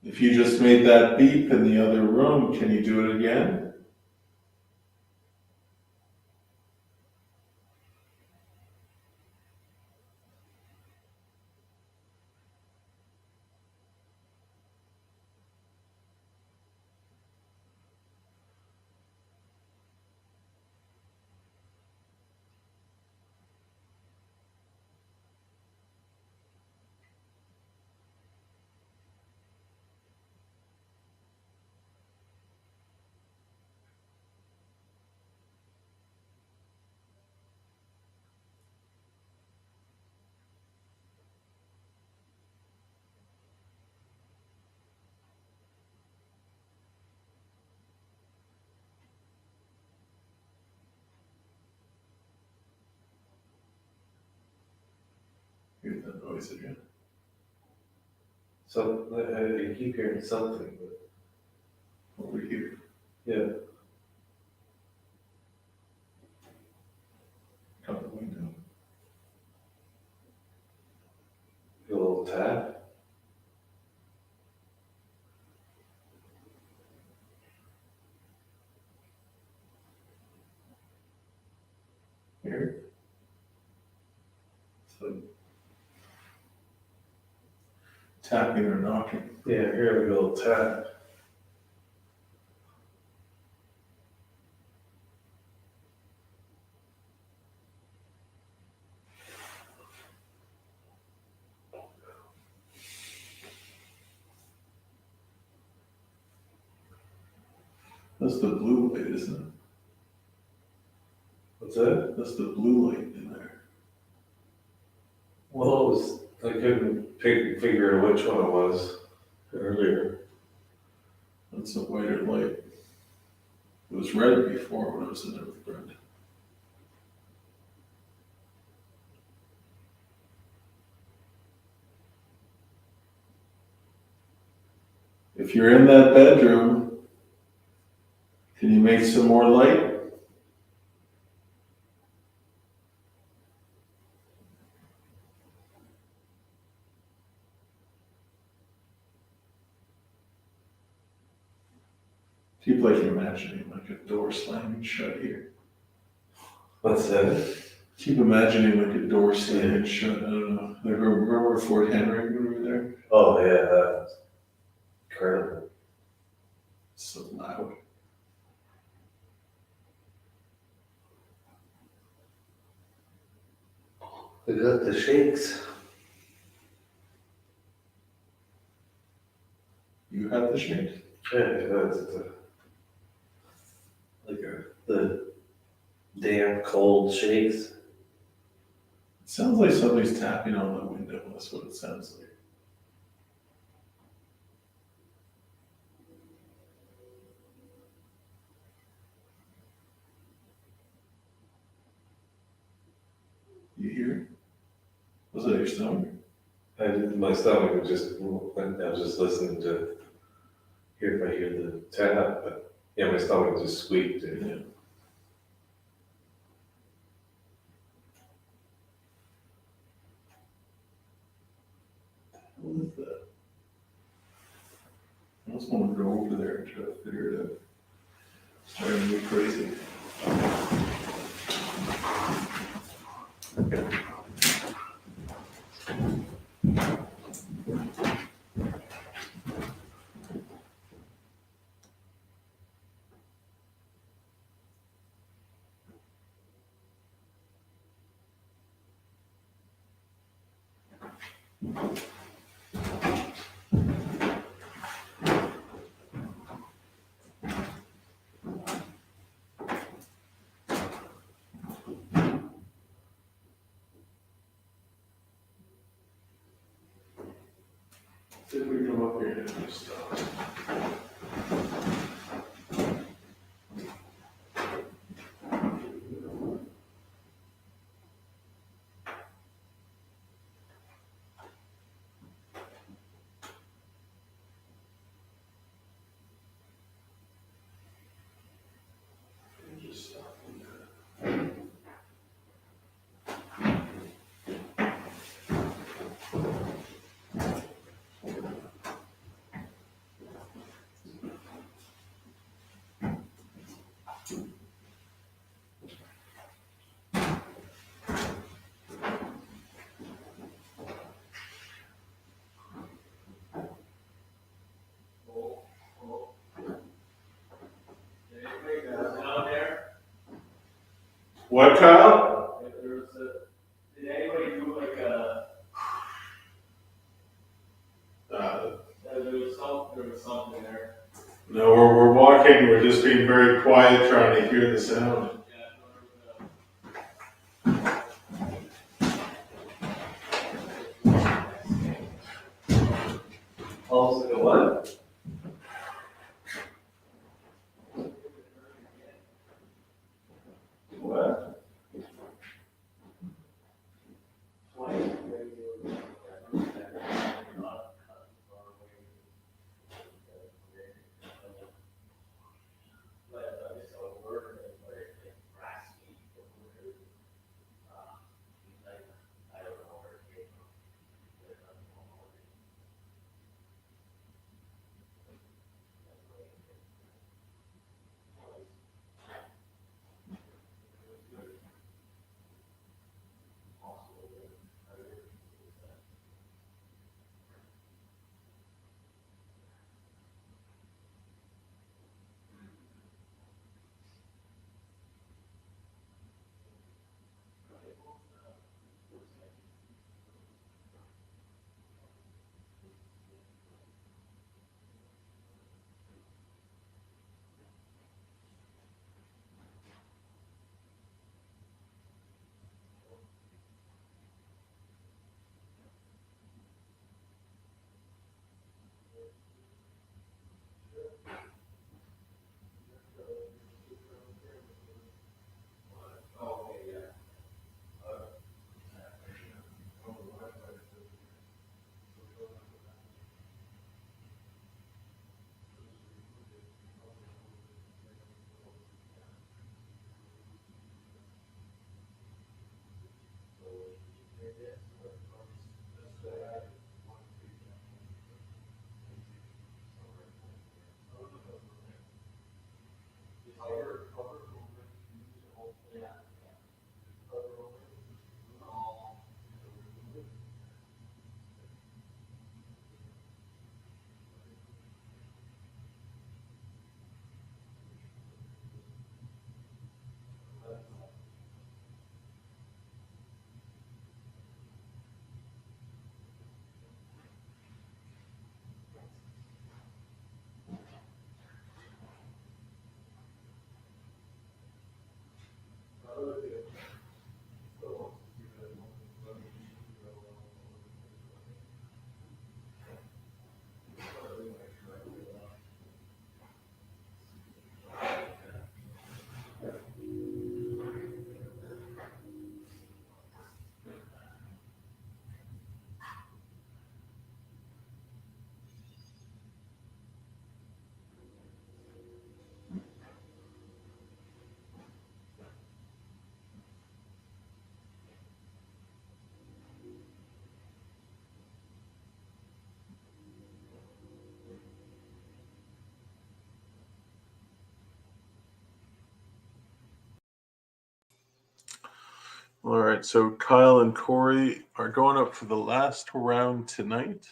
If you just made that beep in the other room, can you do it again? Hear that noise again. So, I keep hearing something, but Over here. yeah. Out the window. A little tap. Here. So, Tapping or knocking. yeah, here we go, tap. That's the blue light, isn't it? What's that? That's the blue light in there. Well, it was, I couldn't figure which one it was earlier. That's a whiter light. It was red before when I was in there with Brenda. If you're in that bedroom, can you make some more light? Keep like imagining like a door slamming shut here. What's that? Keep imagining like a door slamming shut. I don't know. Like, remember Fort Henry when we were there? Oh, yeah, that's incredible. So loud. We got the shakes. You have the shakes? Yeah, it's the damn cold shakes. It sounds like somebody's tapping on the window. That's what it sounds like. You hear it? Was that your stomach? My stomach was just, I was just listening to hear if I hear the tap, but yeah, my stomach just squeaked. Yeah. What is that? I just want to go over there and try to figure it out. It's driving me crazy. See if we can come up here and do stuff. Just stop. Down there, What, Kyle? did anybody do like a, there was something there. No, we're walking. We're just being very quiet, trying to hear the sound. Almost like a what? What? All right, so Kyle and Corey are going up for the last round tonight.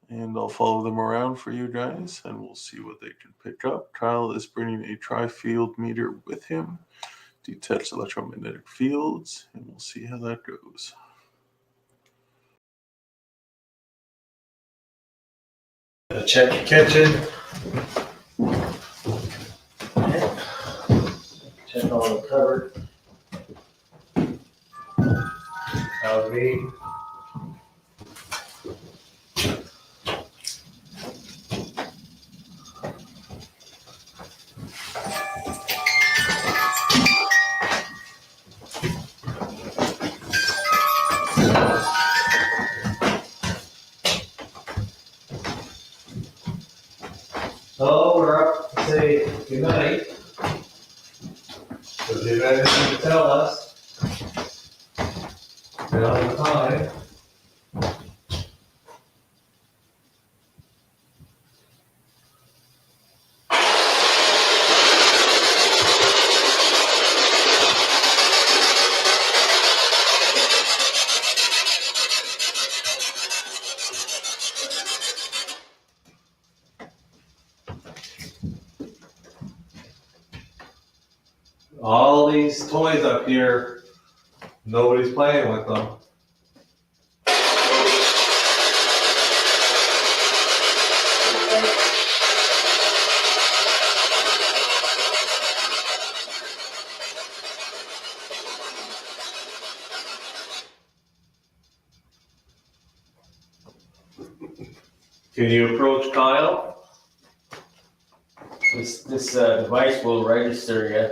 And I'll follow them around for you guys, and we'll see what they can pick up. Kyle is bringing a tri-field meter with him, detects electromagnetic fields, and we'll see how that goes. Check the kitchen. Check on the cupboard. How's me? So we're up to say goodnight. So if you have anything to tell us, now's the time. All these toys up here, nobody's playing with them. Can you approach Kyle? This device will register you.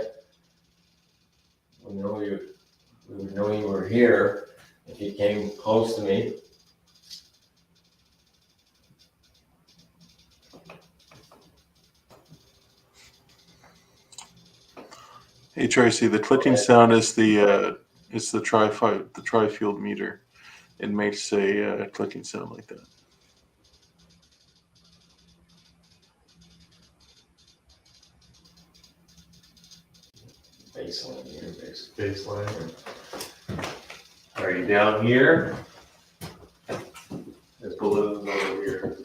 We would know you were here if you came close to me. Hey Tracy, the clicking sound is the tri-field meter. It makes a clicking sound like that. Baseline here, Baseline. Are you down here? There's balloons over here.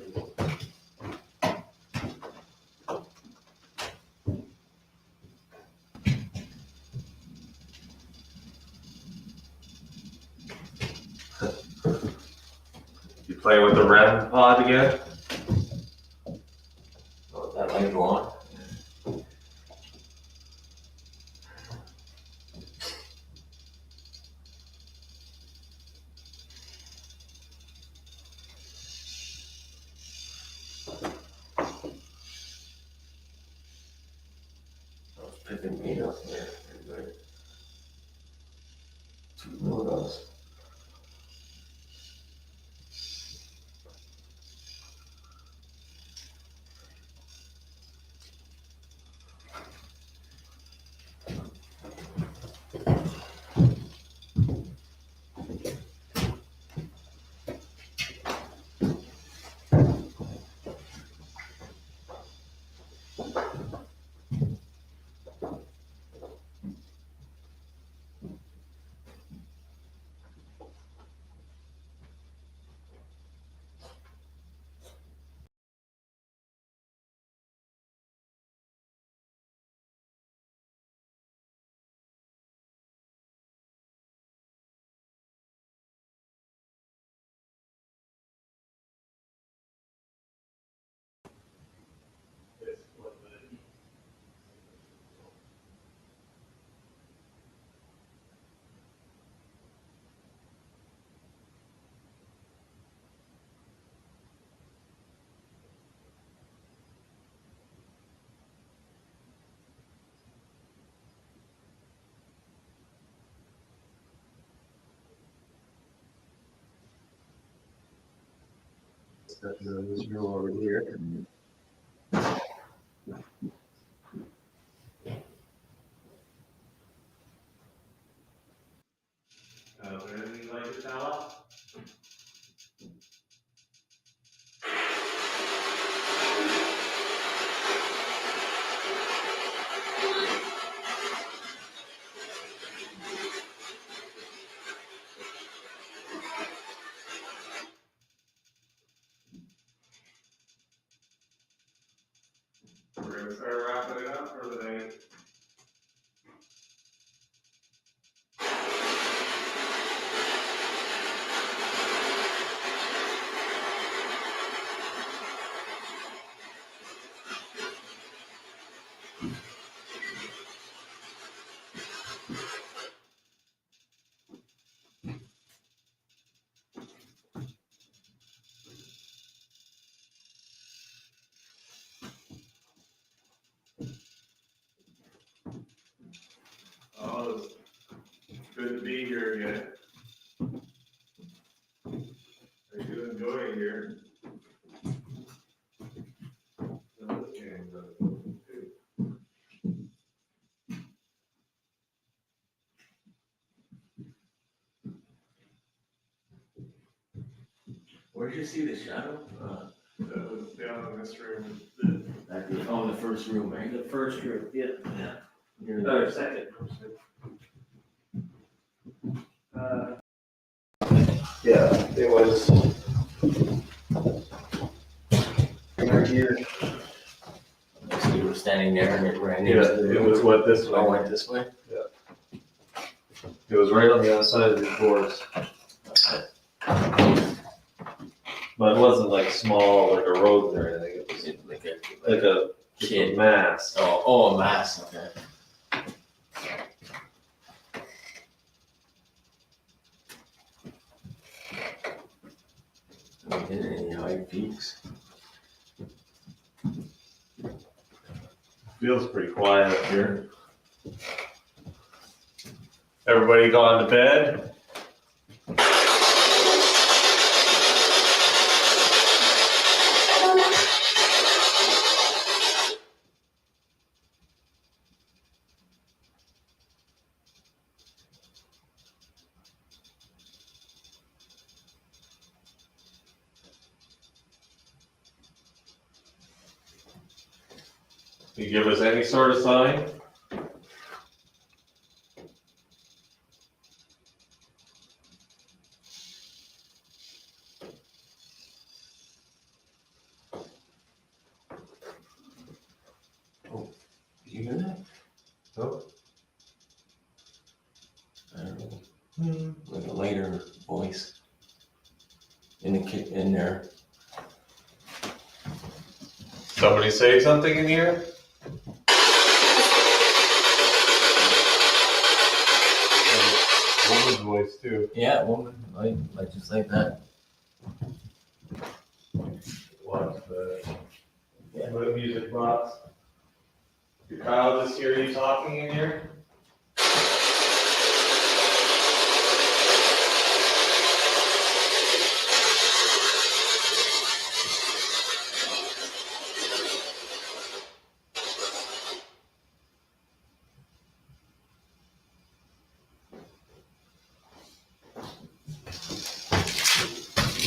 You playing with the REM pod again? Oh, that light go on. Picking me up here. Everybody. 2 milligrams. This girl over here. Is there anything you'd like to tell us? Good to be here again. I do enjoy it here. Where did you see the shadow? That was down in this room. Oh, the first room, right? The first room, yeah. Yeah. Or second. Yeah, it was right here. So you were standing there and it ran Yeah, into the it room? was what this Oh, way. went this way? It was right on the other side of these doors. Okay. But it wasn't like small, like a road or anything. It was Like like a kid. mass. Oh, a mass, okay. Have we hit any high peaks? Feels pretty quiet up here. Everybody gone to bed? You give us any sort of sign? You hear that? No. I don't know. Like a lighter voice in there. Somebody say something in here? Woman's voice too. Yeah, woman, like just like that. Watch the music box. Did Kyle just hear you talking in here?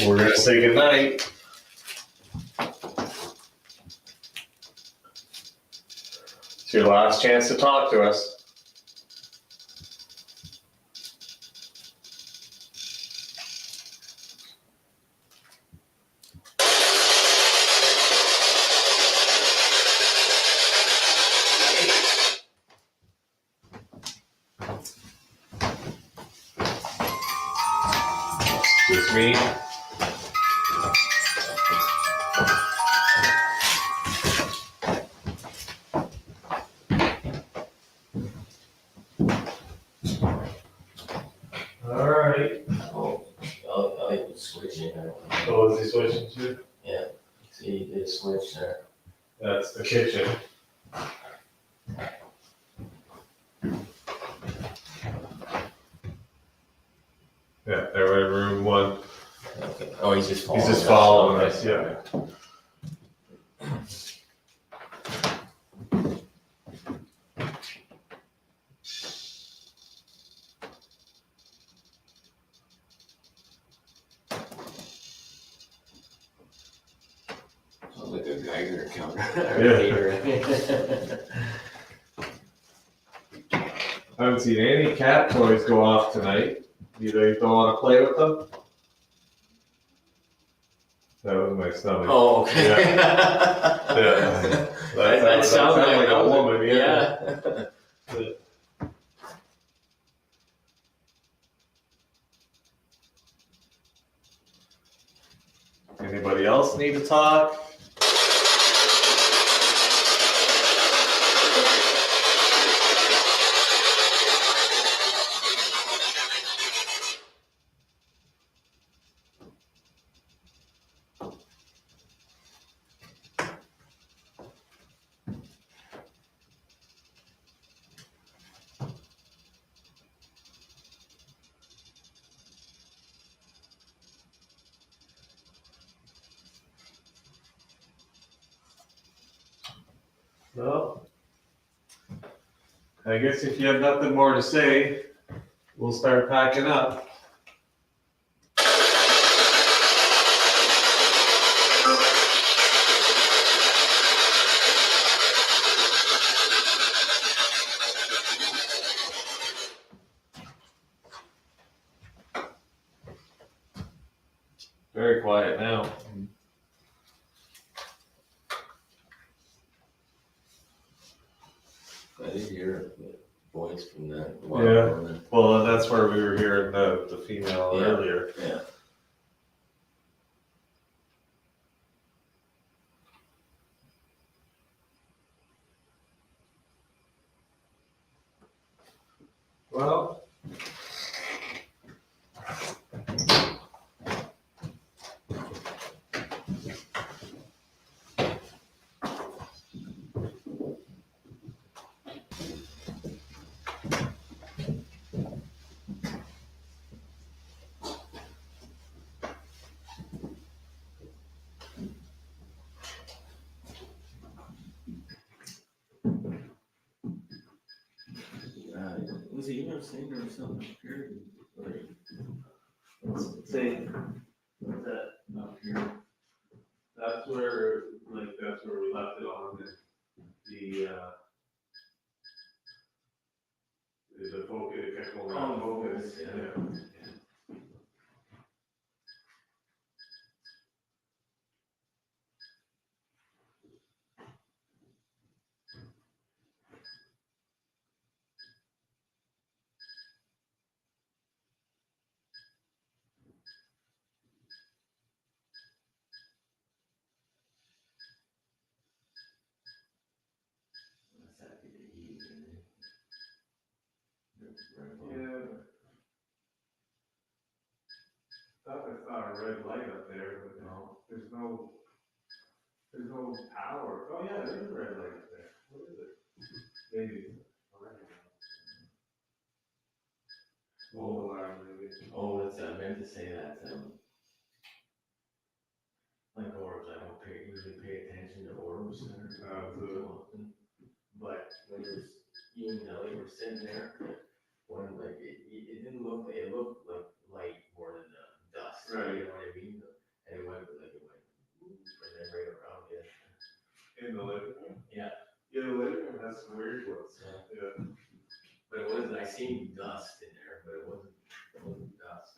We're gonna say goodnight. It's your last chance to talk to us. Just me. All right. Oh, I was switching. I don't know. Oh, is he switching to? Yeah. See, you did a switch there. That's the kitchen. Yeah, they're in room one. Okay. Oh, he's just following. He's just us. following Okay. us, yeah. Sounds like a Geiger counter. I haven't seen any cat toys go off tonight. You don't want to play with them? That was my stomach. Oh, okay. Yeah. That sounds like a woman, yeah. Anybody else need to talk? Well, I guess if you have nothing more to say, we'll start packing up. Very quiet now. I did hear the voice from that. Yeah. Well, that's where we were hearing the female earlier. Yeah. Well, Was he even saying or something? Like, say, what's that up here? That's where we left it on the focus, it kept going on focus. Yeah. Yeah. Thought I saw a red light up there, but no, there's no power. Oh yeah, there is a red light up there. What is it? Maybe. Smoke alarm, maybe. Oh, that's, I meant to say that, like orbs, I don't usually pay attention to orbs too often. But when you and Ellie were sitting there, when like, it didn't look, it looked like light more than dust. Right. You know what I mean? And it went, and then right around it. In the living room? Yeah. Yeah, the living room has some weird ones. Yeah. But it wasn't, I seen dust in there, but it wasn't dust.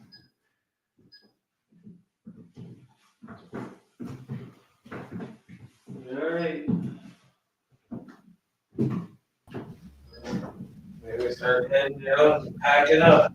All right. Maybe start heading down, packing up.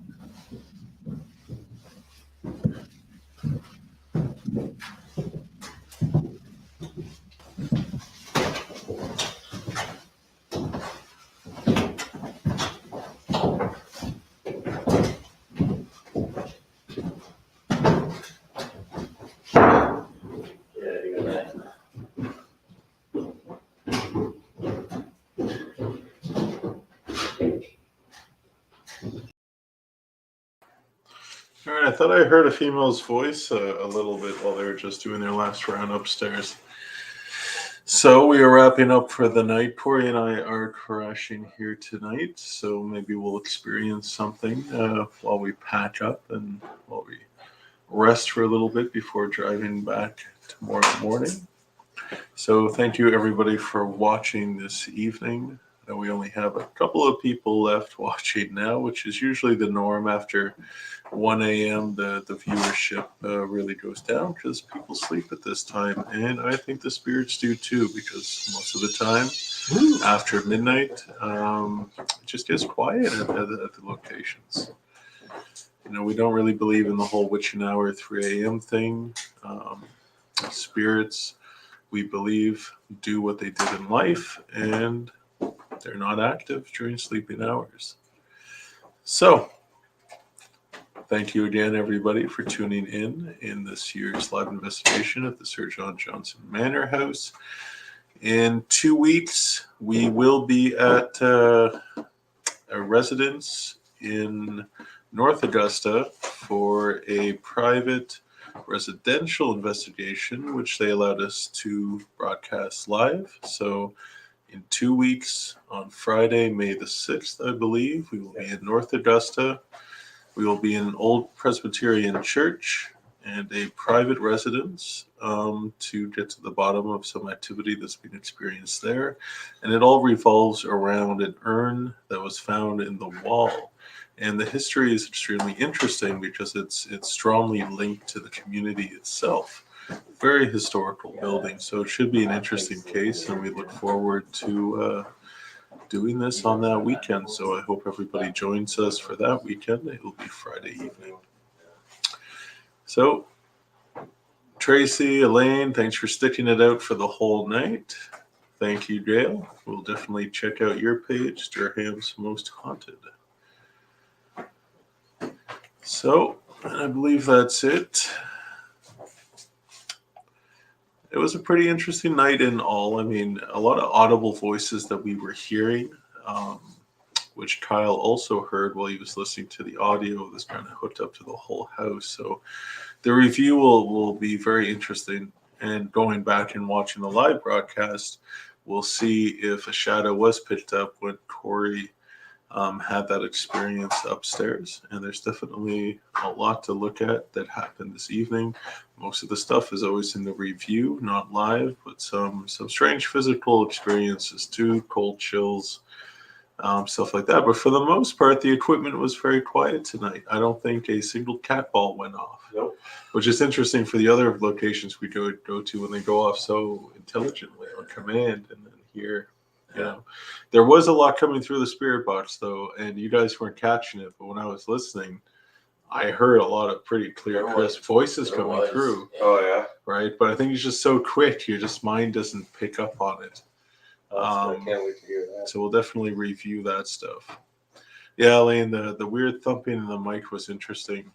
All right, I thought I heard a female's voice a little bit while they were just doing their last round upstairs. So we are wrapping up for the night. Corey and I are crashing here tonight, so maybe we'll experience something while we patch up and while we rest for a little bit before driving back tomorrow morning. So thank you everybody for watching this evening. We only have a couple of people left watching now, which is usually the norm. After 1 a.m. the viewership really goes down because people sleep at this time, and I think the spirits do too, because most of the time after midnight it just gets quiet at the locations. You know, we don't really believe in the whole witching hour 3 a.m. thing. Spirits, we believe, do what they did in life, and they're not active during sleeping hours. So, thank you again, everybody, for tuning in this year's live investigation at the Sir John Johnson Manor House. In 2 weeks, we will be at a residence in North Augusta for a private residential investigation, which they allowed us to broadcast live. So in 2 weeks on Friday, May the 6th, I believe. We will be in North Augusta. We will be in an old Presbyterian church and a private residence to get to the bottom of some activity that's been experienced there. And it all revolves around an urn that was found in the wall. And the history is extremely interesting because it's strongly linked to the community itself. Very historical building, so it should be an interesting case, and we look forward to doing this on that weekend. So I hope everybody joins us for that weekend. It will be Friday evening. So, Tracy, Elaine, thanks for sticking it out for the whole night. Thank you, Gail. We'll definitely check out your page, Durham's Most Haunted. So, I believe that's it. It was a pretty interesting night in all. I mean, a lot of audible voices that we were hearing, which Kyle also heard while he was listening to the audio that's kind of hooked up to the whole house. So the review will be very interesting. And going back and watching the live broadcast, we'll see if a shadow was picked up when Corey had that experience upstairs. And there's definitely a lot to look at that happened this evening. Most of the stuff is always in the review, not live, but some strange physical experiences too, cold chills, stuff like that. But for the most part, the equipment was very quiet tonight. I don't think a single cat ball went off. Nope. Which is interesting for the other locations we go to when they go off so intelligently on command, and then here, you know, there was a lot coming through the spirit box though, and you guys weren't catching it. But when I was listening, I heard a lot of pretty clear, crisp voices coming through. Oh yeah. Right, but I think it's just so quick, your just mind doesn't pick up on it. I can't wait to hear that. So we'll definitely review that stuff. Yeah, Elaine, the weird thumping in the mic was interesting.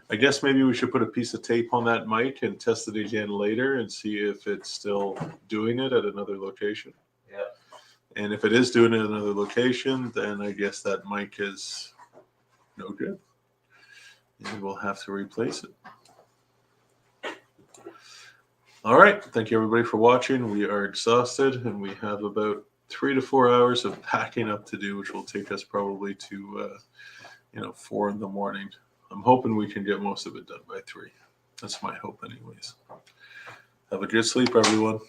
I guess maybe we should put a piece of tape on that mic and test it again later and see if it's still doing it at another location. Yeah. And if it is doing it at another location, then I guess that mic is no good. And we'll have to replace it. All right. Thank you, everybody, for watching. We are exhausted, and we have about 3 to 4 hours of packing up to do, which will take us probably to 4 in the morning. I'm hoping we can get most of it done by 3. That's my hope anyways. Have a good sleep, everyone.